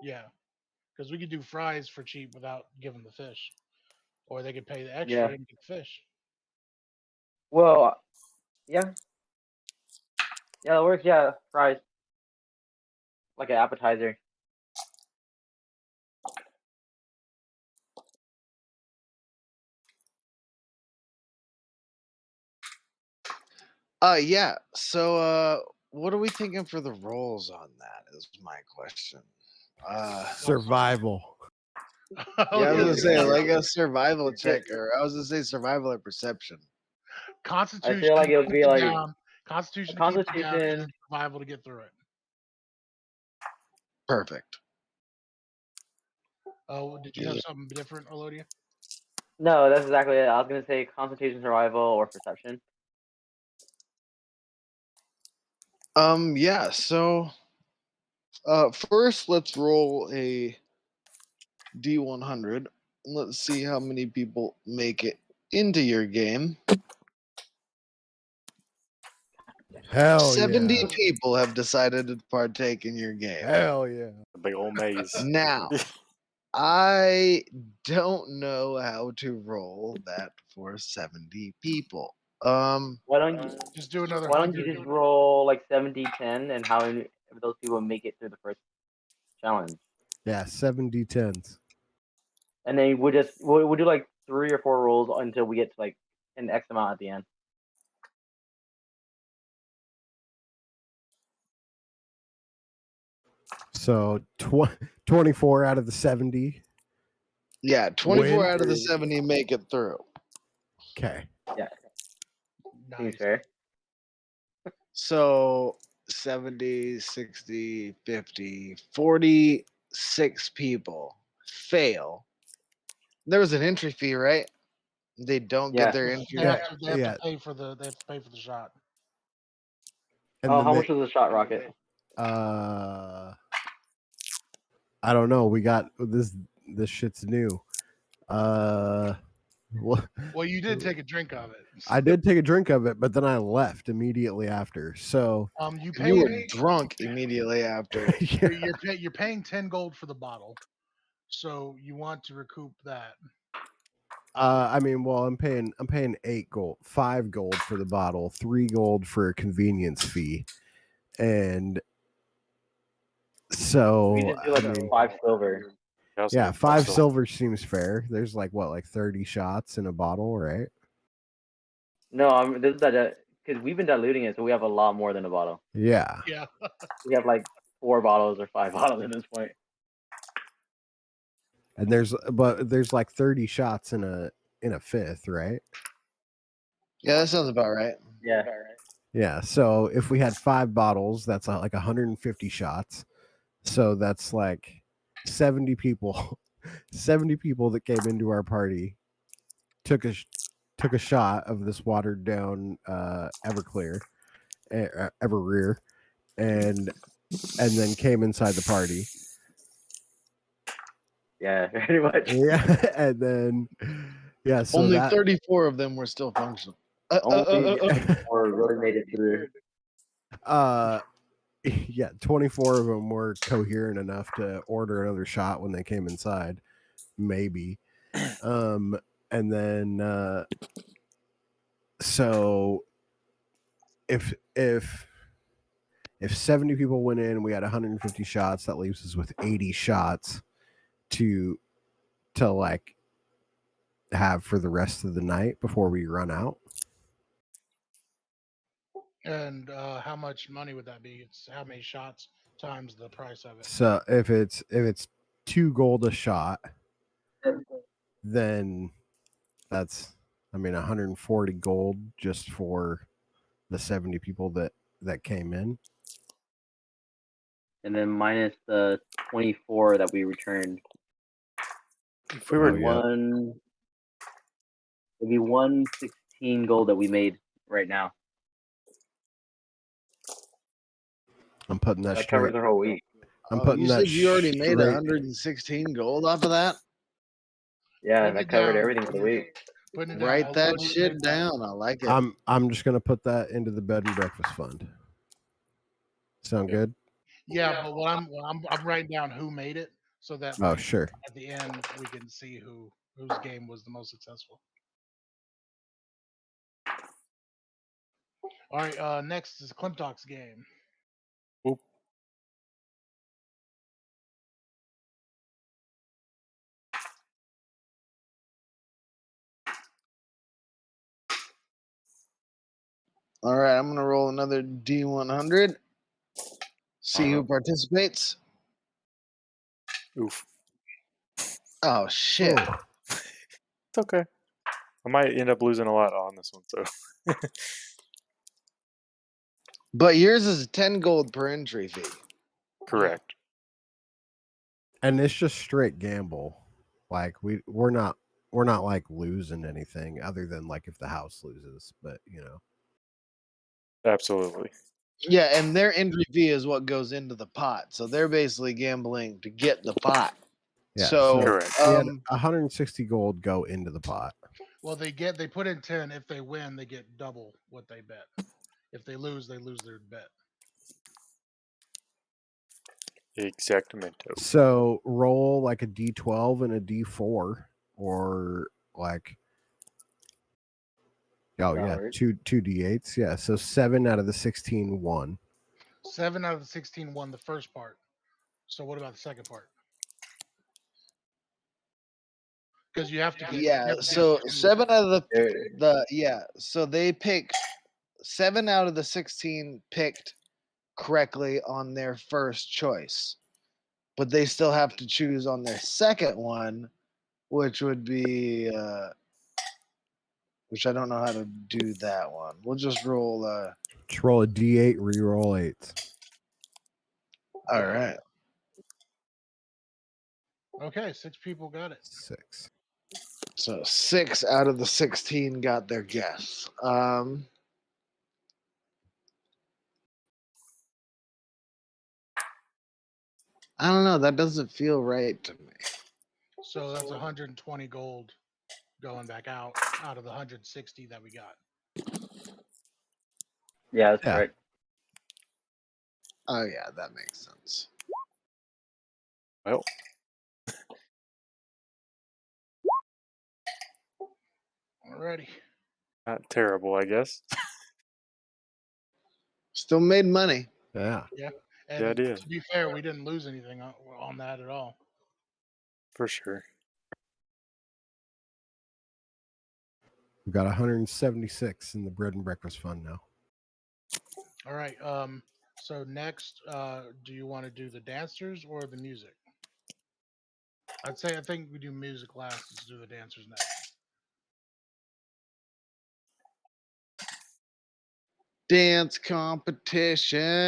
yeah, because we could do fries for cheap without giving the fish, or they could pay the extra Yeah. and get the fish. Well, yeah, that works. Yeah, fries like an appetizer. Yeah. So what are we thinking for the roles on that is my question. Survival. Oh, Yeah, I was gonna say yeah. like a survival check, or I was gonna say survival or perception. Constitution. I feel like it would keep be like down. Constitution to keep it down, and Constitution. then survival to get through it. Perfect. Oh, did you have something different, Elodia? No, that's exactly it. I was gonna say Constitution, survival, or perception. Yeah. So first, let's roll a D100. Let's see how many people make it into your game. Hell 70 yeah. people have decided to partake in your game. Hell yeah. A big old maze. Now, I don't know how to roll that for 70 people. Why don't you Just do another Why don't you 100. just roll like 70-10 and how many of those people make it through the first challenge? Yeah, 7d10s. And then we'll do like 3 or 4 rolls until we get to like an X amount at the end. So 24 out of the 70. Yeah, 24 Win. out of the 70 make it through. Okay. Yeah, seems Nice. fair. So 70, 60, 50, 46 people fail. There was an entry fee, right? They don't Yeah. get their entry. They have Yeah, to. They have yeah. to pay for the. They have to pay for the shot. And Oh, then how much was the shot rocket? I don't know. We got this shit's new. What? Well, you did take a drink of it. I did take a drink of it, but then I left immediately after. So You And you were paid. drunk immediately after. yeah. You're paying 10 gold for the bottle, so you want to recoup that. I mean, well, I'm paying 8 gold, 5 gold for the bottle, 3 gold for a convenience fee, and so We just do like I mean, 5 silver. yeah, 5 silver seems fair. There's like what, like 30 shots in a bottle, right? No, this is that because we've been diluting it, so we have a lot more than a bottle. Yeah, Yeah. We have like 4 bottles or 5 bottles at this point. and there's like 30 shots in a fifth, right? Yeah, that sounds about right. Yeah. Yeah. So if we had 5 bottles, that's like 150 shots. So that's like 70 people, 70 people that came into our party took a shot of this watered down Everclear, Everrear, and then came inside the party. Yeah, pretty much. Yeah, and then yeah, so Only that 34 of them were still functional. Only 24 really made it through. yeah, 24 of them were coherent enough to order another shot when they came inside, maybe. And then so if 70 people went in, we had 150 shots. That leaves us with 80 shots to like have for the rest of the night before we run out. And how much money would that be? It's how many shots times the price of it. So if it's 2 gold a shot, then that's 140 gold just for the 70 people that came in. And then minus the 24 that we returned. If we were It'd be 116 gold that we made right now. I'm putting that That straight. covers our whole week. I'm putting you that said you already made straight. 116 gold off of that? Yeah, Putting that it covered down. everything for the week. Putting it down. Write I'll that put it shit in. down. I like it. I'm just gonna put that into the bed and breakfast fund. Sound good? Yeah, but what I'm writing down who made it so that Oh, like, sure. at the end we can see whose game was the most successful. All right, next is Klimtok's game. Oop. All right, I'm going to roll another D100. See who participates. Oof. Oh, shit. Oh, It's okay. I might end up losing a lot on this one, so. But yours is 10 gold per entry fee. Correct. and it's just straight gamble. Like we're not like losing anything other than like if the house loses, but Absolutely. Yeah, and their entry fee is what goes into the pot. So they're basically gambling to get the pot. Yeah. So, Correct. We had 160 gold go into the pot. Well, they put in 10. If they win, they get double what they bet. If they lose their bet. Exactamento. So roll like a D12 and a D4, or like Alright. two D8s. Yeah, so 7 out of the 16 won. 7 out of the 16 won the first part. So what about the second part? Because you have to get so 7 out of There- so they pick 7 out of the 16 picked correctly on their first choice. But they still have to choose on their second one, which would be which I don't know how to do that one. We'll just roll Just roll a D8, re-roll 8s. all right. Okay, 6 people got it. 6. So 6 out of the 16 got their guess. I don't know. That doesn't feel right to me. So that's 120 gold going back out of the 160 that we got. Yeah, that's Yeah. correct. Oh yeah, that makes sense. Well, Alrighty. not terrible, I guess. Still made money. Yeah. And Yeah, it is. to be fair, we didn't lose anything on that at all. For sure. We've got 176 in the bread and breakfast fund now. All right. So next, do you want to do the dancers or the music? I think we do music last. Let's do the dancers next. Dance competition.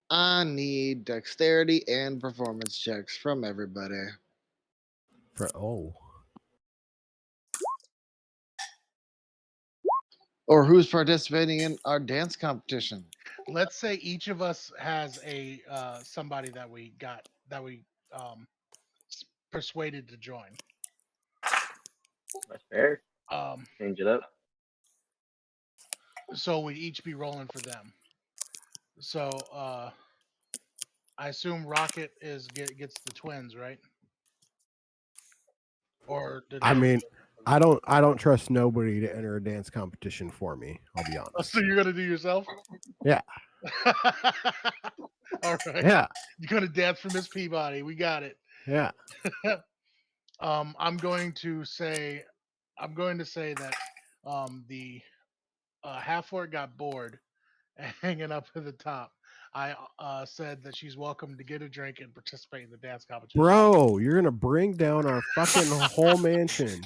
I need dexterity and performance checks from everybody. Or who's participating in our dance competition? Let's say each of us has a somebody that we persuaded to join. That's fair. Um, Change it up. so we'd each be rolling for them. So I assume Rocket gets the twins, right? Or did I Rudy mean, get the I don't trust nobody to enter a dance competition for me. I'll be twins? honest. So you're gonna do yourself? Yeah. All right. Yeah. You're gonna dance for Miss Peabody. We got it. Yeah. I'm going to say that the half orc got bored hanging up at the top. I said that she's welcome to get a drink and participate in the dance competition. Bro, you're gonna bring down our fucking whole mansion.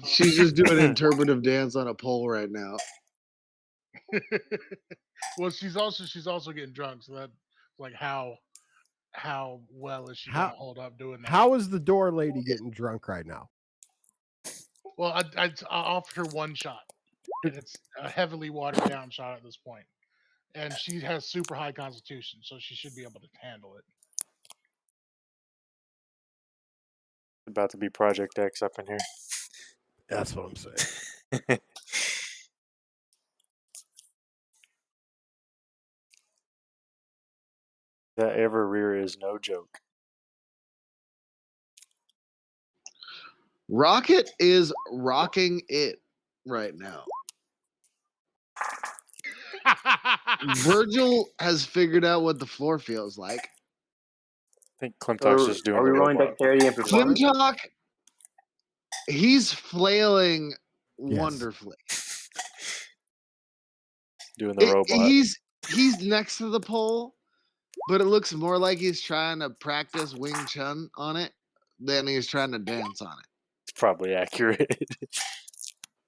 She's just doing an interpretive dance on a pole right now. well, she's also getting drunk, so that like how well is she gonna hold up doing that? How is the door lady getting drunk right now? Well, I offered her one shot, and it's a heavily watered down shot at this point, and she has super high constitution, so she should be able to handle it. About to be Project X up in here. That's what I'm saying. That ever rear is no joke. Rocket is rocking it right now. Virgil has figured out what the floor feels like. I think Klimtok's just doing Are we the rolling robot. dexterity and performance? Klimtok, he's flailing wonderfully. Doing the robot. He's next to the pole, but it looks more like he's trying to practice Wing Chun on it than he's trying to dance on it. It's probably accurate.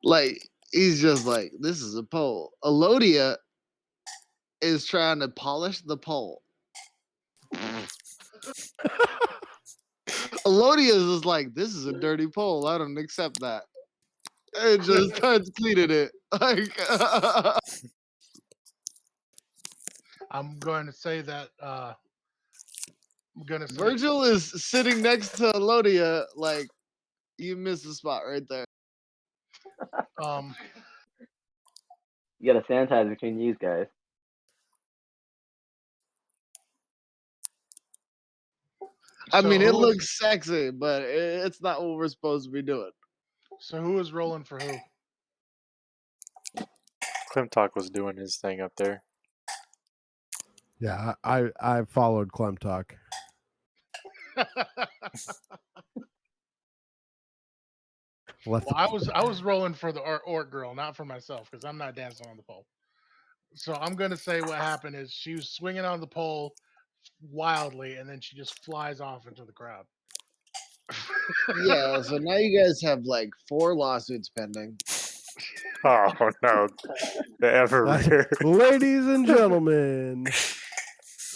Like, he's just like, this is a pole. Elodia is trying to polish the pole. Elodia is just like, this is a dirty pole. I don't accept that. And just starts cleaning it. Like, I'm going to say that Virgil is sitting next to Elodia, like, you missed the spot right there. You gotta sanitize between you guys. I mean, it looks sexy, but it's not what we're supposed to be doing. So who is rolling for who? Klimtok was doing his thing up there. Yeah, I followed Klimtok. Well, I was rolling for the orc girl, not for myself, because I'm not dancing on the pole. So I'm gonna say what happened is she was swinging on the pole wildly, and then she just flies off into the crowd. Yeah, so now you guys have like 4 lawsuits pending. Oh no, the ever rear. Ladies and gentlemen,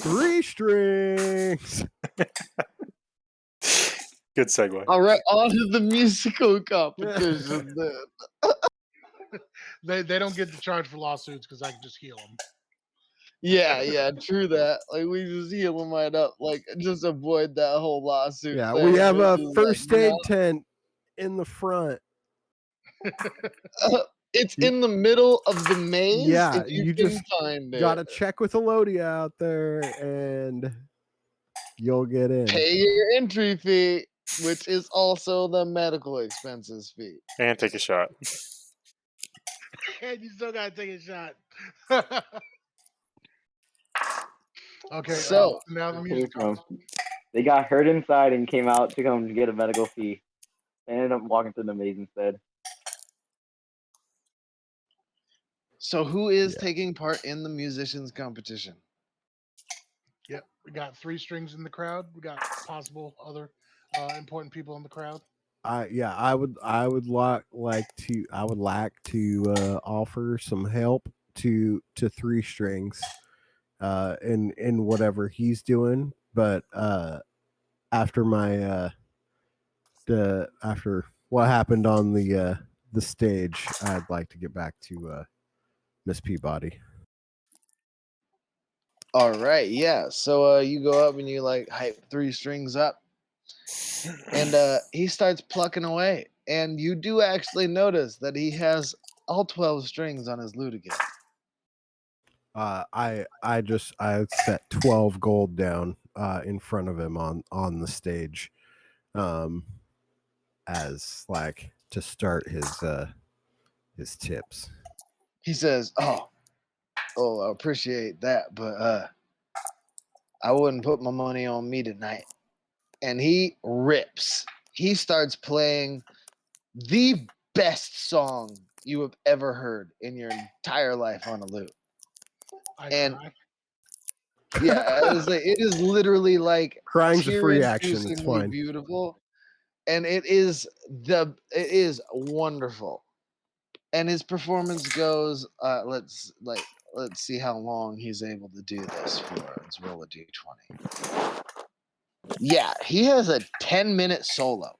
3 strings. Good segue. All right, on to the musical competition then. They don't get to charge for lawsuits because I can just heal them. Yeah, true that. Like, we just heal them right up. Like, just avoid that whole lawsuit. Yeah, thing. we have a It's just first like, aid no. tent in the front. It's in the middle of the maze. Yeah, if you you can just find it. gotta check with Elodia out there, and you'll get in. Pay your entry fee, which is also the medical expenses fee. And take a shot. And you still gotta take a shot. Okay, So now the music. They got hurt inside and came out to come get a medical fee. They ended up walking through the maze instead. So who is taking part in the musicians competition? Yep, we got 3 strings in the crowd. We got possible other important people in the crowd. I would like to offer some help to 3 strings in whatever he's doing, but after my after what happened on the stage, I'd like to get back to Miss Peabody. All right, yeah. So you go up and you like hype 3 strings up, and he starts plucking away, and you do actually notice that he has all 12 strings on his lute again. I set 12 gold down in front of him on the stage, as like to start his tips. He says, "Oh, I appreciate that, but I wouldn't put my money on me tonight." And he rips. He starts playing the best song you have ever heard in your entire life on a lute. I And cry. yeah, it is literally like Crying's a free action. It's tear-inducingly fine. beautiful, and it is wonderful. And his performance goes. Let's see how long he's able to do this for. Let's roll a d20. Yeah, he has a 10-minute solo,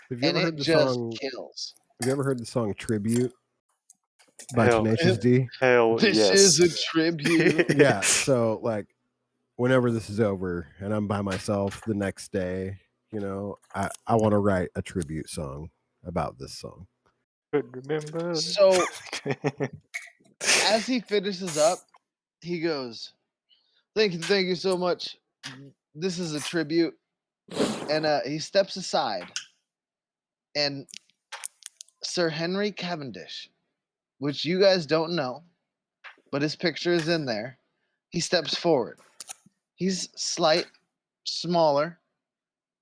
Have you and ever it heard the just song? kills. Have you ever heard the song "Tribute" by Hell, Tenacious D? hell This yes. is a tribute. Yeah. So like, whenever this is over and I'm by myself the next day, I want to write a tribute song about this song. Could remember. So as he finishes up, he goes, thank you so much. This is a tribute." And he steps aside, and Sir Henry Cavendish, which you guys don't know, but his picture is in there, he steps forward. He's slight, smaller,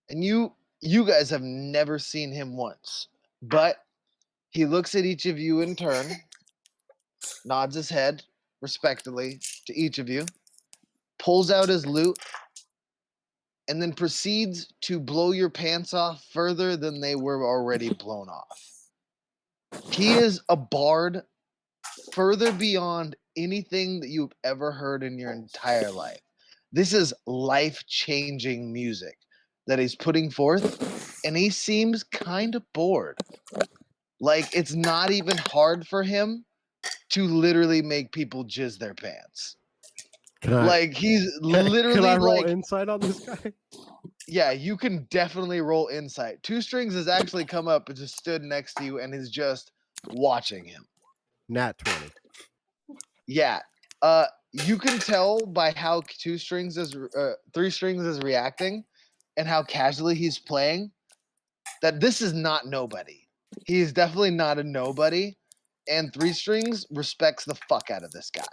and you guys have never seen him once. But he looks at each of you in turn, nods his head respectfully to each of you, pulls out his lute, and then proceeds to blow your pants off further than they were already blown off. He is a bard further beyond anything that you've ever heard in your entire life. This is life-changing music that he's putting forth, and he seems kind of bored. Like it's not even hard for him to literally make people jizz their pants. Can I Like he's can literally I roll like, insight on this guy? yeah, you can definitely roll insight. 2 Strings has actually come up and just stood next to you and is just watching him. Nat 20. Yeah. You can tell by how 3 Strings is reacting and how casually he's playing that this is not nobody. He is definitely not a nobody, and 3 Strings respects the fuck out of this guy.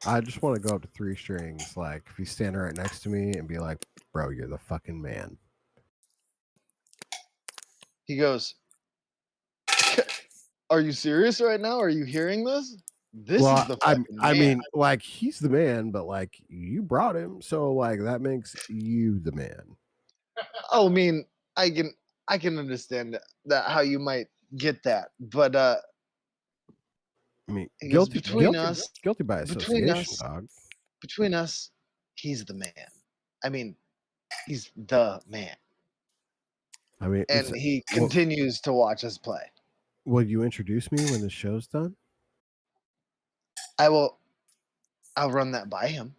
I just want to go up to 3 Strings, like if he's standing right next to me, and be like, "Bro, you're the fucking man." He goes, "Are you serious right now? Are you hearing this? This is the fucking I man." mean, like he's the man, but like you brought him, so like that makes you the man. Oh, I mean, I can understand that how you might get that, but I mean, he goes, between by association, us, dog. between us, he's the man. I mean, he's the man. I mean, And he continues to watch us play. will you introduce me when the show's done? I'll run that by him.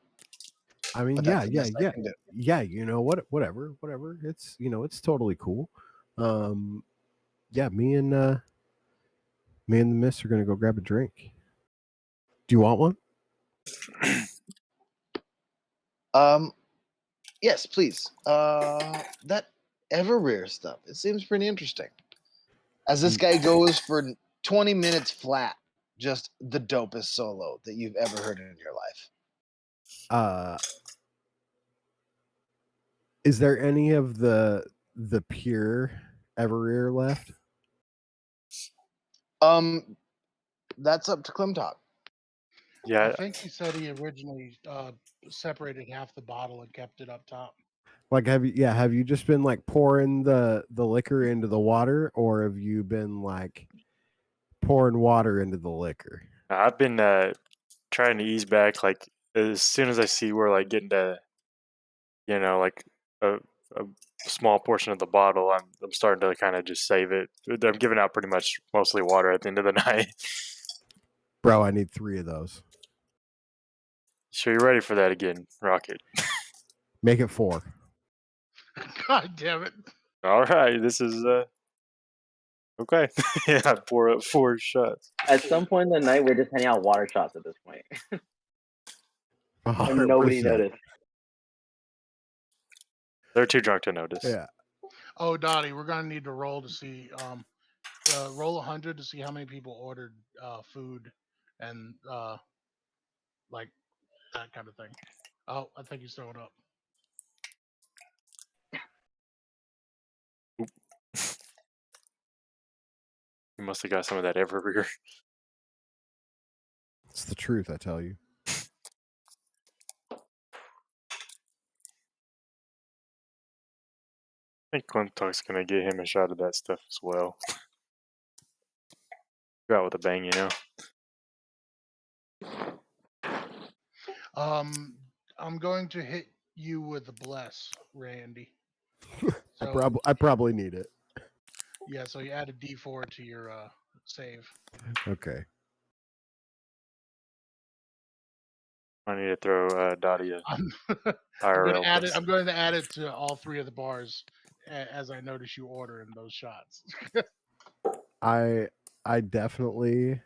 I mean, But yeah, that's the best I can do. yeah. You know what? Whatever. It's it's totally cool. Yeah, me and the miss are gonna go grab a drink. Do you want one? Yes, please. That ever rare stuff. It seems pretty interesting. As this guy goes for 20 minutes flat, just the dopest solo that you've ever heard in your life. Is there any of the pure Everrear left? That's up to Klimtok. Yeah, I think he said he originally separated half the bottle and kept it up top. Like, have you just been like pouring the liquor into the water, or have you been like pouring water into the liquor? I've been trying to ease back. Like as soon as I see we're like getting to, like a small portion of the bottle, I'm starting to kind of just save it. I'm giving out pretty much mostly water at the end of the night. Bro, I need 3 of those. Sure, you're ready for that again, Rocket. Make it 4. God damn it. All right, this is okay. Yeah, I pour up 4 shots. At some point in the night, we're just handing out water shots at this point, and nobody 100%. noticed. They're too drunk to notice. Yeah. Oh, Dottie, we're gonna need to roll to see roll 100 to see how many people ordered food and like that kind of thing. Oh, I think he's throwing up. You must have got some of that Everbeer. It's the truth, I tell you. I think Clintock's gonna get him a shot of that stuff as well. Go out with a bang, you know. I'm going to hit you with a bless, Randy. I probably need it. Yeah, so you add a D4 to your save. Okay. I need to throw Dottie a I'm IRL going bless. I'm going to add it to all 3 of the bars as I notice you ordering those shots. I definitely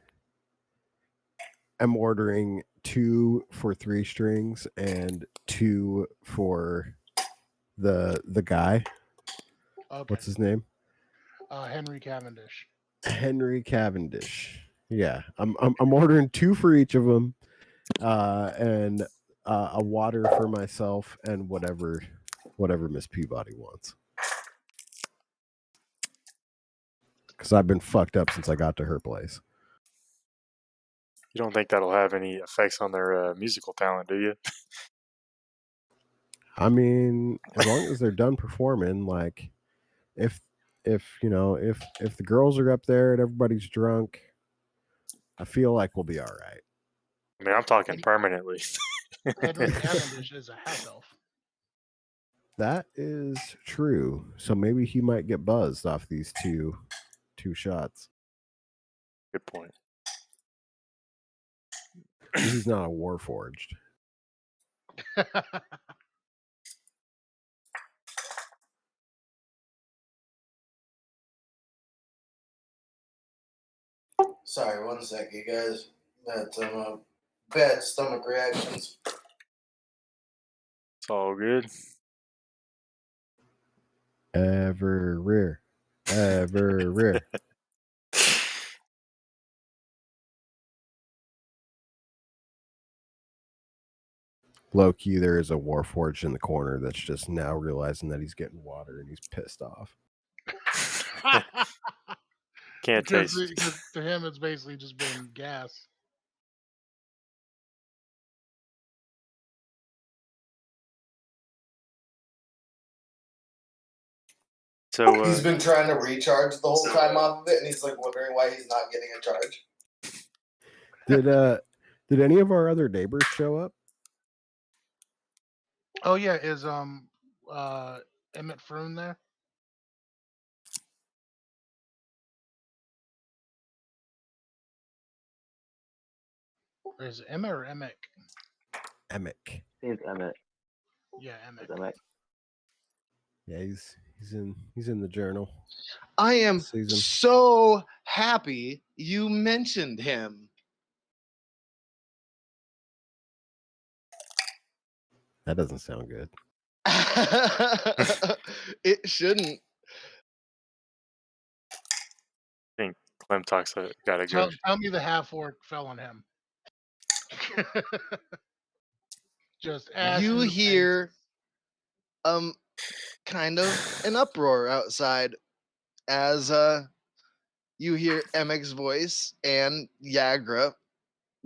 am ordering 2 for 3 strings and 2 for the guy. Okay. What's his name? Henry Cavendish. Henry Cavendish. Yeah, I'm ordering 2 for each of them, and a water for myself and whatever Miss Peabody wants. Because I've been fucked up since I got to her place. You don't think that'll have any effects on their musical talent, do you? I mean, as long as they're done performing, like if you know if the girls are up there and everybody's drunk, I feel like we'll be all right. I mean, I'm talking permanently. Henry Cavendish is a half elf. That is true. So maybe he might get buzzed off these two shots. Good point. He's not a warforged. Sorry, 1 sec, you guys. Had some bad stomach reactions. It's all good. Ever rear. Low key, there is a warforged in the corner that's just now realizing that he's getting water and he's pissed off. Can't because taste. to him it's basically just been gas. So He's been trying to recharge the whole time off of it, and he's like wondering why he's not getting a charge. Did any of our other neighbors show up? Oh yeah, is Emmett Froon there? Or is it Emmett or Emick? Emick. Seems Emmett. Yeah, Emick. It's Emmett. Yeah, he's in the journal. I am Season. so happy you mentioned him. That doesn't sound good. It shouldn't. I think Clem talks got to go. Tell me the half orc fell on him. Just ash You in the hear kind of an uproar outside as you hear Emmek's voice and Yagra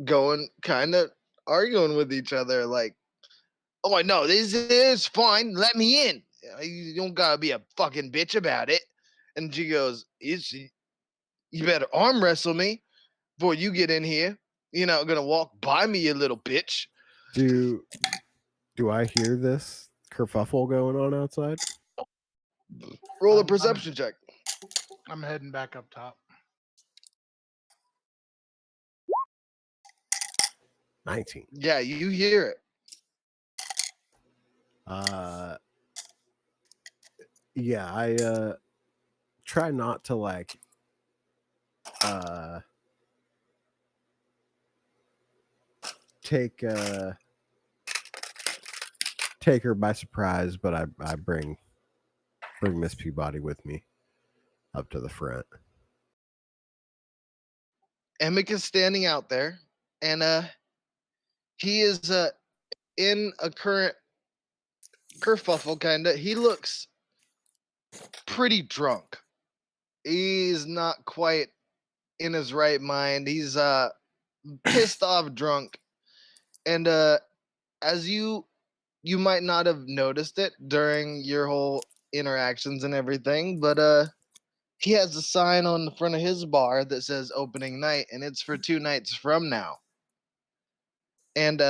going kind of arguing with each other like, oh, I know, this is fine. Let me in. You don't gotta be a fucking bitch about it. And she goes, you better arm wrestle me before you get in here. You're not gonna walk by me, you little bitch. Do I hear this kerfuffle going on outside? Roll a I'm- perception check. I'm heading back up top. 19. Yeah, you hear it. Yeah, I try not to like take her by surprise, but I bring Miss Peabody with me up to the front. Emick is standing out there, and he is in a current kerfuffle, kinda. He looks pretty drunk. He's not quite in his right mind. He's pissed off drunk. And as you might not have noticed it during your whole interactions and everything, but he has a sign on the front of his bar that says opening night, and it's for 2 nights from now. And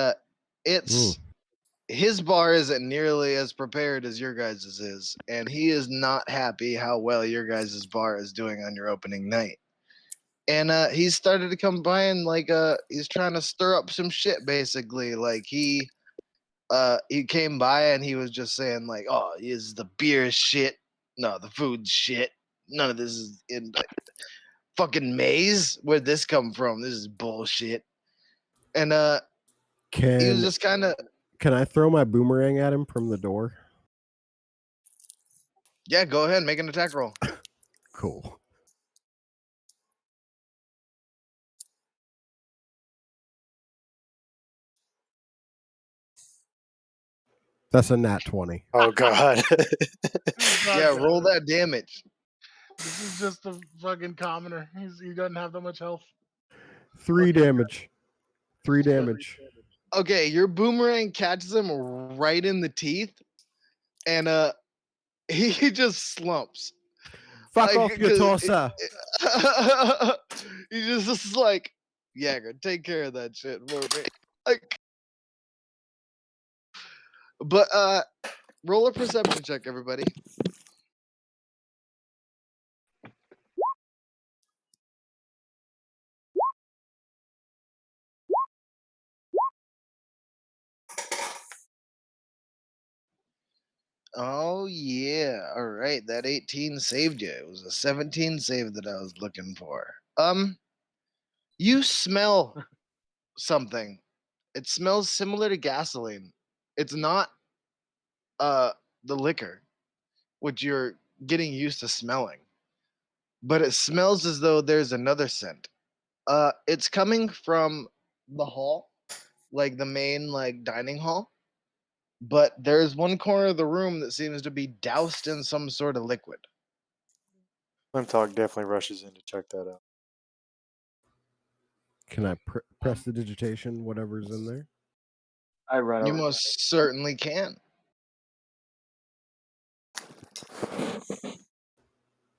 it's his bar isn't nearly as prepared as your guys's is, and he is not happy how well your guys's bar is doing on your opening night. And he's started to come by and like he's trying to stir up some shit basically. Like he came by and he was just saying like, "Oh, is the beer is shit? No, the food's shit. None of this is in fucking Maze. Where'd this come from? This is bullshit." And he was Can just kind of, I throw my boomerang at him from the door? yeah, go ahead, make an attack roll. Cool. That's a nat 20. Oh God. Yeah, roll that damage. This is just a fucking commoner. He doesn't have that much health. 3 damage. 3 damage. Okay, your boomerang catches him right in the teeth, and he just slumps. Fuck Like, off, you 'cause Tosa. he just is like, Jagger, take care of that shit for me. Like, but roll a perception check, everybody. Oh yeah, all right. That 18 saved you. It was a 17 save that I was looking for. You smell something. It smells similar to gasoline. It's not the liquor, which you're getting used to smelling, but it smells as though there's another scent. It's coming from the hall, like the main like dining hall, but there's one corner of the room that seems to be doused in some sort of liquid. Slim Talk definitely rushes in to check that out. Can I press the digitation, whatever's in there? I run You over. most certainly can.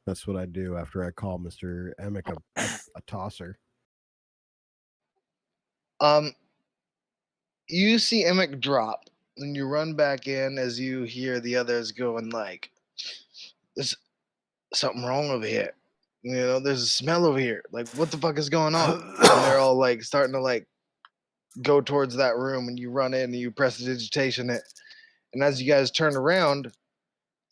That's what I do after I call Mr. Emick a tosser. You see Emick drop, and you run back in as you hear the others going like, "There's something wrong over here. You know, there's a smell over here. Like, what the fuck is going on?" And they're all like starting to like go towards that room, and you run in and you press the digitation it. And as you guys turn around,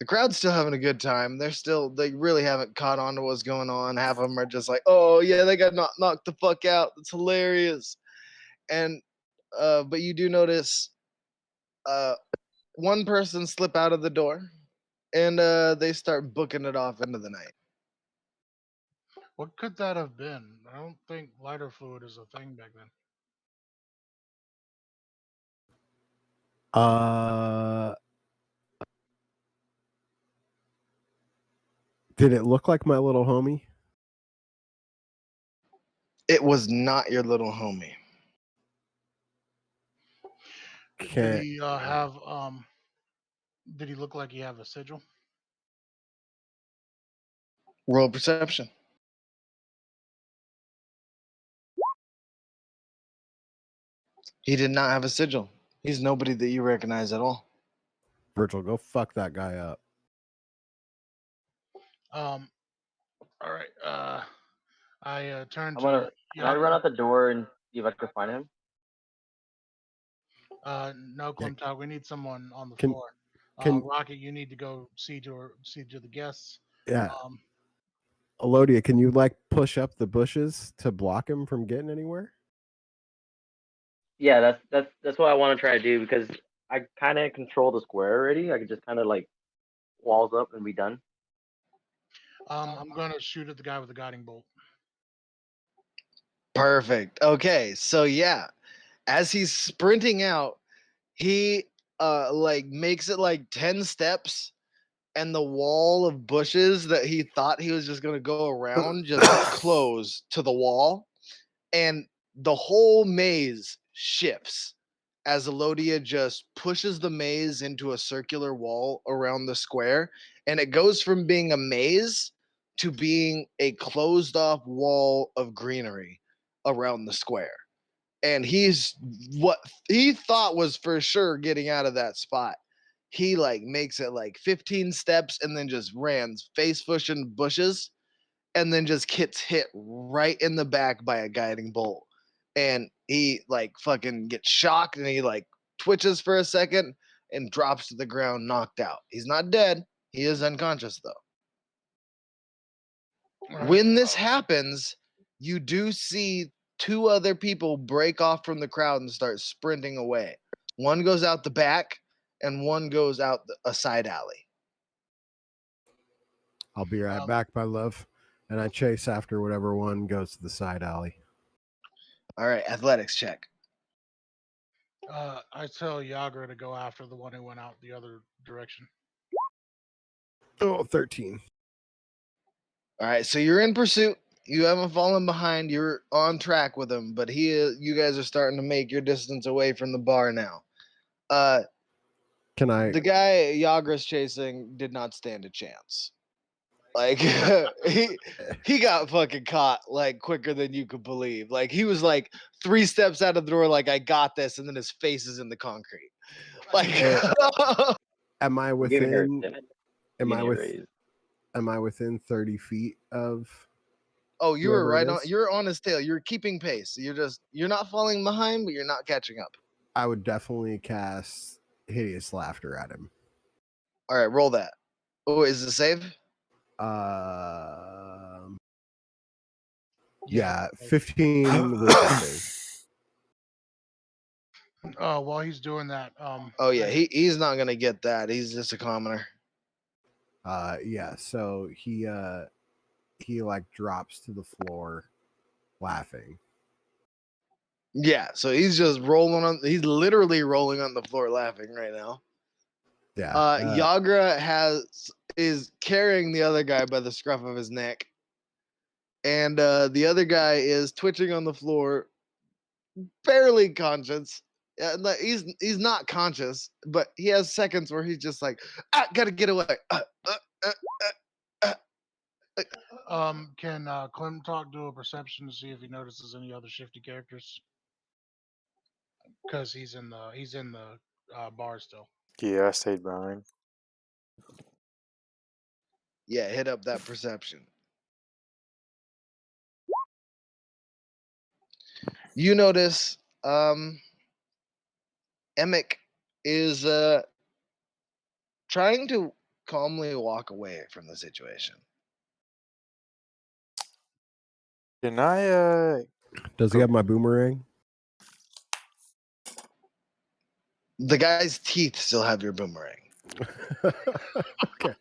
the crowd's still having a good time. They really haven't caught on to what's going on. Half of them are just like, "Oh yeah, they got knocked the fuck out. That's hilarious." And but you do notice uh one person slip out of the door, and they start booking it off into the night. What could that have been? I don't think lighter fluid is a thing back then. Did it look like my little homie? It was not your little homie. Did he have Did he look like he have a sigil? Roll perception. He did not have a sigil. He's nobody that you recognize at all. Virgil, go fuck that guy up. All right. I turn I'm to gonna. Can I run out the door and see if I can find him? No, Clemtog, we need someone on the Can floor. can Rocket, you need to go see to the guests. yeah, Um, Elodia, can you like push up the bushes to block him from getting anywhere? Yeah, that's what I want to try to do because I kind of control the square already. I could just kind of like walls up and be done. I'm gonna shoot at the guy with the guiding bolt. Perfect. Okay, so yeah, as he's sprinting out, he like makes it like 10 steps, and the wall of bushes that he thought he was just gonna go around just close to the wall, and the whole maze shifts as Elodia just pushes the maze into a circular wall around the square, and it goes from being a maze to being a closed off wall of greenery around the square. And he's what he thought was for sure getting out of that spot. He like makes it like 15 steps and then just ran face pushing bushes and then just gets hit right in the back by a guiding bolt. And he like fucking gets shocked and he like twitches for a second and drops to the ground knocked out. He's not dead. He is unconscious though. All right. When this happens, you do see two other people break off from the crowd and start sprinting away. One goes out the back and one goes out a side alley. I'll be right Um, back, my love. And I chase after whatever one goes to the side alley. All right, athletics check. I tell Yagra to go after the one who went out the other direction. Oh, 13. All right, so you're in pursuit. You haven't fallen behind. You're on track with him, but you guys are starting to make your distance away from the bar now. Can I The guy Yagra's chasing did not stand a chance. Like he got fucking caught like quicker than you could believe. Like he was like 3 steps out of the door, like I got this, and then his face is in the concrete. Like am I I'm giving her a within 10. am You I need a with raise. am I within 30 feet of oh, you were whoever it right on. is? You're on his tail. You're keeping pace. You're not falling behind, but you're not catching up. I would definitely cast hideous laughter at him. All right, roll that. Oh, is it save? Yeah, 15 wisdom save. While he's doing that, Oh yeah, he's not gonna get that. He's just a commoner. Yeah, so he like drops to the floor laughing. Yeah, so he's just rolling on. He's literally rolling on the floor laughing right now. Yeah. Yagra is carrying the other guy by the scruff of his neck, and the other guy is twitching on the floor, barely conscious. He's not conscious, but he has seconds where he's just like, gotta get away. can Clem talk do a perception to see if he notices any other shifty characters? Because he's in the bar still. Yeah, I stayed behind. Yeah, hit up that perception. You notice Emic is trying to calmly walk away from the situation. Can I Does he have my boomerang? The guy's teeth still have your boomerang. Okay.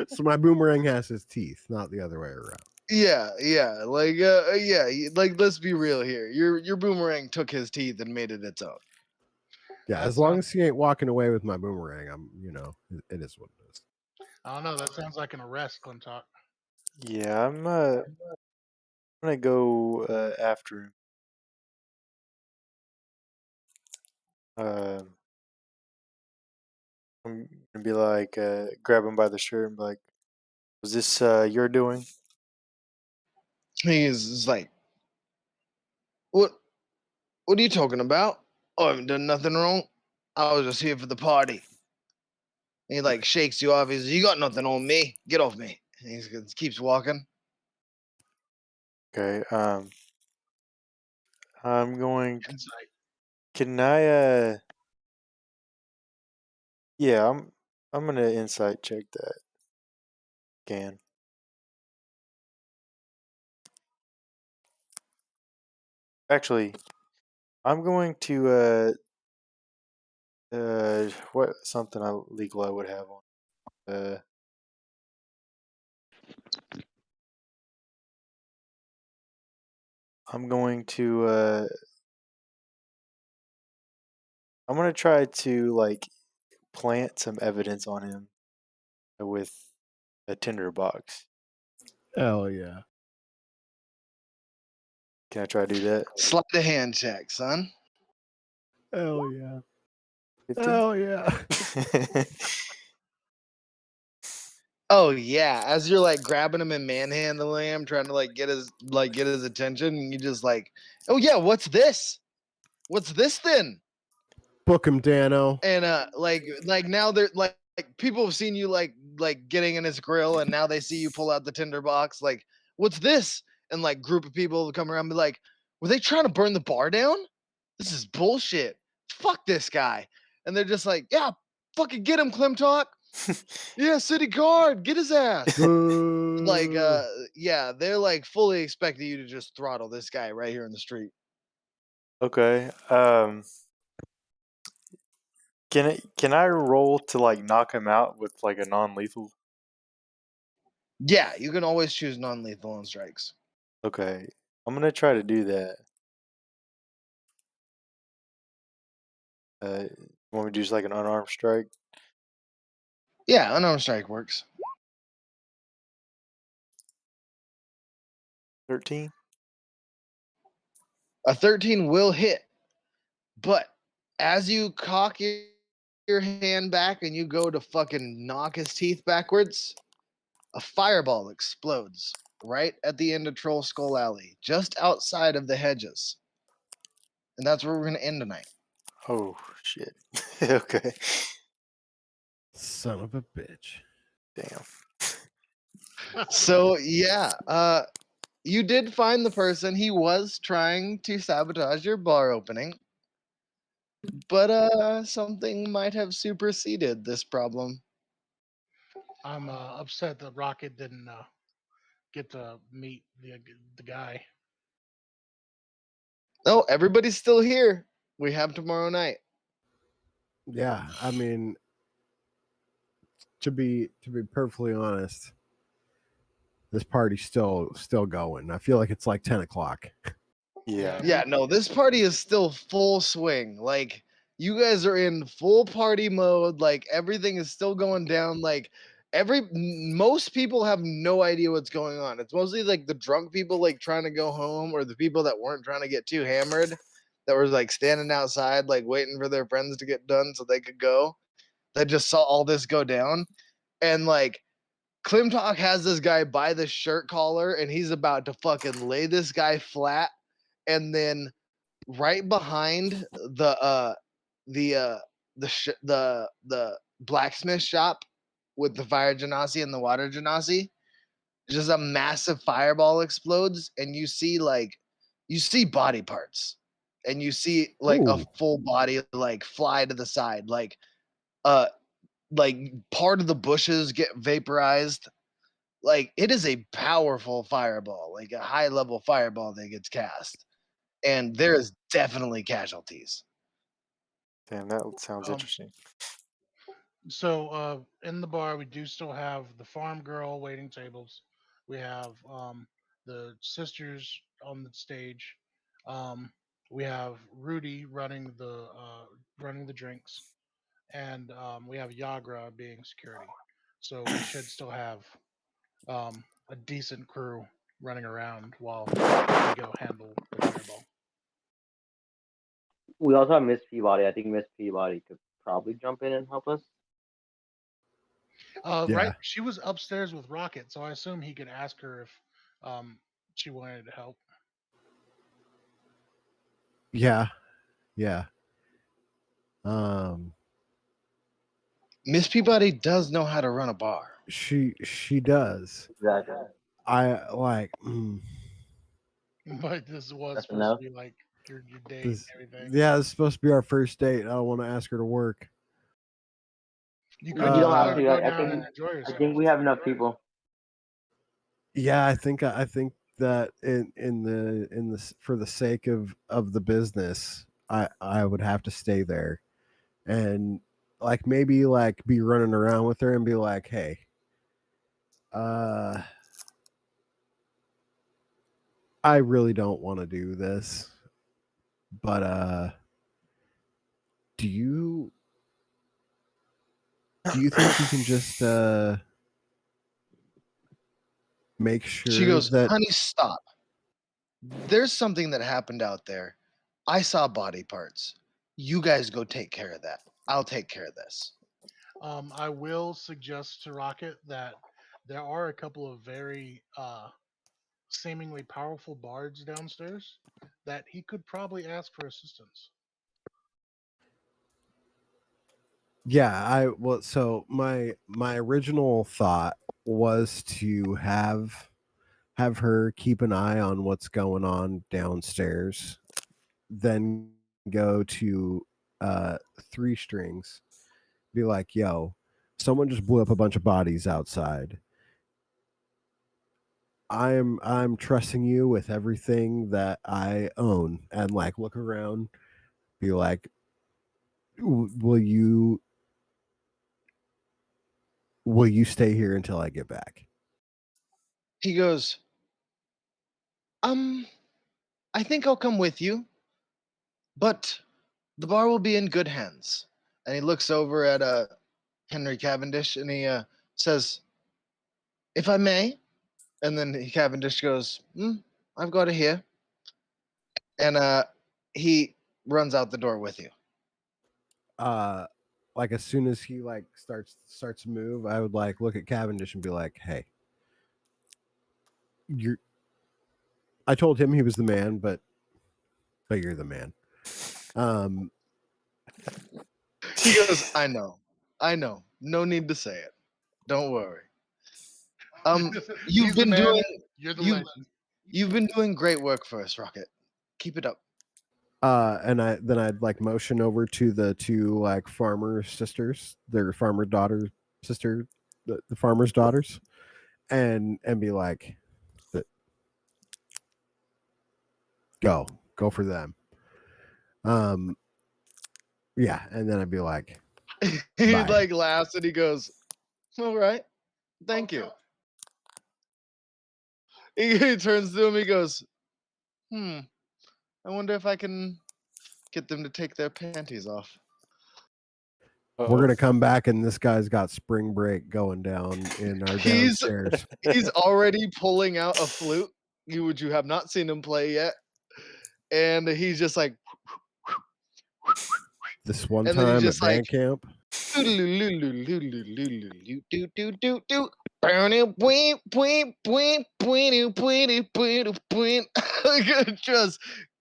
So my boomerang has his teeth, not the other way around. Yeah, like let's be real here. Your boomerang took his teeth and made it its own. Yeah, That as long sounds- as he ain't walking away with my boomerang, it is what it is. I don't know. That sounds like an arrest, Clem talk. Yeah, I'm gonna go after him. I'm gonna be like, grab him by the shirt and be like, "Was this your doing?" He's like, What are you talking about? Oh, I haven't done nothing wrong. I was just here for the party. And he like shakes you off. He's, you got nothing on me. Get off me. And he keeps walking. Okay. I'm going. Insight. Can I? Yeah, I'm gonna insight check that. Can. Actually, I'm going to what something illegal I would have on. I'm going to I'm gonna try to like plant some evidence on him with a tinderbox. Hell yeah. Can I try to do that? Slide a hand check, son. Hell yeah. 15? Hell yeah. Oh yeah, as you're like grabbing him and manhandling him, trying to get his attention, and you just like, oh yeah, what's this? What's this then? Book him, Dano. And like now they're like people have seen you like getting in his grill, and now they see you pull out the tinderbox. Like, what's this? And like group of people come around and be like, were they trying to burn the bar down? This is bullshit. Fuck this guy. And they're just like, yeah, fucking get him, Klimtalk. Yeah, city guard, get his ass. Like, Boo. yeah, they're like fully expecting you to just throttle this guy right here in the street. Okay. Can I roll to like knock him out with like a non-lethal? Yeah, you can always choose non-lethal on strikes. Okay. I'm gonna try to do that. Want me to do just like an unarmed strike? Yeah, unarmed strike works. 13? A 13 will hit, but as you cock your hand back and you go to fucking knock his teeth backwards, a fireball explodes right at the end of Troll Skull Alley, just outside of the hedges. And that's where we're going to end tonight. Oh shit. Okay. Son of a bitch. Damn. So, yeah, you did find the person. He was trying to sabotage your bar opening, but something might have superseded this problem. I'm upset that Rocket didn't get to meet the guy. Oh, everybody's still here. We have tomorrow night. Yeah, I mean, to be perfectly honest, this party's still going. I feel like it's like 10 o'clock. Yeah. Yeah, no, this party is still full swing. Like, you guys are in full party mode. Like, everything is still going down. Like, most people have no idea what's going on. It's mostly like the drunk people, like, trying to go home, or the people that weren't trying to get too hammered, that were like standing outside, like, waiting for their friends to get done so they could go, that just saw all this go down. And, like, Klimtalk has this guy by the shirt collar, and he's about to fucking lay this guy flat. And then right behind the blacksmith shop with the fire genasi and the water genasi, just a massive fireball explodes, and you see body parts, and you see like a Ooh. full body like fly to the side, uh like part of the bushes get vaporized. Like, it is a powerful fireball, like a high level fireball that gets cast, and there is definitely casualties. Damn, that sounds Um, interesting. so in the bar, we do still have the farm girl waiting tables. We have the sisters on the stage. Um, we have Rudy running the drinks, and we have Yagra being security. So we should still have a decent crew running around while we go handle the fireball. We also have Miss Peabody. I think Miss Peabody could probably jump in and help us. Right, Yeah. she was upstairs with Rocket, so I assume he could ask her if um, she wanted to help. Yeah. Yeah. Um Miss Peabody does know how to run a bar. she does. Exactly. I like But this was That's supposed to enough. be like your date This, and everything. yeah, this is supposed to be our first date. I don't want to ask her to work. You You could don't just have let her to. go I down and think enjoy I herself. think we have enough people. Yeah, I think that in the for the sake of the business, I would have to stay there and like maybe like be running around with her and be like, hey, uh, I really don't want to do this, but do you think you can just make She sure goes, that honey, stop. There's something that happened out there. I saw body parts. You guys go take care of that. I'll take care of this. I will suggest to Rocket that there are a couple of very seemingly powerful bards downstairs that he could probably ask for assistance. yeah, so my original thought was to have her keep an eye on what's going on downstairs, then go to three strings, be like, yo, someone just blew up a bunch of bodies outside. I'm trusting you with everything that I own, and like look around, be like, will you stay here until I get back? He goes, um, I think I'll come with you, but the bar will be in good hands. And he looks over at Henry Cavendish and he says, if I may. And then Cavendish goes, I've got it here. And he runs out the door with you. uh like as soon as he like starts to move, I would like look at Cavendish and be like, hey, you're I told him he was the man, but you're the man. um He goes, I know. No need to say it. Don't worry. You've He's the been man. doing You're the you legend. you've been doing great work for us, Rocket. Keep it up. and I'd like motion over to the two like farmer sisters, their farmer daughter sister, the farmer's daughters, and be like, go for them. um yeah, and then I'd be like, He bye. like laughs and he goes, all right, thank you. He turns to him, he goes, I wonder if I can get them to take their panties off. We're Uh-oh. gonna come back and this guy's got spring break going down in our He's downstairs. he's already pulling out a flute, which you have not seen him play yet. And he's just like, This one and then he's time at just like, band camp, just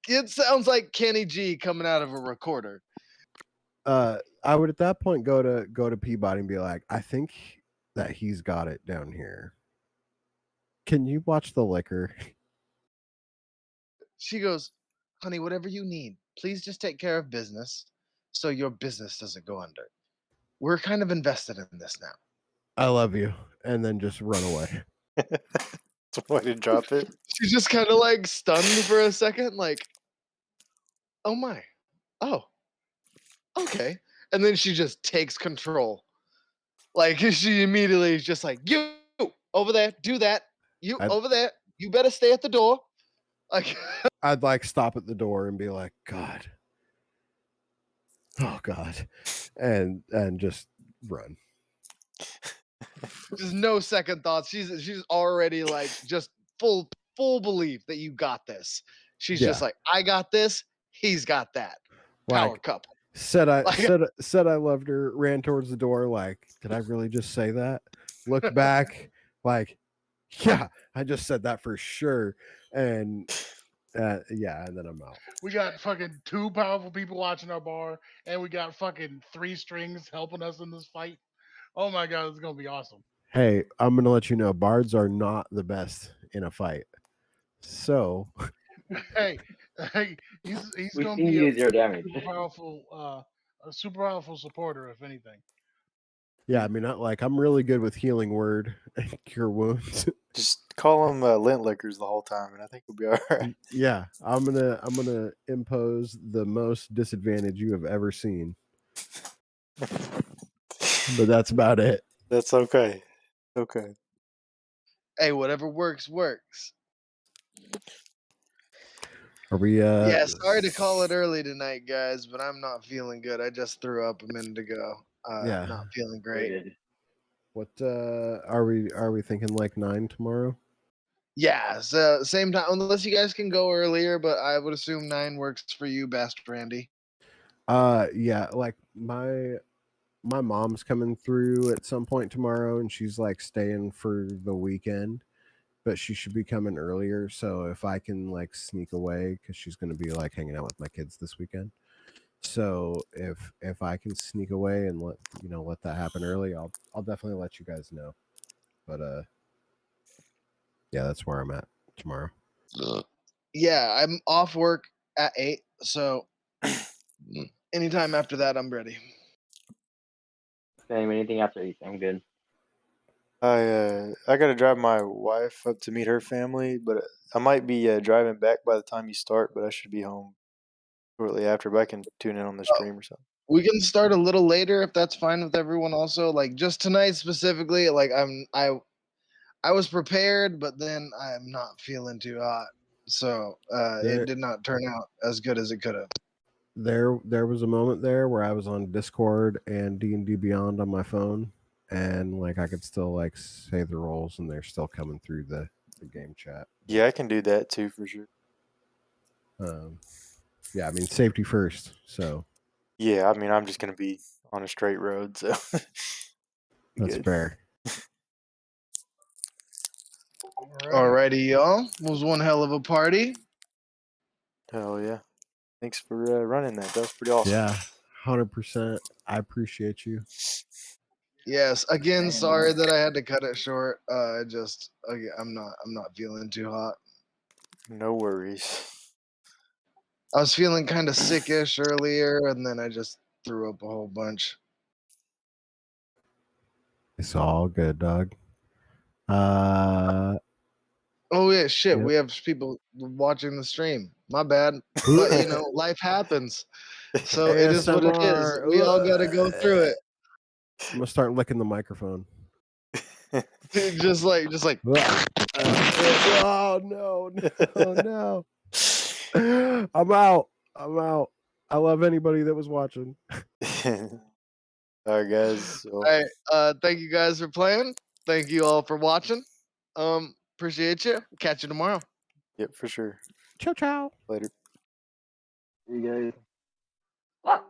it sounds like Kenny G coming out of a recorder. I would at that point go to Peabody and be like, I think that he's got it down here. Can you watch the liquor? She goes, honey, whatever you need, please just take care of business so your business doesn't go under. We're kind of invested in this now. I love you, and then just run away. So why did drop it? She's just kind of like stunned for a second, like, oh my, oh, okay. And then she just takes control. Like she immediately is just like, you over there, do that. You I'd, over there, you better stay at the door. Like I'd like stop at the door and be like, God, oh God, and just run. just no second thoughts. She's already like just full belief that you got this. She's Yeah, just like, I got this, he's got that. Power like couple. said Like said I loved her. Ran towards the door. Like, did I really just say that? Looked back, like, yeah, I just said that for sure. And yeah, and then I'm out. We got fucking two powerful people watching our bar, and we got fucking three strings helping us in this fight. Oh my god, it's gonna be awesome. Hey, I'm gonna let you know, bards are not the best in a fight. So Hey, he's We've gonna seen be you do 0 damage. a super powerful supporter, if anything. Yeah, I mean, I'm really good with healing word and cure wounds. Just call them lint lickers the whole time, and I think we'll be all right. Yeah, I'm gonna impose the most disadvantage you have ever seen, but that's about it. That's okay. Okay. Hey, whatever works, works. Are we? Yeah, sorry to call it early tonight, guys, but I'm not feeling good. I just threw up a minute ago. Yeah. Not feeling great. Rated. What are we thinking like 9 tomorrow? Yeah, so same time, unless you guys can go earlier, but I would assume 9 works for you, best Randy. Yeah, like my mom's coming through at some point tomorrow, and she's like staying for the weekend, but she should be coming earlier. So if I can like sneak away, because she's going to be like hanging out with my kids this weekend. So if I can sneak away and let that happen early, I'll definitely let you guys know. But yeah, that's where I'm at tomorrow. Yeah, I'm off work at 8, so anytime after that, I'm ready. Same. Anything after 8, I'm good. I got to drive my wife up to meet her family, but I might be driving back by the time you start. But I should be home shortly after. But I can tune in on the stream or something. We can start a little later if that's fine with everyone. Also, like just tonight specifically, like I was prepared, but then I'm not feeling too hot, so There- it did not turn out as good as it could have. There was a moment there where I was on Discord and D&D Beyond on my phone, and like I could still like say the rolls, and they're still coming through the game chat. Yeah, I can do that too for sure. Yeah, I mean safety first. So Yeah, I mean I'm just gonna be on a straight road, so that's good. fair. All right. Alrighty, y'all. It was one hell of a party. Hell yeah! Thanks for running that. That was pretty awesome. Yeah, 100%. I appreciate you. Yes. Again, sorry that I had to cut it short. I'm not feeling too hot. No worries. I was feeling kind of sickish earlier, and then I just threw up a whole bunch. It's all good, dog. Uh, Oh yeah, shit. Yep. We have people watching the stream. My bad. But life happens. So it is what it is. ASMR. We all gotta go through it. I'm gonna start licking the microphone. just like Oh no. I'm out. I love anybody that was watching. All right, guys. all Well, right. Thank you guys for playing. Thank you all for watching. Appreciate you. Catch you tomorrow. yep, for sure. Ciao ciao. Later. You guys.